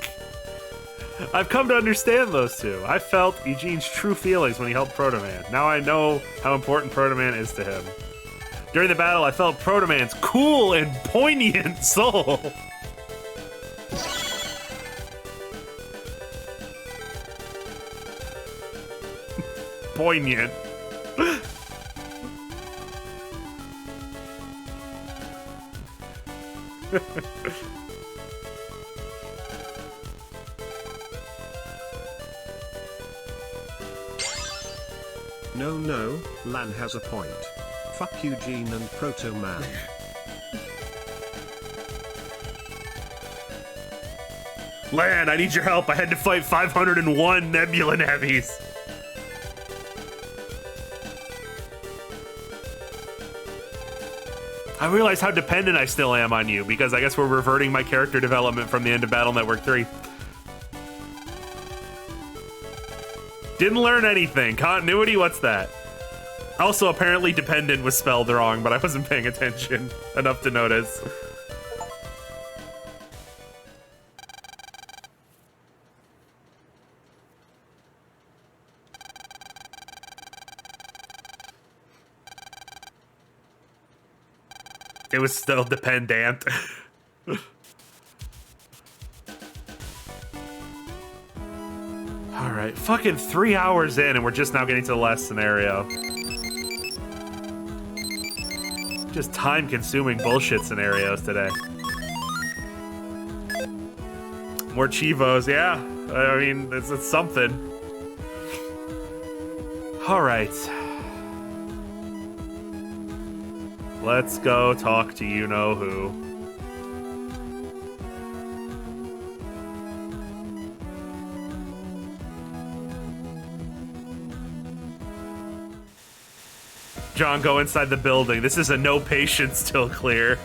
I've come to understand those two. I felt Eugene's true feelings when he helped Proto Man. Now I know how important Proto Man is to him. During the battle, I felt Proto Man's cool and poignant soul. Poignant. No, Lan has a point. Fuck Eugene and Proto Man. Lan, I need your help. I had to fight 501 Nebula Nebbies. I realize how dependent I still am on you, because I guess we're reverting my character development from the end of Battle Network 3. Didn't learn anything. Continuity, what's that? Also, apparently dependent was spelled wrong, but I wasn't paying attention enough to notice. It was still dependent. Alright, fucking 3 hours in and we're just now getting to the last scenario. Just time-consuming bullshit scenarios today. More Chivos, yeah. I mean, it's something. Alright. Let's go talk to you-know-who. John, go inside the building. This is a no patience till clear.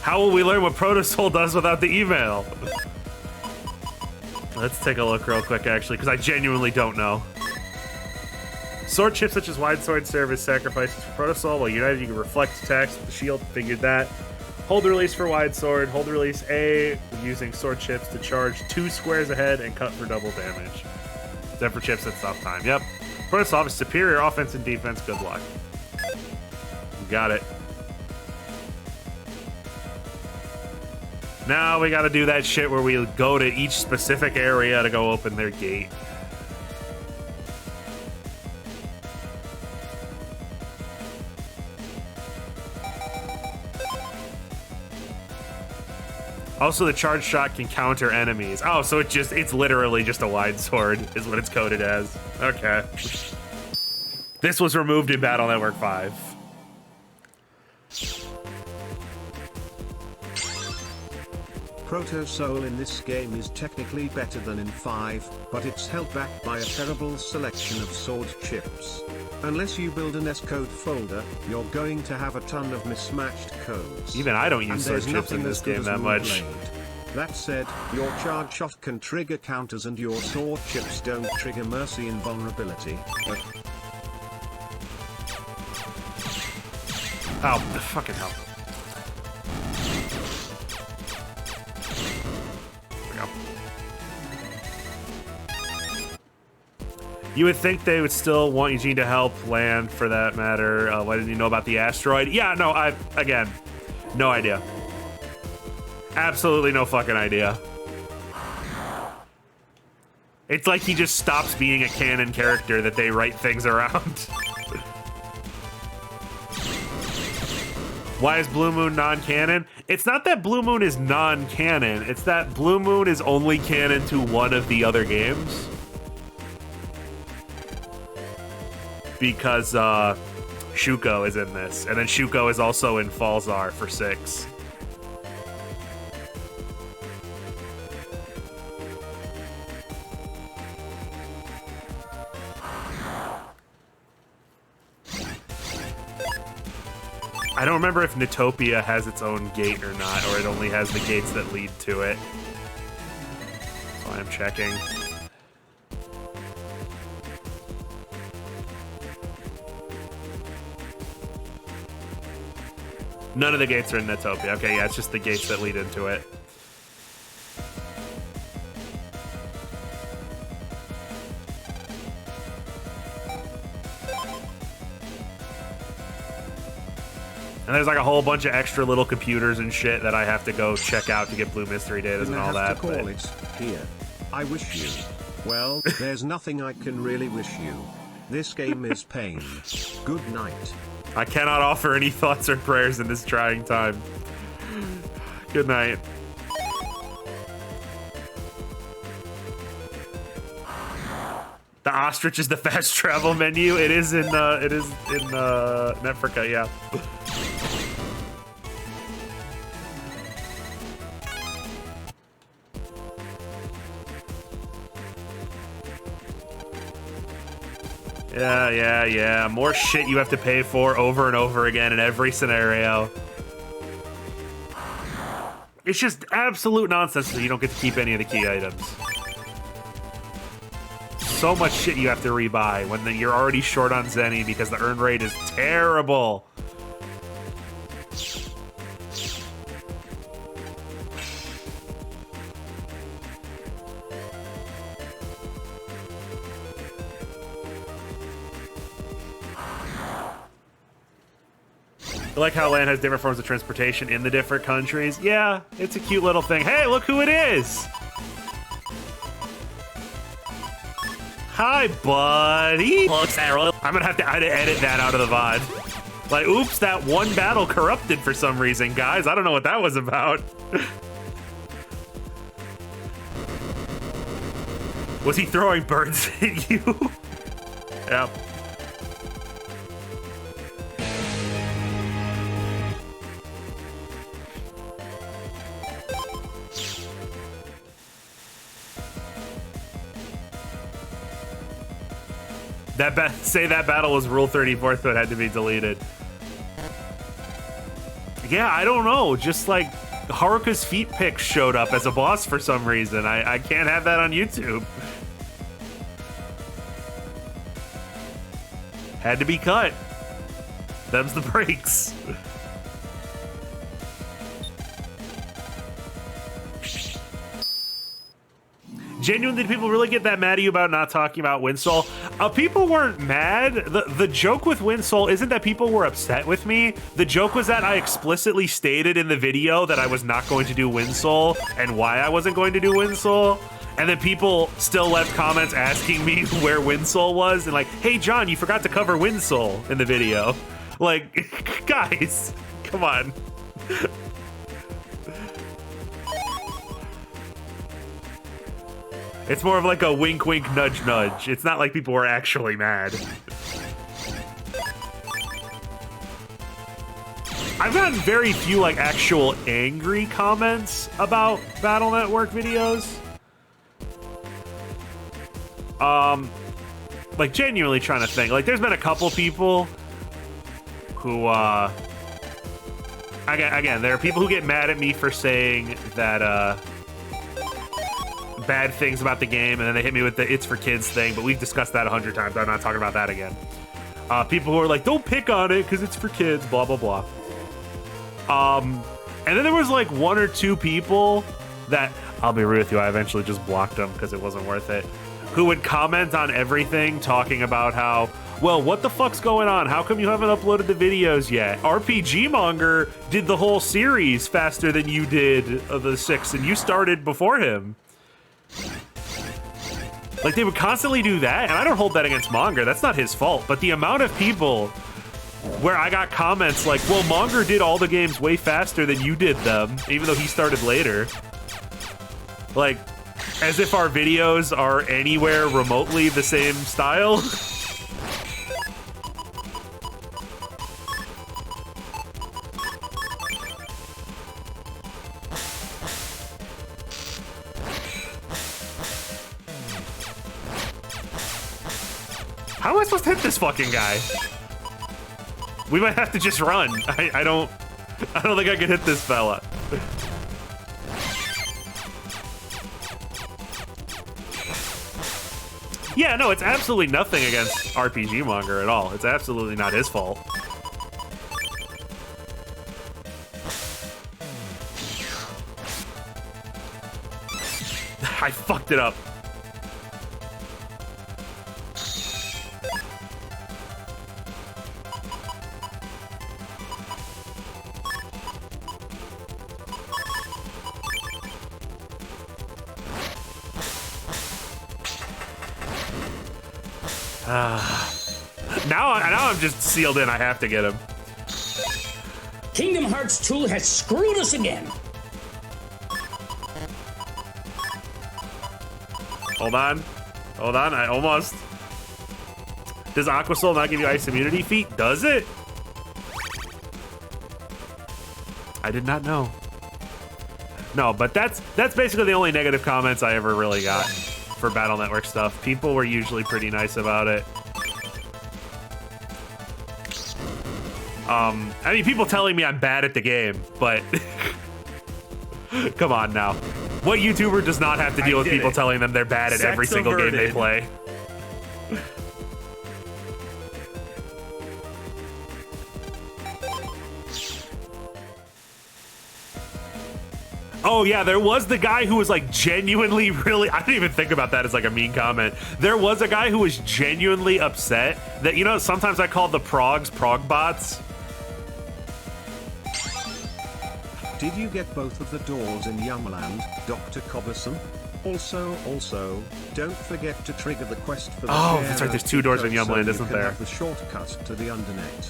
How will we learn what Protosol does without the email? Let's take a look real quick, actually, because I genuinely don't know. Sword chips such as Wide Sword serve as sacrifices for Protosol. While united, you can reflect attacks with the shield. Figured that. Hold release for Wide Sword. Hold release A using sword chips to charge 2 squares ahead and cut for double damage. Zephyr chips at stop time. Yep. Protosol is superior offense and defense. Good luck. Got it. Now we gotta do that shit where we go to each specific area to go open their gate. Also, the charge shot can counter enemies. Oh, so it's literally just a wide sword is what it's coded as. Okay. This was removed in Battle Network 5. Proto Soul in this game is technically better than in 5, but it's held back by a terrible selection of sword chips. Unless you build an S-code folder, you're going to have a ton of mismatched codes. Even I don't use sword chips in this game that much. That said, your charge shot can trigger counters and your sword chips don't trigger mercy invulnerability. Oh, fucking hell. You would think they would still want Eugene to help land, for that matter. Why didn't you know about the asteroid? Yeah, no, again, no idea. Absolutely no fucking idea. It's like he just stops being a canon character that they write things around. Why is Blue Moon non-canon? It's not that Blue Moon is non-canon. It's that Blue Moon is only canon to one of the other games. Because Shuko is in this. And then Shuko is also in Falzar for 6. I don't remember if Nitopia has its own gate or not, or it only has the gates that lead to it. That's why I'm checking. None of the gates are in Nitopia. Okay, yeah, it's just the gates that lead into it. And there's like a whole bunch of extra little computers and shit that I have to go check out to get blue mystery data and all that. To call it here. I wish you. Well, there's nothing I can really wish you. This game is pain. Good night. I cannot offer any thoughts or prayers in this trying time. Good night. The ostrich is the fast travel menu. It is in Netflix, yeah. Yeah. More shit you have to pay for over and over again in every scenario. It's just absolute nonsense that you don't get to keep any of the key items. So much shit you have to rebuy when you're already short on Zenny because the earn rate is terrible. I like how land has different forms of transportation in the different countries. Yeah, it's a cute little thing. Hey, look who it is! Hi, buddy! I'm gonna have to edit that out of the VOD. Like, oops, that one battle corrupted for some reason, guys. I don't know what that was about. Was he throwing birds at you? Yep. Say that battle was Rule 34, so it had to be deleted. Yeah, I don't know. Just like Haruka's feet pic showed up as a boss for some reason. I can't have that on YouTube. Had to be cut. Them's the breaks. Genuinely, did people really get that mad at you about not talking about Winsol? People weren't mad. The joke with Winsol isn't that people were upset with me. The joke was that I explicitly stated in the video that I was not going to do Winsol and why I wasn't going to do Winsol. And then people still left comments asking me where Winsol was and like, hey, John, you forgot to cover Winsol in the video. Like, guys, come on. It's more of like a wink, wink, nudge, nudge. It's not like people were actually mad. I've gotten very few like actual angry comments about Battle Network videos. Like genuinely trying to think. Like there's been a couple people who, again, there are people who get mad at me for saying that, bad things about the game, and then they hit me with the "it's for kids" thing, but we've discussed that 100 times. I'm not talking about that again. People who are like, don't pick on it because it's for kids, blah, blah, blah. And then there was like one or two people that, I'll be real with you, I eventually just blocked them because it wasn't worth it. who would comment on everything talking about how, well, what the fuck's going on? How come you haven't uploaded the videos yet? RPG Monger did the whole series faster than you did of the 6, and you started before him. Like, they would constantly do that, and I don't hold that against Monger. That's not his fault. But the amount of people where I got comments like, well, Monger did all the games way faster than you did them, even though he started later. Like, as if our videos are anywhere remotely the same style. How am I supposed to hit this fucking guy? We might have to just run. I don't think I can hit this fella. Yeah, no, it's absolutely nothing against RPG Monger at all. It's absolutely not his fault. I fucked it up. Now I'm just sealed in. I have to get him. Kingdom Hearts 2 has screwed us again. Hold on. Hold on. I almost... Does Aqua Soul not give you ice immunity feat? Does it? I did not know. No, but that's basically the only negative comments I ever really got for Battle Network stuff. People were usually pretty nice about it. I mean, people telling me I'm bad at the game, but come on now. What YouTuber does not have to deal with people telling them they're bad at every single game they play? Oh yeah, there was the guy who was like genuinely really, I didn't even think about that as like a mean comment. There was a guy who was genuinely upset that, you know, sometimes I call the progs prog bots. Did you get both of the doors in Yumland, Dr. Cobberson? Also, don't forget to trigger the quest for the Oh, that's right, there's 2 doors in Yumland, so isn't you can there? have the shortcut to the Undernet.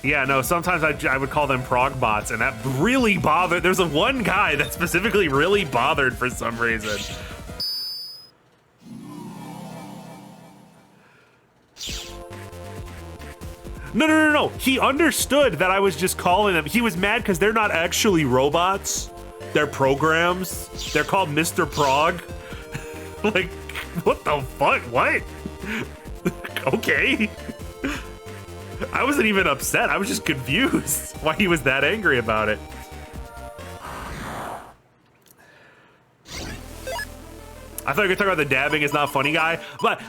Yeah, no, sometimes I would call them prog bots, and that really bothered. There's one guy that specifically really bothered for some reason. No. He understood that I was just calling them. He was mad because they're not actually robots. They're programs. They're called Mr. Prog. Like, what the fuck? What? Okay. I wasn't even upset. I was just confused why he was that angry about it. I thought you were gonna talk about the dabbing is not funny guy, but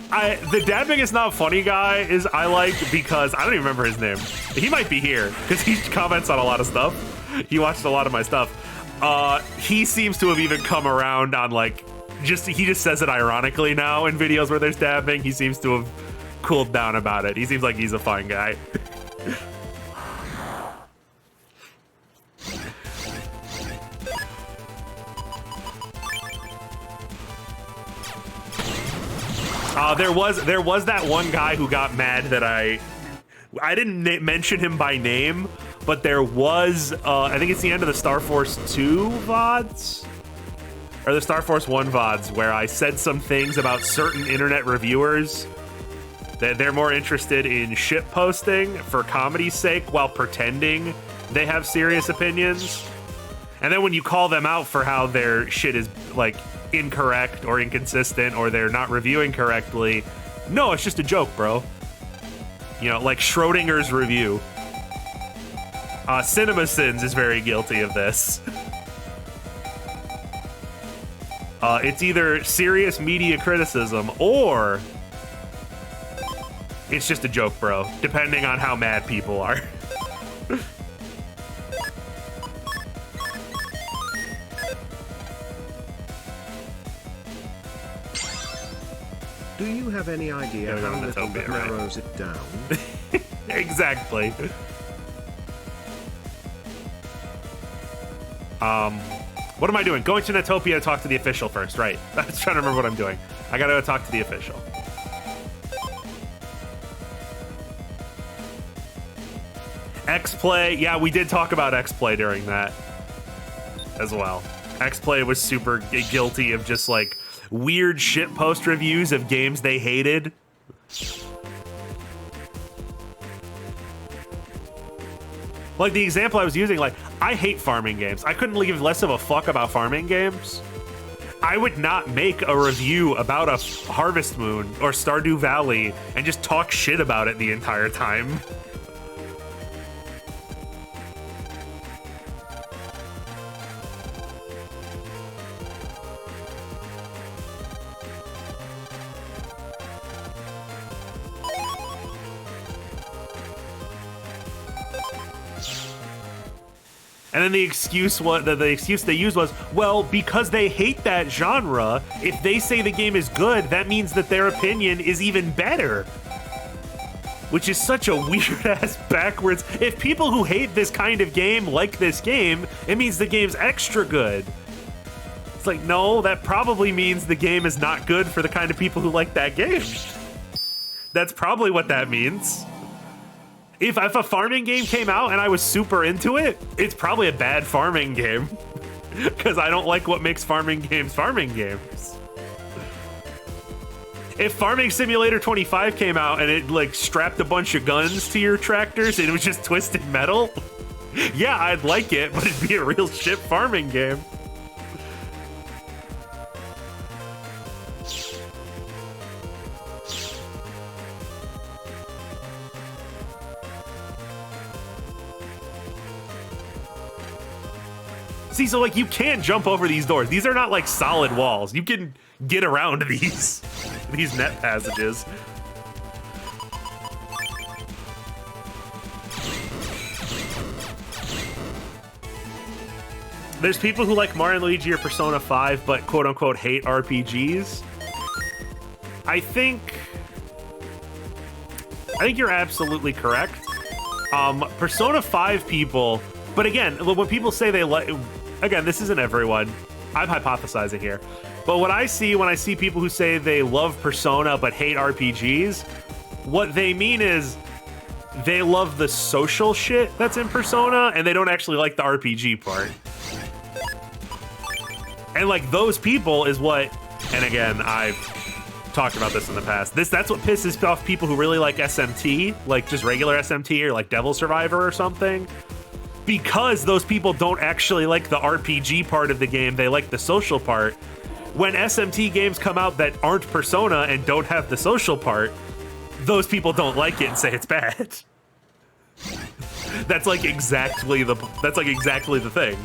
the dabbing is not funny guy is I like because I don't even remember his name. He might be here because he comments on a lot of stuff. He watched a lot of my stuff. He seems to have even come around on like he just says it ironically now in videos where there's dabbing. He seems to have cooled down about it. He seems like he's a fine guy. There was that one guy who got mad that I didn't mention him by name, but there was I think it's the end of the Star Force 2 VODs or the Star Force 1 VODs where I said some things about certain internet reviewers that they're more interested in shit posting for comedy's sake while pretending they have serious opinions. And then when you call them out for how their shit is like incorrect or inconsistent or they're not reviewing correctly, no, it's just a joke, bro. You know, like Schrodinger's review. CinemaSins is very guilty of this. It's either serious media criticism or it's just a joke, bro, depending on how mad people are. Do you have any idea Gotta go how to little Natopia, that right? narrows it down? Exactly. What am I doing? Going to Natopia to talk to the official first, right? I was trying to remember what I'm doing. I gotta go talk to the official. X-Play, yeah, we did talk about X-Play during that as well. X-Play was super guilty of just like weird shit post reviews of games they hated. Like the example I was using, like, I hate farming games. I couldn't give less of a fuck about farming games. I would not make a review about a Harvest Moon or Stardew Valley and just talk shit about it the entire time. And then the excuse they used was, well, because they hate that genre, if they say the game is good, that means that their opinion is even better. Which is such a weird ass backwards. If people who hate this kind of game like this game, it means the game's extra good. It's like, no, that probably means the game is not good for the kind of people who like that game. That's probably what that means. If a farming game came out and I was super into it, it's probably a bad farming game. Because I don't like what makes farming games. If Farming Simulator 25 came out and it like strapped a bunch of guns to your tractors and it was just twisted metal, yeah, I'd like it, but it'd be a real shit farming game. See, so like you can't jump over these doors. These are not like solid walls. You can get around these net passages. There's people who like Mario & Luigi or Persona 5 but quote unquote hate RPGs. I think you're absolutely correct. Persona 5 people, but again, when people say they like, again, this isn't everyone. I'm hypothesizing here. But what I see when I see people who say they love Persona but hate RPGs, what they mean is they love the social shit that's in Persona and they don't actually like the RPG part. And like those people is what, and again, I've talked about this in the past. That's what pisses off people who really like SMT, like just regular SMT or like Devil Survivor or something. Because those people don't actually like the RPG part of the game, they like the social part. When SMT games come out that aren't Persona and don't have the social part, those people don't like it and say it's bad. That's like exactly the thing.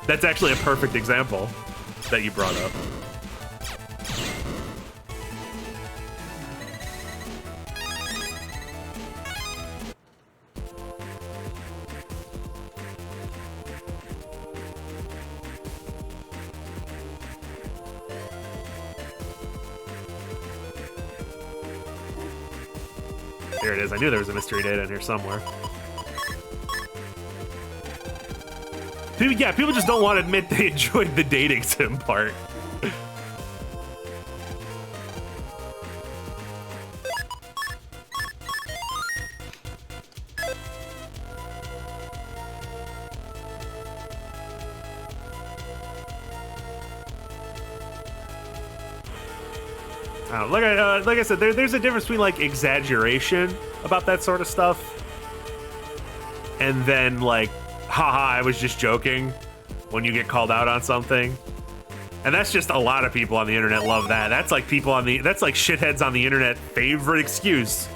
That's actually a perfect example that you brought up. Here it is. I knew there was a mystery data in here somewhere. Yeah, people just don't want to admit they enjoyed the dating sim part. Like I said, there's a difference between like exaggeration about that sort of stuff, and then like, haha, I was just joking when you get called out on something. And that's just a lot of people on the internet love that. That's like that's like shitheads on the internet favorite excuse.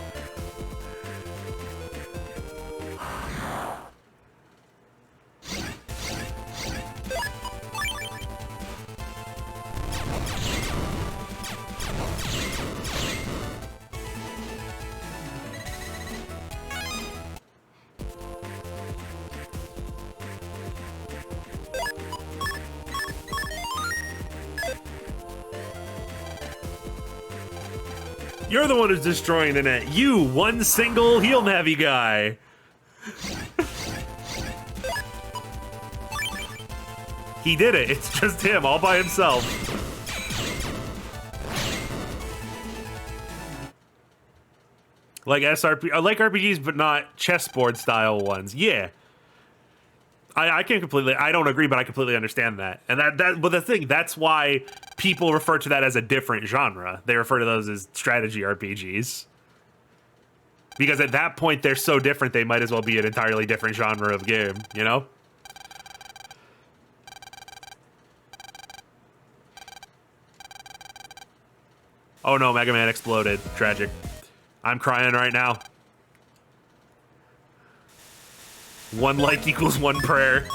You're the one who's destroying the net. You, one single heel navy guy. He did it. It's just him all by himself. Like SRP, I like RPGs, but not chessboard style ones. Yeah. I can completely, I don't agree, but I completely understand that. And but the thing, that's why people refer to that as a different genre. They refer to those as strategy RPGs. Because at that point, they're so different, they might as well be an entirely different genre of game, you know? Oh no, Mega Man exploded. Tragic. I'm crying right now. 1 like equals 1 prayer.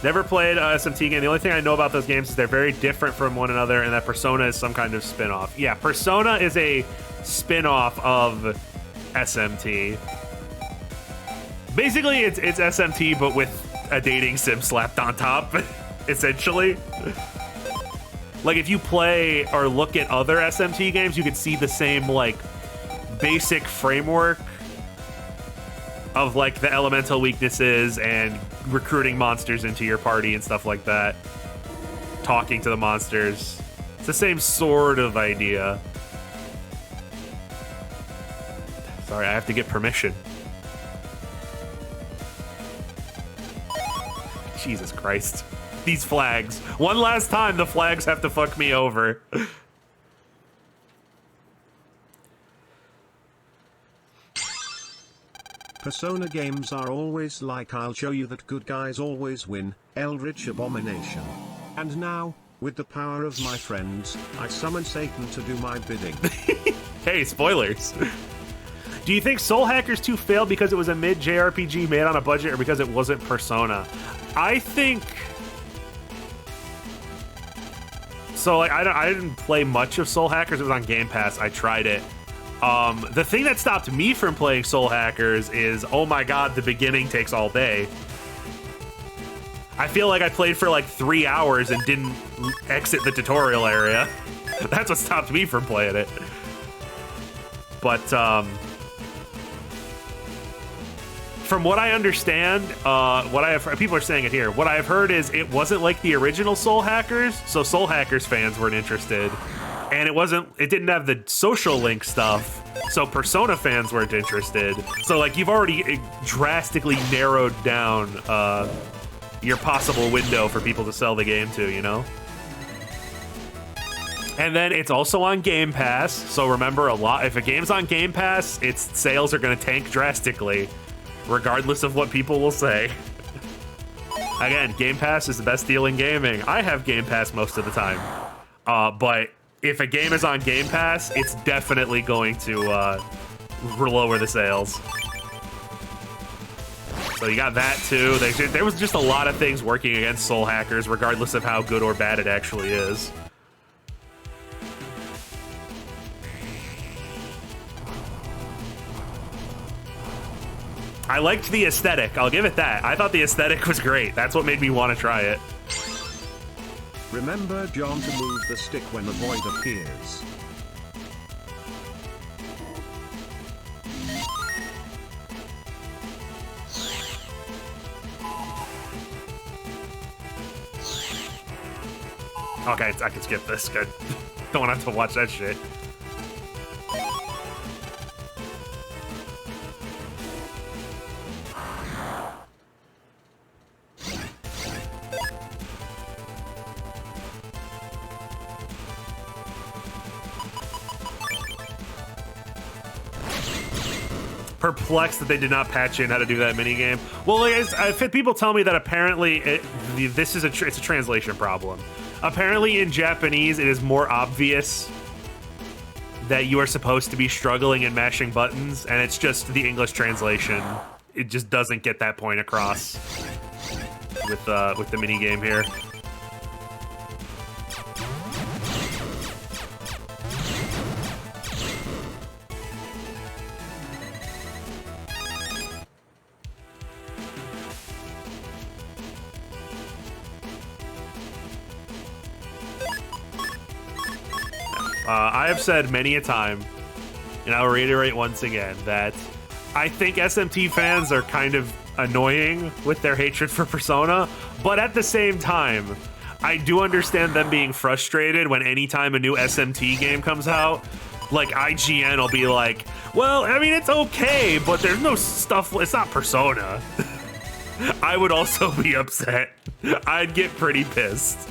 Never played a SMT game. The only thing I know about those games is they're very different from one another and that Persona is some kind of spin-off. Yeah, Persona is a spin-off of SMT. Basically, it's SMT, but with a dating sim slapped on top, essentially. Like, if you play or look at other SMT games, you can see the same, like, basic framework of, like, the elemental weaknesses and recruiting monsters into your party and stuff like that. Talking to the monsters. It's the same sort of idea. Sorry, I have to get permission. Jesus Christ. These flags. One last time, the flags have to fuck me over. Persona games are always like I'll show you that good guys always win, Eldritch Abomination. And now, with the power of my friends, I summon Satan to do my bidding. Hey, spoilers. Do you think Soul Hackers 2 failed because it was a mid-JRPG made on a budget or because it wasn't Persona? I think... So, like, I didn't play much of Soul Hackers. It was on Game Pass. I tried it. The thing that stopped me from playing Soul Hackers is, oh my god, the beginning takes all day. I feel like I played for like 3 hours and didn't exit the tutorial area. That's what stopped me from playing it. But, from what I understand, people are saying it here. What I've heard is it wasn't like the original Soul Hackers, so Soul Hackers fans weren't interested, and it didn't have the social link stuff, so Persona fans weren't interested. So like you've already drastically narrowed down your possible window for people to sell the game to, you know. And then it's also on Game Pass, so remember if a game's on Game Pass, its sales are going to tank drastically. Regardless of what people will say. Again, Game Pass is the best deal in gaming. I have Game Pass most of the time. But if a game is on Game Pass, it's definitely going to lower the sales. So you got that too. There was just a lot of things working against Soul Hackers, regardless of how good or bad it actually is. I liked the aesthetic, I'll give it that. I thought the aesthetic was great. That's what made me want to try it. Remember, John, to move the stick when the void appears. Okay, I can skip this. Good. Don't have to watch that shit. Perplexed that they did not patch in how to do that minigame. Well, like, people tell me that apparently it's a translation problem. Apparently in Japanese it is more obvious that you are supposed to be struggling and mashing buttons, and it's just the English translation. It just doesn't get that point across with the minigame here. I have said many a time, and I'll reiterate once again, that I think SMT fans are kind of annoying with their hatred for Persona, but at the same time, I do understand them being frustrated when anytime a new SMT game comes out, like IGN will be like, well, I mean, it's okay, but there's no stuff, it's not Persona. I would also be upset. I'd get pretty pissed.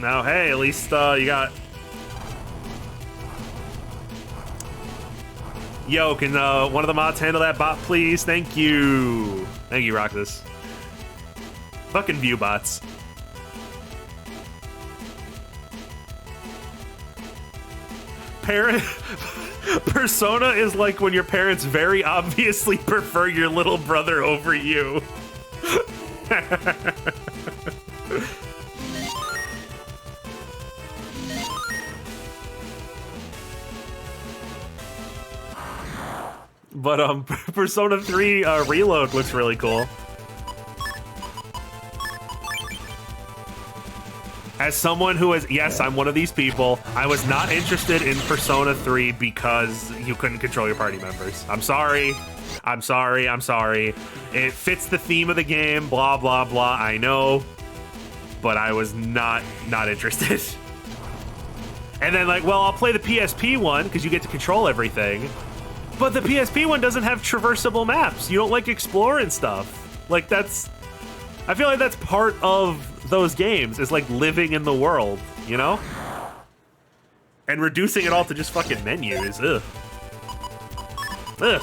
Now, hey, at least you got... Yo, can one of the mods handle that bot, please? Thank you. Thank you, Roxas. Fucking view bots. Persona is like when your parents very obviously prefer your little brother over you. But Persona 3 Reload looks really cool. As someone who is, yes, I'm one of these people, I was not interested in Persona 3 because you couldn't control your party members. I'm sorry. I'm sorry. I'm sorry. It fits the theme of the game, blah, blah, blah, I know. But I was not interested. And then like, well, I'll play the PSP one because you get to control everything. But the PSP one doesn't have traversable maps. You don't like explore and stuff. Like that's, I feel like that's part of those games is like living in the world, you know? And reducing it all to just fucking menus, ugh. Ugh.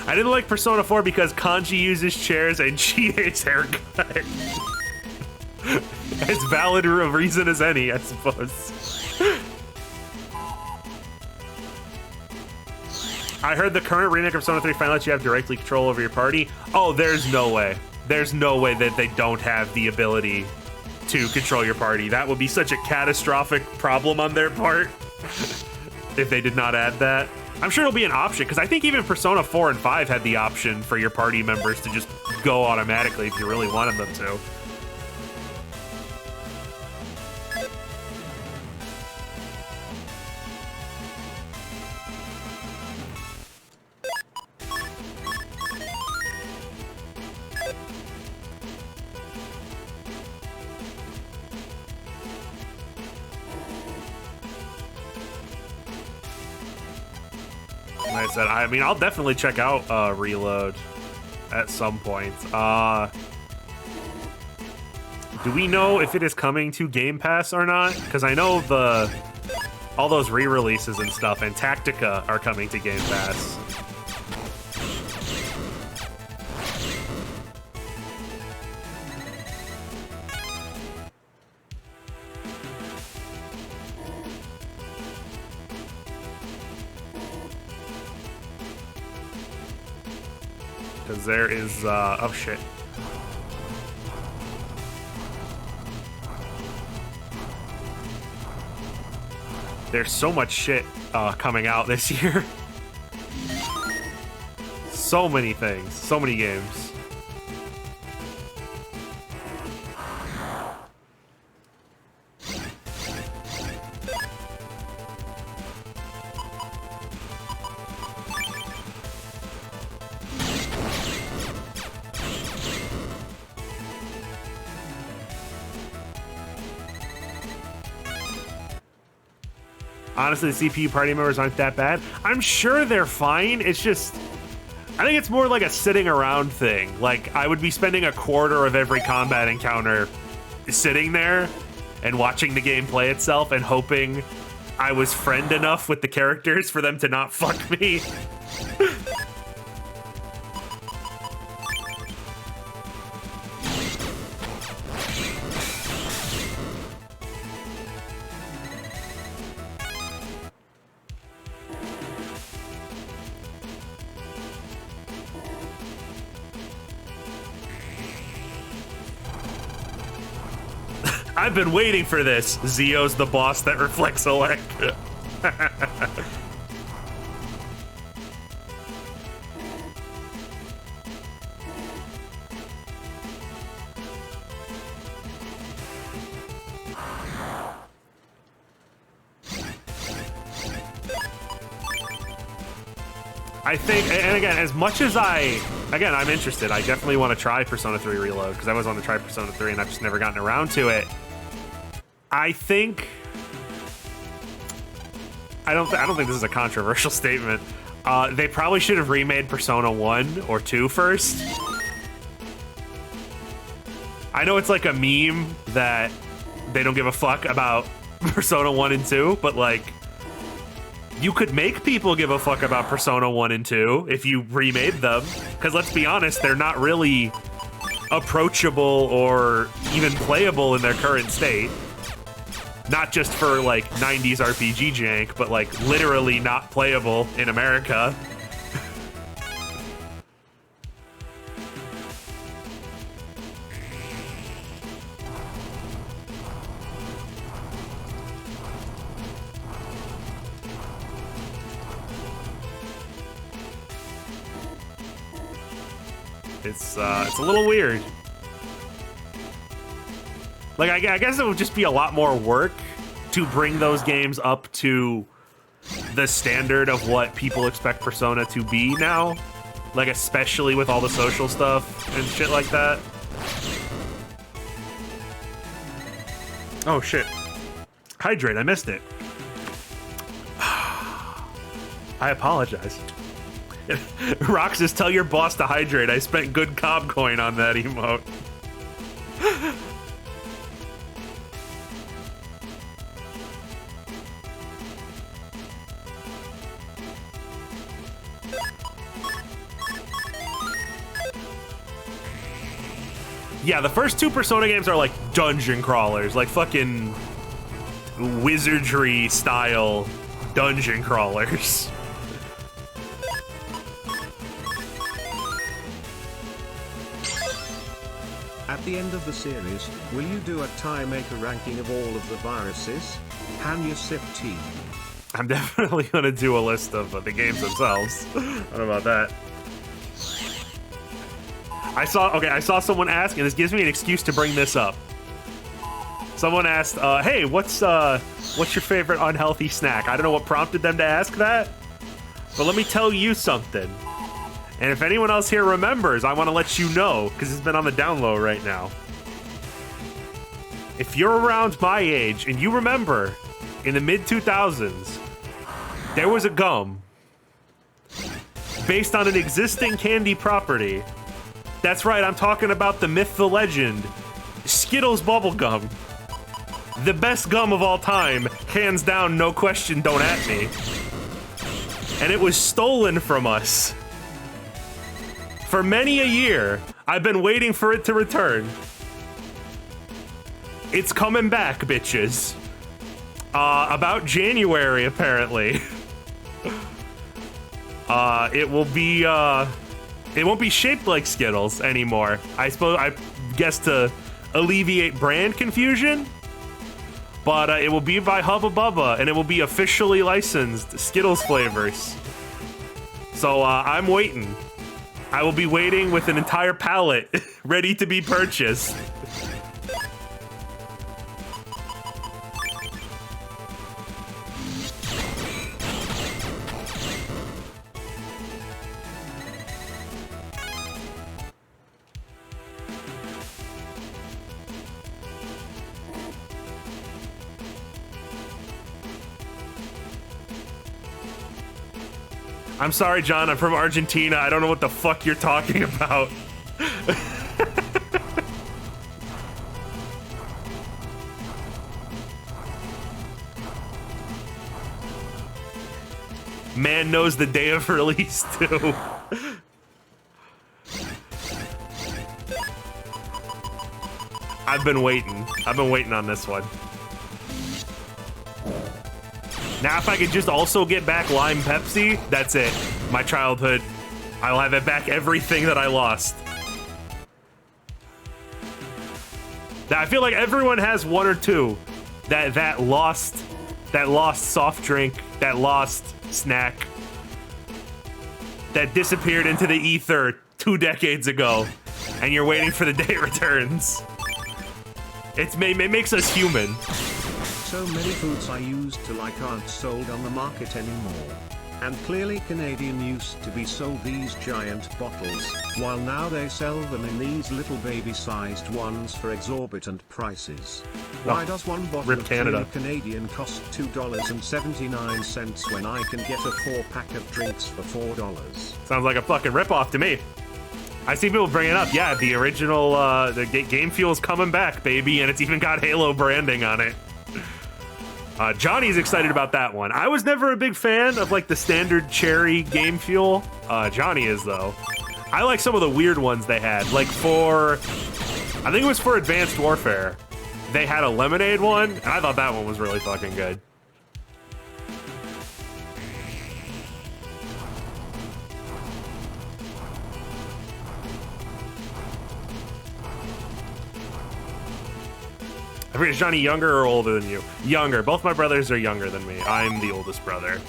I didn't like Persona 4 because Kanji uses chairs and she hates haircut. As valid a reason as any, I suppose. I heard the current remake of Persona 3 finally lets you have directly control over your party. Oh, there's no way. There's no way that they don't have the ability to control your party. That would be such a catastrophic problem on their part if they did not add that. I'm sure it'll be an option, because I think even Persona 4 and 5 had the option for your party members to just go automatically if you really wanted them to. Like I said, I mean, I'll definitely check out Reload at some point. Do we know if it is coming to Game Pass or not? Because I know all those re-releases and stuff and Tactica are coming to Game Pass. Because there is, oh shit. There's so much shit coming out this year. So many things, so many games. Honestly, the CPU party members aren't that bad. I'm sure they're fine. It's just, I think it's more like a sitting around thing. Like, I would be spending a quarter of every combat encounter sitting there and watching the game play itself and hoping I was friend enough with the characters for them to not fuck me. I've been waiting for this. Zio's the boss that reflects elect. I think, and again, as much as I'm interested. I definitely want to try Persona 3 Reload because I always want to try Persona 3 and I've just never gotten around to it. I think I don't think this is a controversial statement. They probably should have remade Persona 1 or 2 first. I know it's like a meme that they don't give a fuck about Persona 1 and 2, but like, you could make people give a fuck about Persona 1 and 2 if you remade them. Because let's be honest, they're not really approachable or even playable in their current state. Not just for like 90s RPG jank, but like literally not playable in America. It's a little weird. Like, I guess it would just be a lot more work to bring those games up to the standard of what people expect Persona to be now. Like, especially with all the social stuff and shit like that. Oh, shit. Hydrate, I missed it. I apologize. Roxas, tell your boss to hydrate. I spent good cob coin on that emote. Yeah, the first two Persona games are like dungeon crawlers, like fucking wizardry style dungeon crawlers. At the end of the series, will you do a tie-maker ranking of all of the viruses? Hanya Sip Team. I'm definitely gonna do a list of the games themselves. I don't know about that. I saw someone ask, and this gives me an excuse to bring this up. Someone asked, hey, what's your favorite unhealthy snack? I don't know what prompted them to ask that, but let me tell you something. And if anyone else here remembers, I want to let you know, because it's been on the down low right now. If you're around my age and you remember, in the mid-2000s, there was a gum based on an existing candy property. That's right, I'm talking about the myth, the legend, Skittles bubblegum. The best gum of all time, hands down, no question, don't at me. And it was stolen from us. For many a year, I've been waiting for it to return. It's coming back, bitches. About January, apparently. It will be, it won't be shaped like Skittles anymore. I guess to alleviate brand confusion. But it will be by Hubba Bubba, and it will be officially licensed Skittles flavors. So I'm waiting. I will be waiting with an entire pallet ready to be purchased. I'm sorry, John, I'm from Argentina. I don't know what the fuck you're talking about. Man knows the day of release, too. I've been waiting. I've been waiting on this one. Now, if I could just also get back Lime Pepsi, that's it. My childhood. I'll have it back, everything that I lost. Now, I feel like everyone has one or two that lost soft drink, that lost snack, that disappeared into the ether 2 decades ago, and you're waiting for the day it returns. It makes us human. So many foods I used to like aren't sold on the market anymore. And clearly Canadian used to be sold these giant bottles, while now they sell them in these little baby-sized ones for exorbitant prices. Why does one bottle Rip of Canada. Canadian cost $2.79 when I can get a 4-pack of drinks for $4? Sounds like a fucking ripoff to me. I see people bringing up, yeah, the original, the Game Fuel's coming back, baby, and it's even got Halo branding on it. Johnny's excited about that one. I was never a big fan of, like, the standard cherry Game Fuel. Johnny is, though. I like some of the weird ones they had. Like, I think it was for Advanced Warfare. They had a lemonade one, and I thought that one was really fucking good. I forget, is Johnny younger or older than you? Younger. Both my brothers are younger than me. I'm the oldest brother.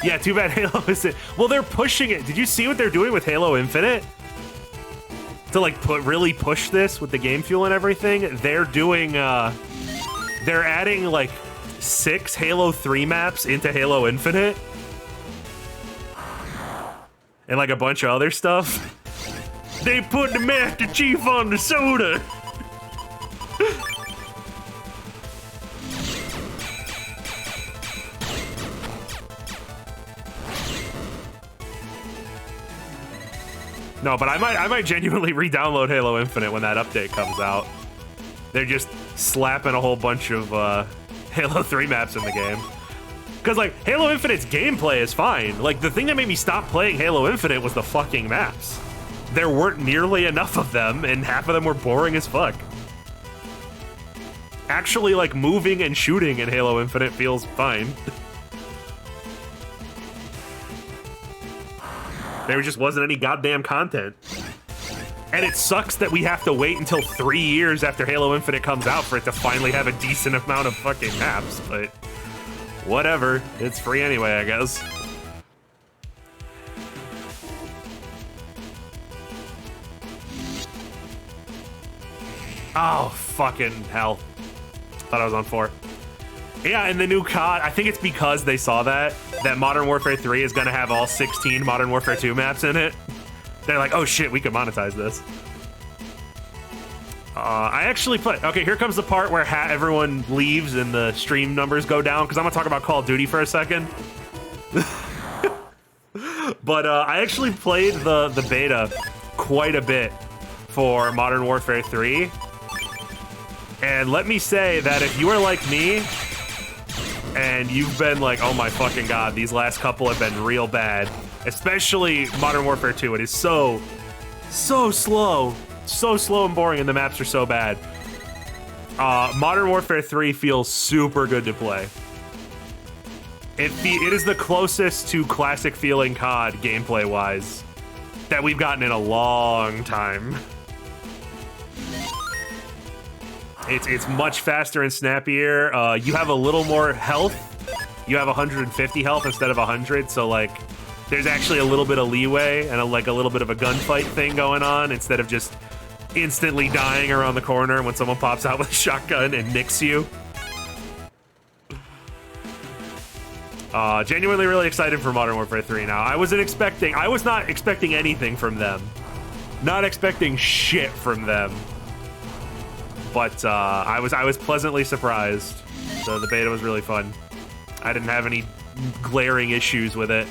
Yeah, too bad Halo isn't. Well, they're pushing it. Did you see what they're doing with Halo Infinite? To like really push this with the Game Fuel and everything, they're doing they're adding like 6 Halo 3 maps into Halo Infinite. And like a bunch of other stuff. They put the Master Chief on the soda. No, but I might genuinely re-download Halo Infinite when that update comes out. They're just slapping a whole bunch of Halo 3 maps in the game. Because, like, Halo Infinite's gameplay is fine. Like, the thing that made me stop playing Halo Infinite was the fucking maps. There weren't nearly enough of them, and half of them were boring as fuck. Actually, like, moving and shooting in Halo Infinite feels fine. There just wasn't any goddamn content. And it sucks that we have to wait until 3 years after Halo Infinite comes out for it to finally have a decent amount of fucking maps, but whatever. It's free anyway, I guess. Oh, fucking hell. Thought I was on 4. Yeah, and the new COD, I think it's because they saw that Modern Warfare 3 is going to have all 16 Modern Warfare 2 maps in it. They're like, oh shit, we could monetize this. I actually play. Okay, here comes the part where everyone leaves and the stream numbers go down, because I'm going to talk about Call of Duty for a second. But I actually played the beta quite a bit for Modern Warfare 3. And let me say that if you are like me, and you've been like, oh my fucking god, these last couple have been real bad, especially Modern Warfare 2, it is so slow and boring, and the maps are so bad. Modern Warfare 3 feels super good to play. It is the closest to classic feeling COD gameplay-wise that we've gotten in a long time. It's much faster and snappier. You have a little more health. You have 150 health instead of 100, so like there's actually a little bit of leeway and a little bit of a gunfight thing going on instead of just instantly dying around the corner when someone pops out with a shotgun and nicks you. Genuinely really excited for Modern Warfare 3 now. I was not expecting anything from them. Not expecting shit from them. But I was pleasantly surprised. So the beta was really fun. I didn't have any glaring issues with it.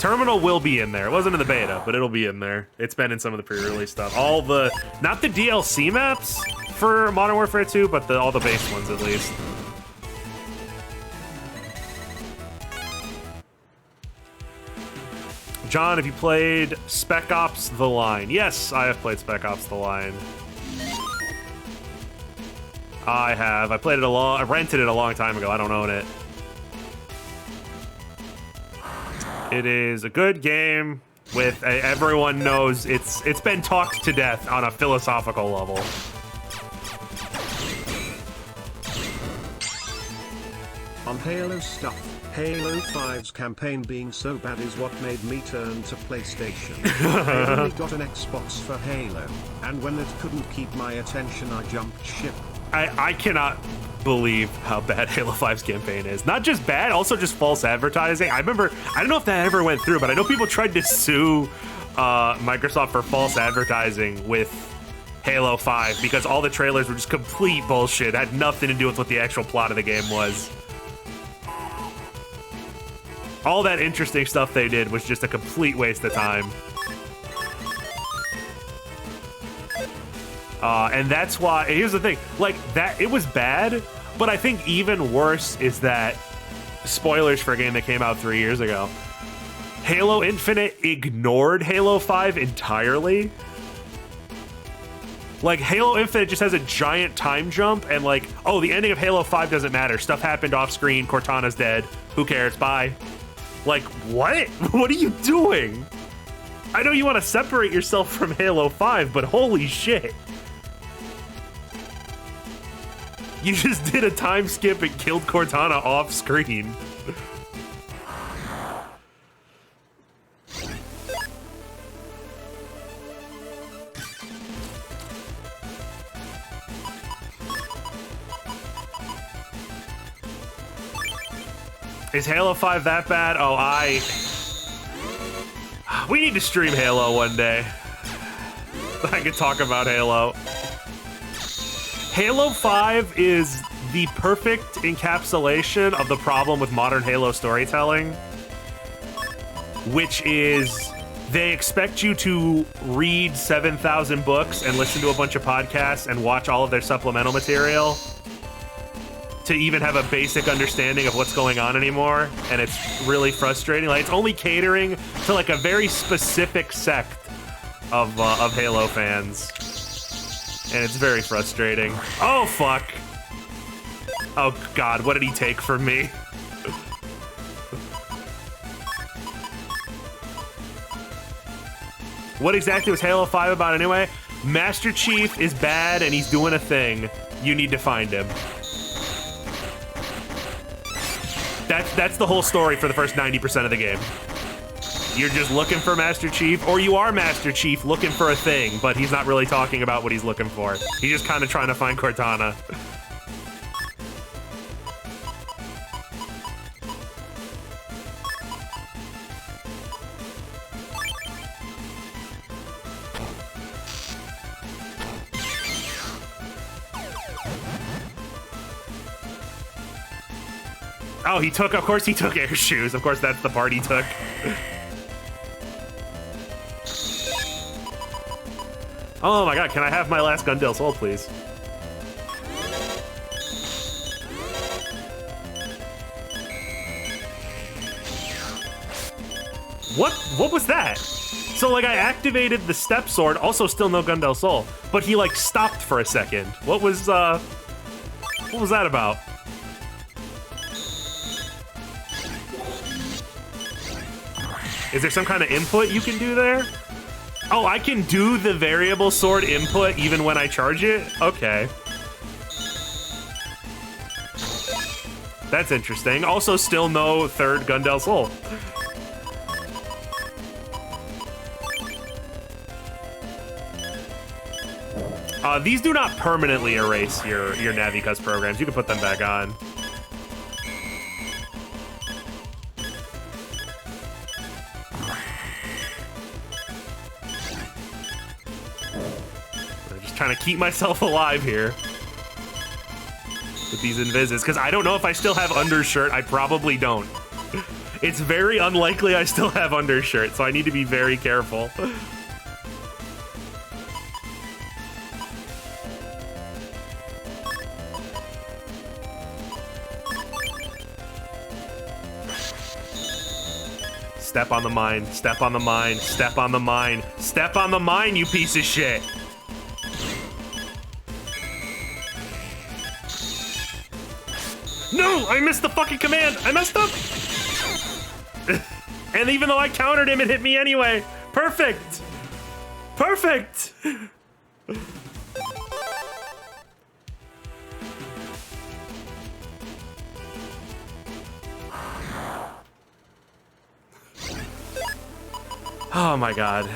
Terminal will be in there. It wasn't in the beta, but it'll be in there. It's been in some of the pre-release stuff. All the, not the DLC maps for Modern Warfare 2, but all the base ones at least. John, have you played Spec Ops: The Line? Yes, I have played Spec Ops: The Line. I have. I played it I rented it a long time ago. I don't own it. It is a good game with everyone knows it's been talked to death on a philosophical level. On Halo stuff, Halo 5's campaign being so bad is what made me turn to PlayStation. I only got an Xbox for Halo, and when it couldn't keep my attention I jumped ship. I cannot believe how bad Halo 5's campaign is. Not just bad, also just false advertising. I remember, I don't know if that ever went through, but I know people tried to sue Microsoft for false advertising with Halo 5 because all the trailers were just complete bullshit. It had nothing to do with what the actual plot of the game was. All that interesting stuff they did was just a complete waste of time. And that's why, here's the thing, like, that, it was bad, but I think even worse is that, spoilers for a game that came out 3 years ago, Halo Infinite ignored Halo 5 entirely. Like, Halo Infinite just has a giant time jump, and like, oh, the ending of Halo 5 doesn't matter. Stuff happened off screen, Cortana's dead, who cares, bye. Like, what? What are you doing? I know you want to separate yourself from Halo 5, but holy shit. You just did a time skip and killed Cortana off screen. Is Halo 5 that bad? Oh, we need to stream Halo one day. I could talk about Halo. Halo 5 is the perfect encapsulation of the problem with modern Halo storytelling, which is they expect you to read 7,000 books and listen to a bunch of podcasts and watch all of their supplemental material to even have a basic understanding of what's going on anymore, and it's really frustrating. Like, it's only catering to like a very specific sect of Halo fans. And it's very frustrating. Oh, fuck. Oh, God, what did he take from me? What exactly was Halo 5 about anyway? Master Chief is bad and he's doing a thing. You need to find him. That's the whole story for the first 90% of the game. You're just looking for Master Chief, or you are Master Chief looking for a thing, but he's not really talking about what he's looking for. He's just kind of trying to find Cortana. Oh, of course he took air shoes. Of course that's the part he took. Oh my god, can I have my last Gun Del Sol, please? What was that? So like I activated the step sword, also still no Gun Del Sol, but he like stopped for a second. What was that about? Is there some kind of input you can do there? Oh, I can do the variable sword input even when I charge it? Okay. That's interesting. Also, still no third Gun Del Sol. These do not permanently erase your Navicuss programs. You can put them back on. Trying to keep myself alive here with these invises, because I don't know if I still have undershirt. I probably don't. It's very unlikely I still have undershirt, so I need to be very careful. Step on the mine, step on the mine, step on the mine, step on the mine, you piece of shit. No, I missed the fucking command. I messed up. And even though I countered him, it hit me anyway. Perfect. Perfect. Oh my god.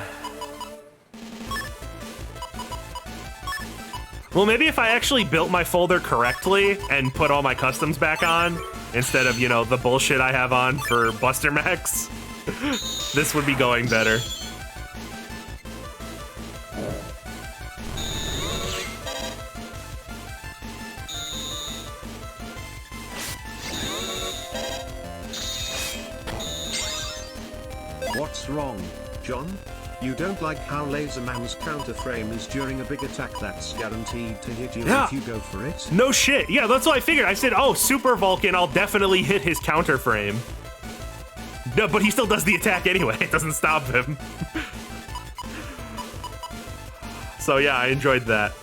Well, maybe if I actually built my folder correctly and put all my customs back on, instead of, you know, the bullshit I have on for Buster Max, this would be going better. What's wrong, John? You don't like how Laserman's counter frame is during a big attack that's guaranteed to hit you if you go for it? No shit. Yeah, that's what I figured. I said, oh, Super Vulcan, I'll definitely hit his counter frame. No, but he still does the attack anyway. It doesn't stop him. So yeah, I enjoyed that.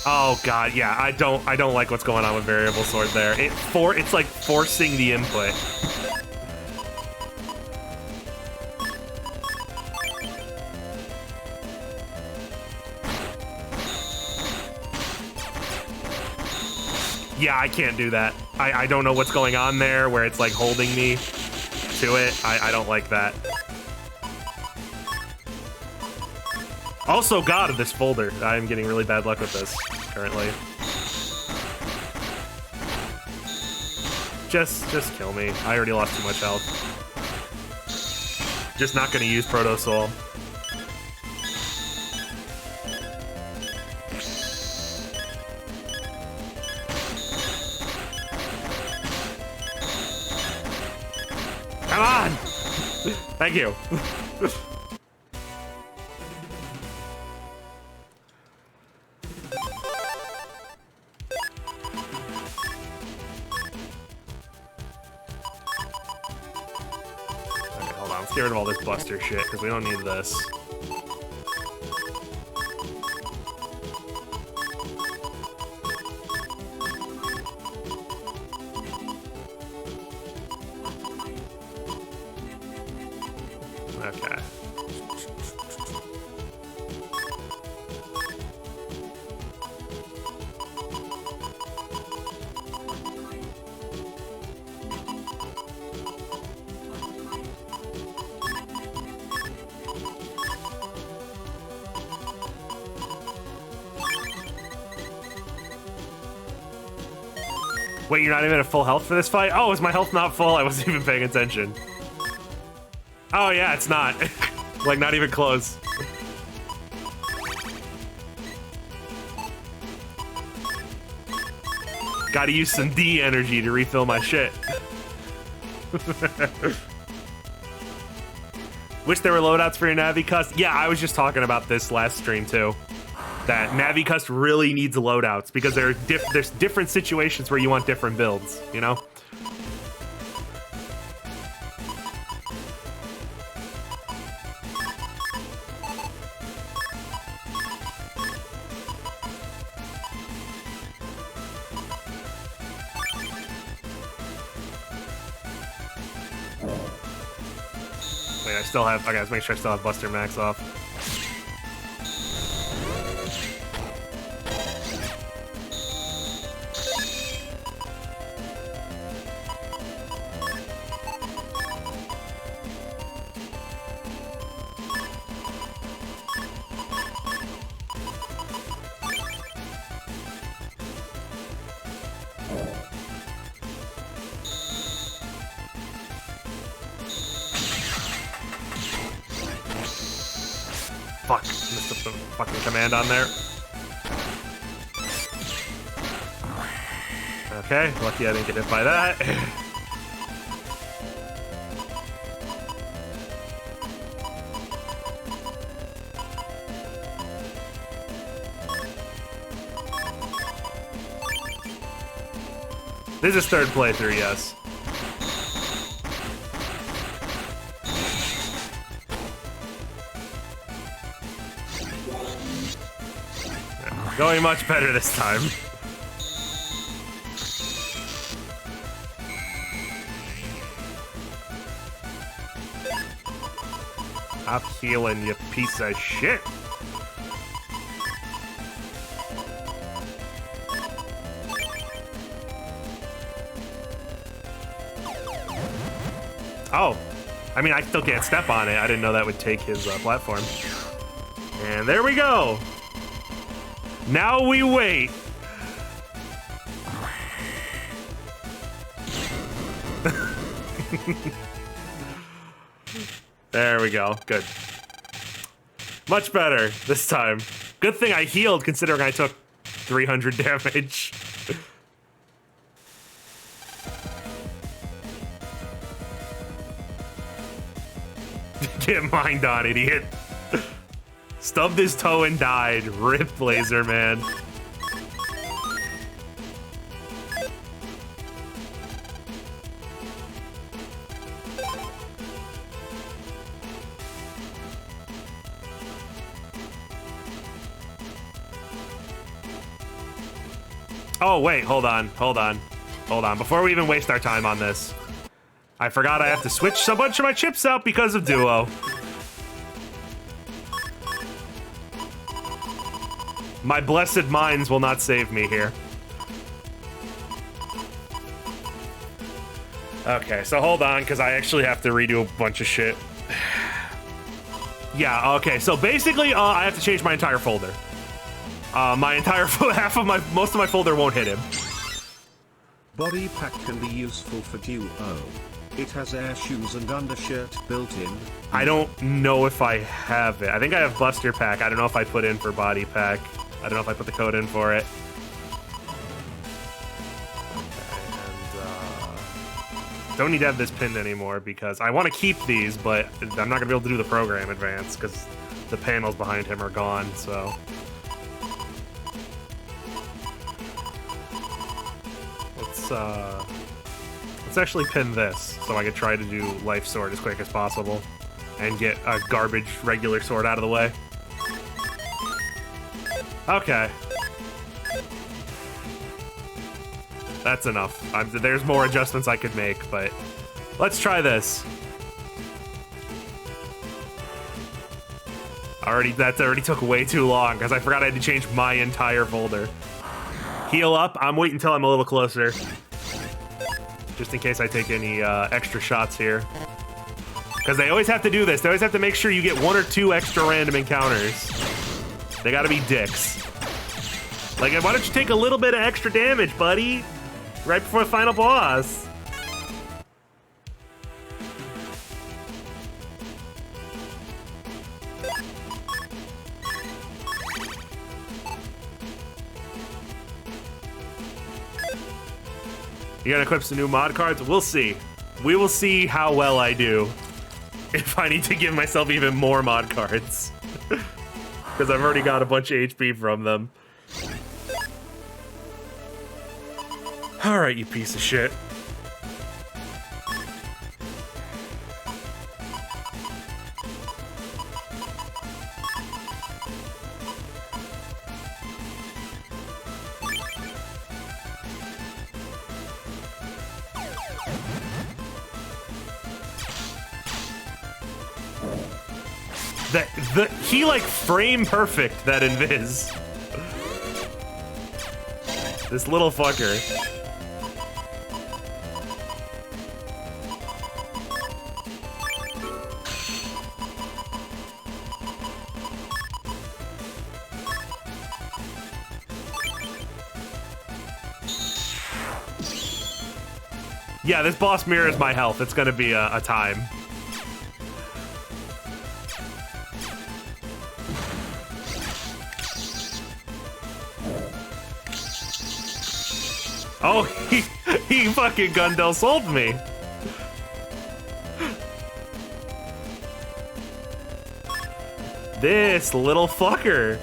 Oh god, yeah, I don't like what's going on with variable sword there. It's like forcing the input. Yeah, I can't do that. I don't know what's going on there where it's like holding me to it. I don't like that. Also, God, this folder. I'm getting really bad luck with this currently. Just kill me. I already lost too much health. Just not gonna use Proto Soul. Come on! Thank you. Let's get rid of all this Buster shit, because we don't need this. Okay. Wait, you're not even at full health for this fight? Oh, is my health not full? I wasn't even paying attention. Oh yeah, it's not. Like, not even close. Gotta use some D energy to refill my shit. Wish there were loadouts for your Navicust. Yeah, I was just talking about this last stream too. That Navicust really needs loadouts because there's different situations where you want different builds, you know? Wait, I still have, I gotta make sure I still have Buster Max off. fuck. Missed the fucking command on there. Okay, lucky I didn't get hit by that. This is third playthrough, yes. Going much better this time. Stop healing, you piece of shit. Oh, I mean, I still can't step on it. I didn't know that would take his platform. And there we go. Now we wait. There we go. Good. Much better this time. Good thing I healed considering I took 300 damage. Get mined on, idiot. Stubbed his toe and died. Rip Laser Man. Oh, wait, hold on. Before we even waste our time on this, I forgot I have to switch a bunch of my chips out because of Duo. My blessed minds will not save me here. Okay, so hold on, because I actually have to redo a bunch of shit. Yeah, okay, so basically, I have to change my entire folder. My entire most of my folder won't hit him. Body pack can be useful for Duo. It has air shoes and undershirt built in. I don't know if I have it. I think I have Buster Pack. I don't know if I put in for Body Pack. I don't know if I put the code in for it. Okay, and don't need to have this pinned anymore because I want to keep these, but I'm not gonna be able to do the program advance because the panels behind him are gone. So let's actually pin this so I can try to do Life Sword as quick as possible and get a garbage regular sword out of the way. Okay. That's enough. There's more adjustments I could make, but let's try this. That already took way too long because I forgot I had to change my entire folder. Heal up. I'm waiting until I'm a little closer. Just in case I take any extra shots here. Because they always have to do this. They always have to make sure you get 1 or 2 extra random encounters. They gotta be dicks. Like, why don't you take a little bit of extra damage, buddy? Right before the final boss. You gonna equip some new mod cards? We'll see. We will see how well I do if I need to give myself even more mod cards. Because I've already got a bunch of HP from them. Alright, you piece of shit. He like frame perfect that invis. This little fucker. Yeah, this boss mirrors my health. It's gonna be a time. Oh, he fucking Gundel sold me. This little fucker.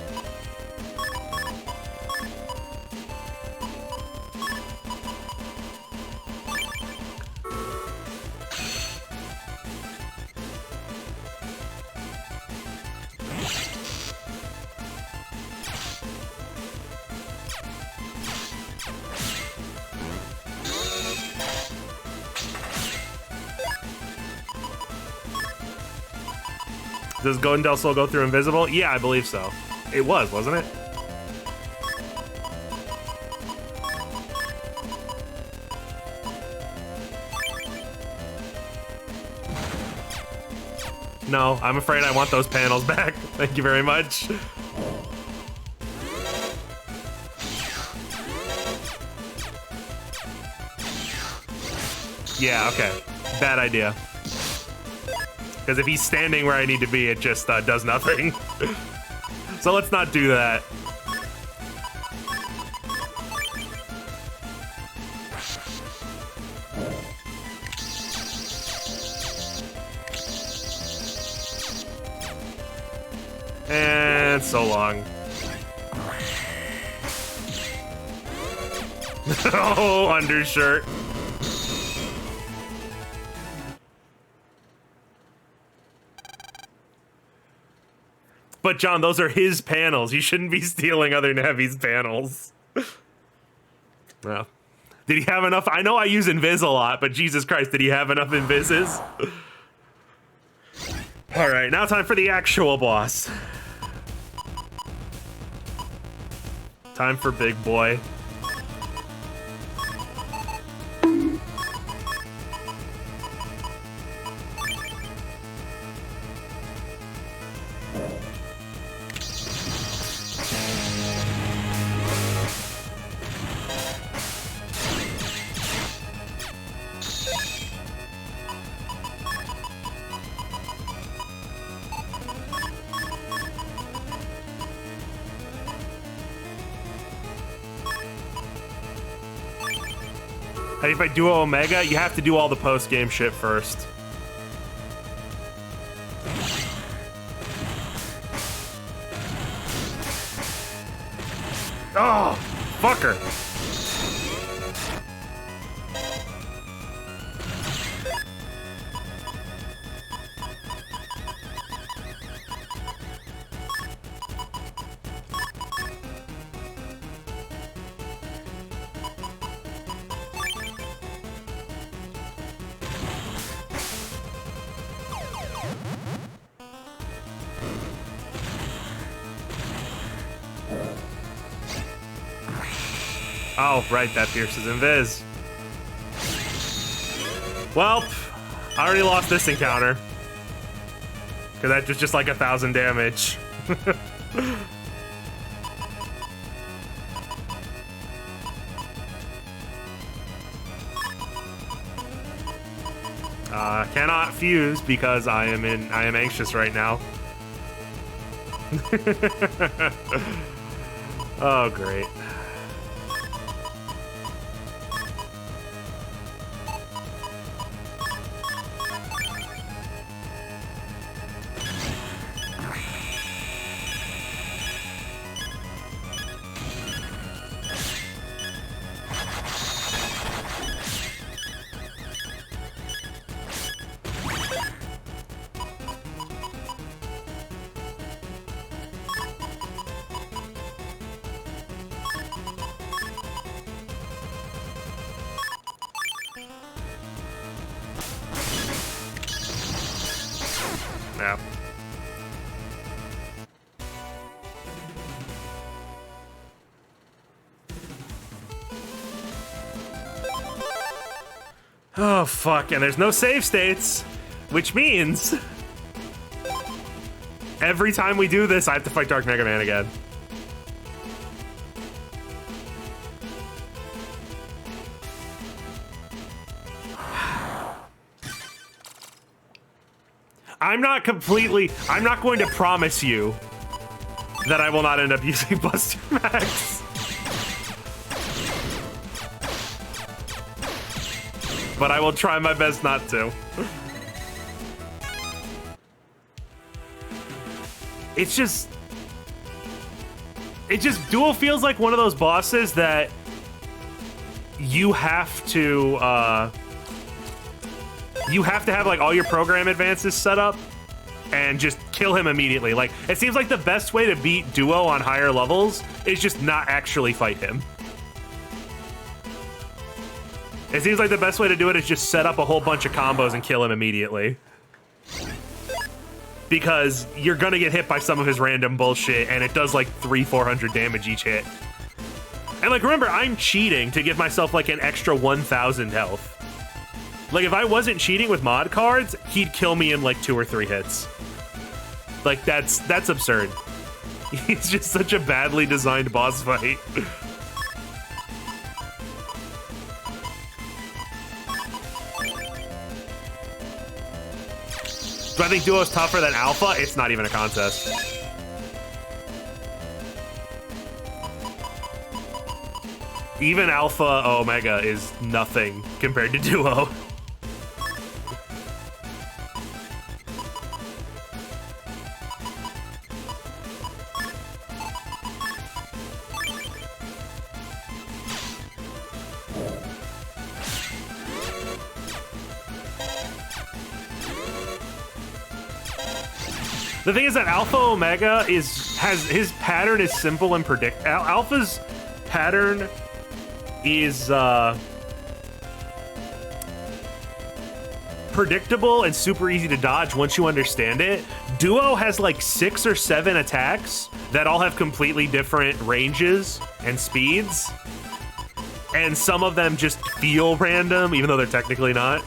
Does Gondel Soul go through invisible? Yeah, I believe so. It was, wasn't it? No, I'm afraid I want those panels back. Thank you very much. Yeah, okay. Bad idea. Because if he's standing where I need to be, it just does nothing. So let's not do that. And so long. Oh, undershirt. But John, those are his panels. You shouldn't be stealing other Navi's panels. Well, did he have enough? I know I use Invis a lot, but Jesus Christ, did he have enough Invises? All right, now time for the actual boss. Time for Big Boy. If I do Omega, you have to do all the post-game shit first. Oh, fucker. Oh, right, that pierces Invis. Well, I already lost this encounter. Because that was just like 1,000 damage. Cannot fuse because I am anxious right now. Oh, great. Yeah. Oh, fuck, and there's no save states, which means every time we do this, I have to fight Dark Mega Man again. I'm not going to promise you that I will not end up using Buster Max. but I will try my best not to. It just Duo feels like one of those bosses that you have to have like all your program advances set up and just kill him immediately. Like, it seems like the best way to beat Duo on higher levels is just not actually fight him. It seems like the best way to do it is just set up a whole bunch of combos and kill him immediately. Because you're gonna get hit by some of his random bullshit, and it does like 300-400 damage each hit. And like, remember, I'm cheating to give myself like an extra 1,000 health. Like, if I wasn't cheating with mod cards, he'd kill me in like 2 or 3 hits. Like, that's absurd. He's just such a badly designed boss fight. Do I think Duo's tougher than Alpha? It's not even a contest. Even Alpha Omega is nothing compared to Duo. The thing is that Alpha Omega has his pattern is simple and Alpha's pattern is predictable and super easy to dodge once you understand it. Duo has like 6 or 7 attacks that all have completely different ranges and speeds, and some of them just feel random even though they're technically not.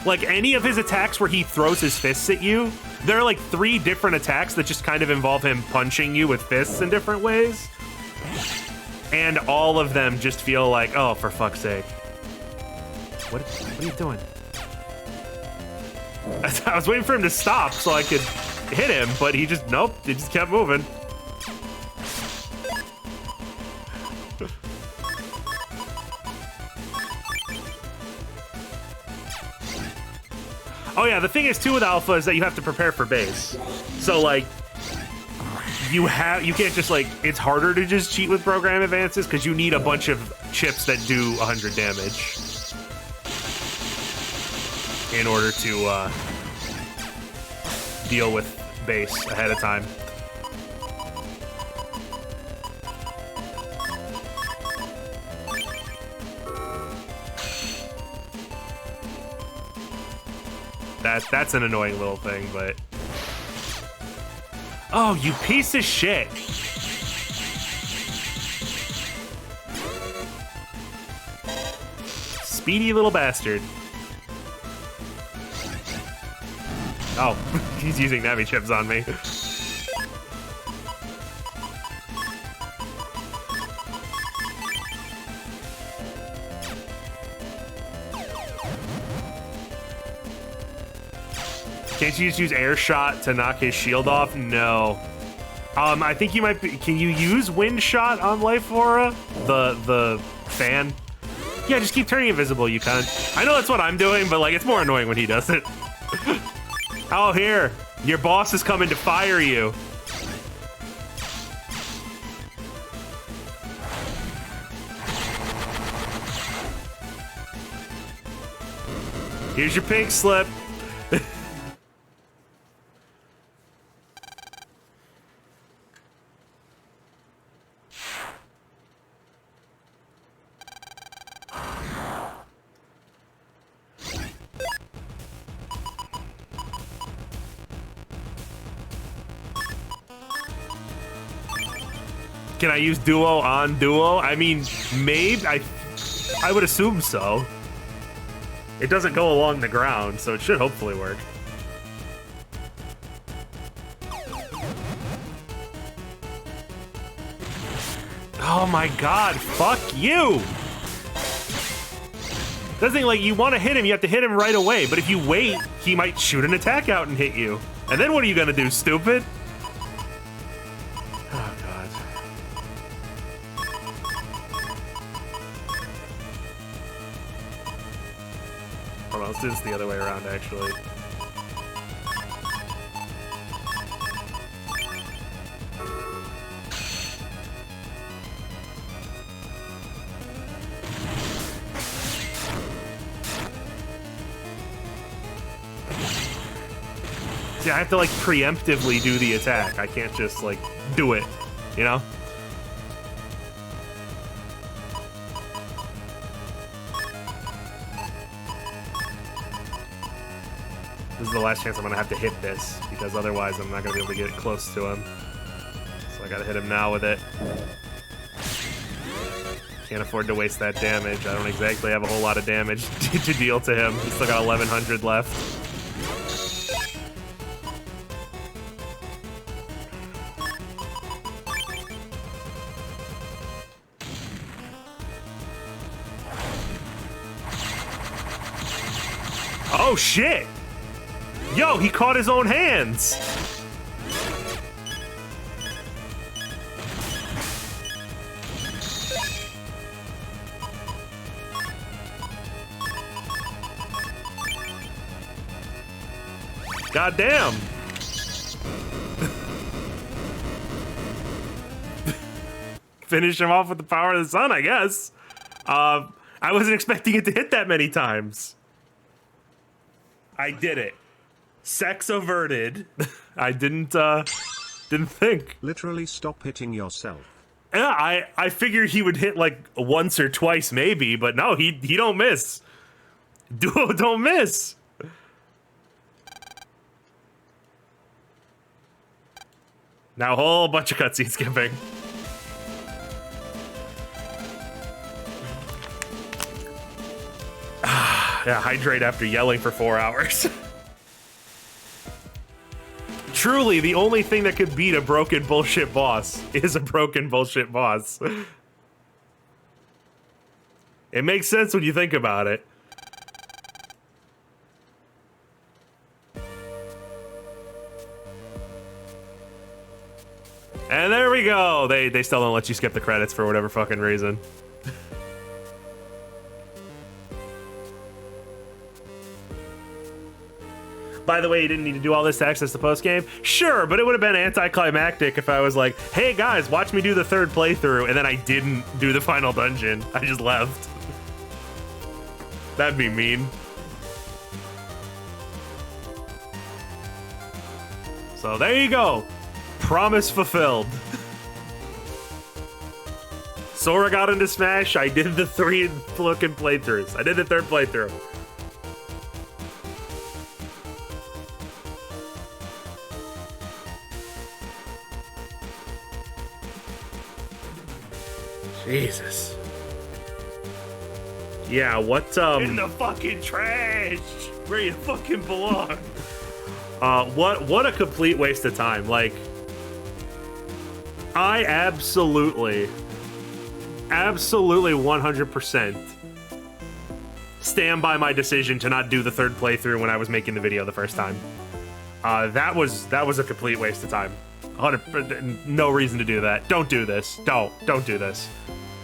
Like, any of his attacks where he throws his fists at you, there are like 3 different attacks that just kind of involve him punching you with fists in different ways. And all of them just feel like, oh, for fuck's sake. What are you doing? I was waiting for him to stop so I could hit him, but he just, nope, he just kept moving. Oh yeah, the thing is too with Alpha is that you have to prepare for base. So like, you can't just like, it's harder to just cheat with program advances because you need a bunch of chips that do 100 damage in order to deal with base ahead of time. That's an annoying little thing, but... Oh, you piece of shit! Speedy little bastard. Oh, he's using Navi chips on me. Can't you just use air shot to knock his shield off? No. I think you might be. Can you use wind shot on Life Aura? The fan? Yeah, just keep turning invisible, you cunt. I know that's what I'm doing, but like, it's more annoying when he does it. Oh, here. Your boss is coming to fire you. Here's your pink slip. Can I use Duo on Duo? I mean, maybe. I would assume so. It doesn't go along the ground, so it should hopefully work. Oh my god, fuck you! The thing, like, you want to hit him, you have to hit him right away, but if you wait, he might shoot an attack out and hit you. And then what are you gonna do, stupid? Oh god. Hold on, let's do this the other way around, actually. See, I have to, like, preemptively do the attack. I can't just, like, do it, you know? This is the last chance I'm gonna have to hit this, because otherwise I'm not gonna be able to get close to him. So I gotta hit him now with it. Can't afford to waste that damage. I don't exactly have a whole lot of damage to deal to him. He's still got 1100 left. Oh shit! Yo, he caught his own hands! God damn! Finish him off with the power of the sun, I guess. I wasn't expecting it to hit that many times. I did it. Sex averted. I didn't think. Literally stop hitting yourself. Yeah, I figured he would hit like once or twice maybe, but no, he don't miss. Duo don't miss. Now a whole bunch of cutscene skipping. Yeah, hydrate after yelling for 4 hours. Truly, the only thing that could beat a broken bullshit boss is a broken bullshit boss. It makes sense when you think about it. And there we go. They still don't let you skip the credits for whatever fucking reason. By the way, you didn't need to do all this to access the post-game? Sure, but it would have been anticlimactic if I was like, hey guys, watch me do the third playthrough, and then I didn't do the final dungeon. I just left. That'd be mean. So there you go. Promise fulfilled. Sora got into Smash, I did the 3 fucking playthroughs. I did the third playthrough. Jesus. Yeah, what, In the fucking trash! Where you fucking belong. what a complete waste of time. Like, I absolutely 100% stand by my decision to not do the third playthrough when I was making the video the first time. That was a complete waste of time. 100%, no reason to do that. Don't do this. Don't do this.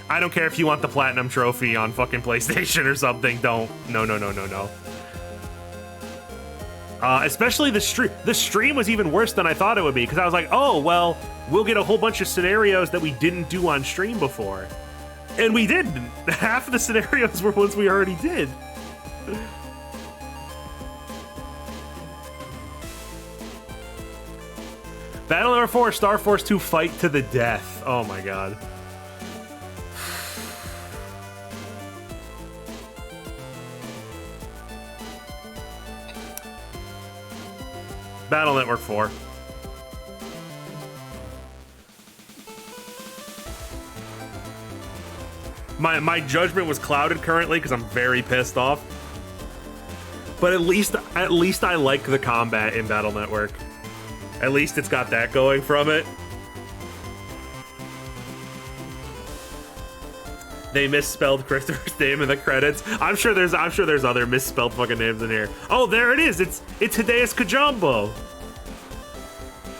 I don't care if you want the platinum trophy on fucking PlayStation or something. Don't. No. Especially the stream. The stream was even worse than I thought it would be, because I was like, oh, well, we'll get a whole bunch of scenarios that we didn't do on stream before. And we didn't. Half of the scenarios were ones we already did. Battle number 4, Star Force 2 Fight to the Death. Oh my god. Battle Network 4. My judgment was clouded currently because I'm very pissed off. But at least I like the combat in Battle Network. At least it's got that going from it. They misspelled Christopher's name in the credits. I'm sure there's other misspelled fucking names in here. Oh, there it is. It's Hideus Kajambo.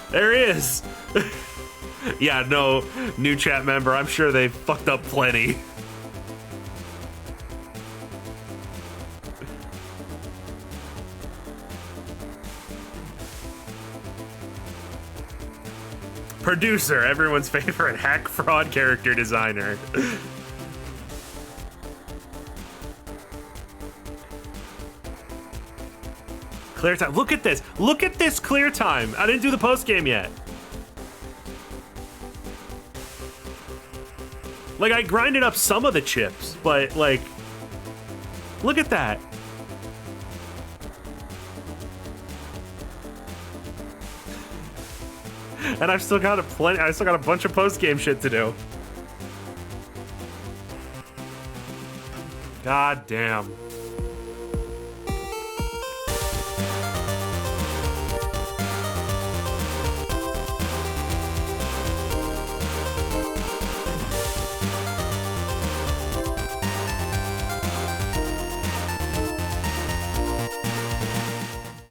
There he is. Yeah, no, new chat member. I'm sure they fucked up plenty. Producer, everyone's favorite hack fraud character designer. Clear time. Look at this. Look at this clear time. I didn't do the post game yet. Like, I grinded up some of the chips, but like, look at that. And I've still got I still got a bunch of post game shit to do. God damn.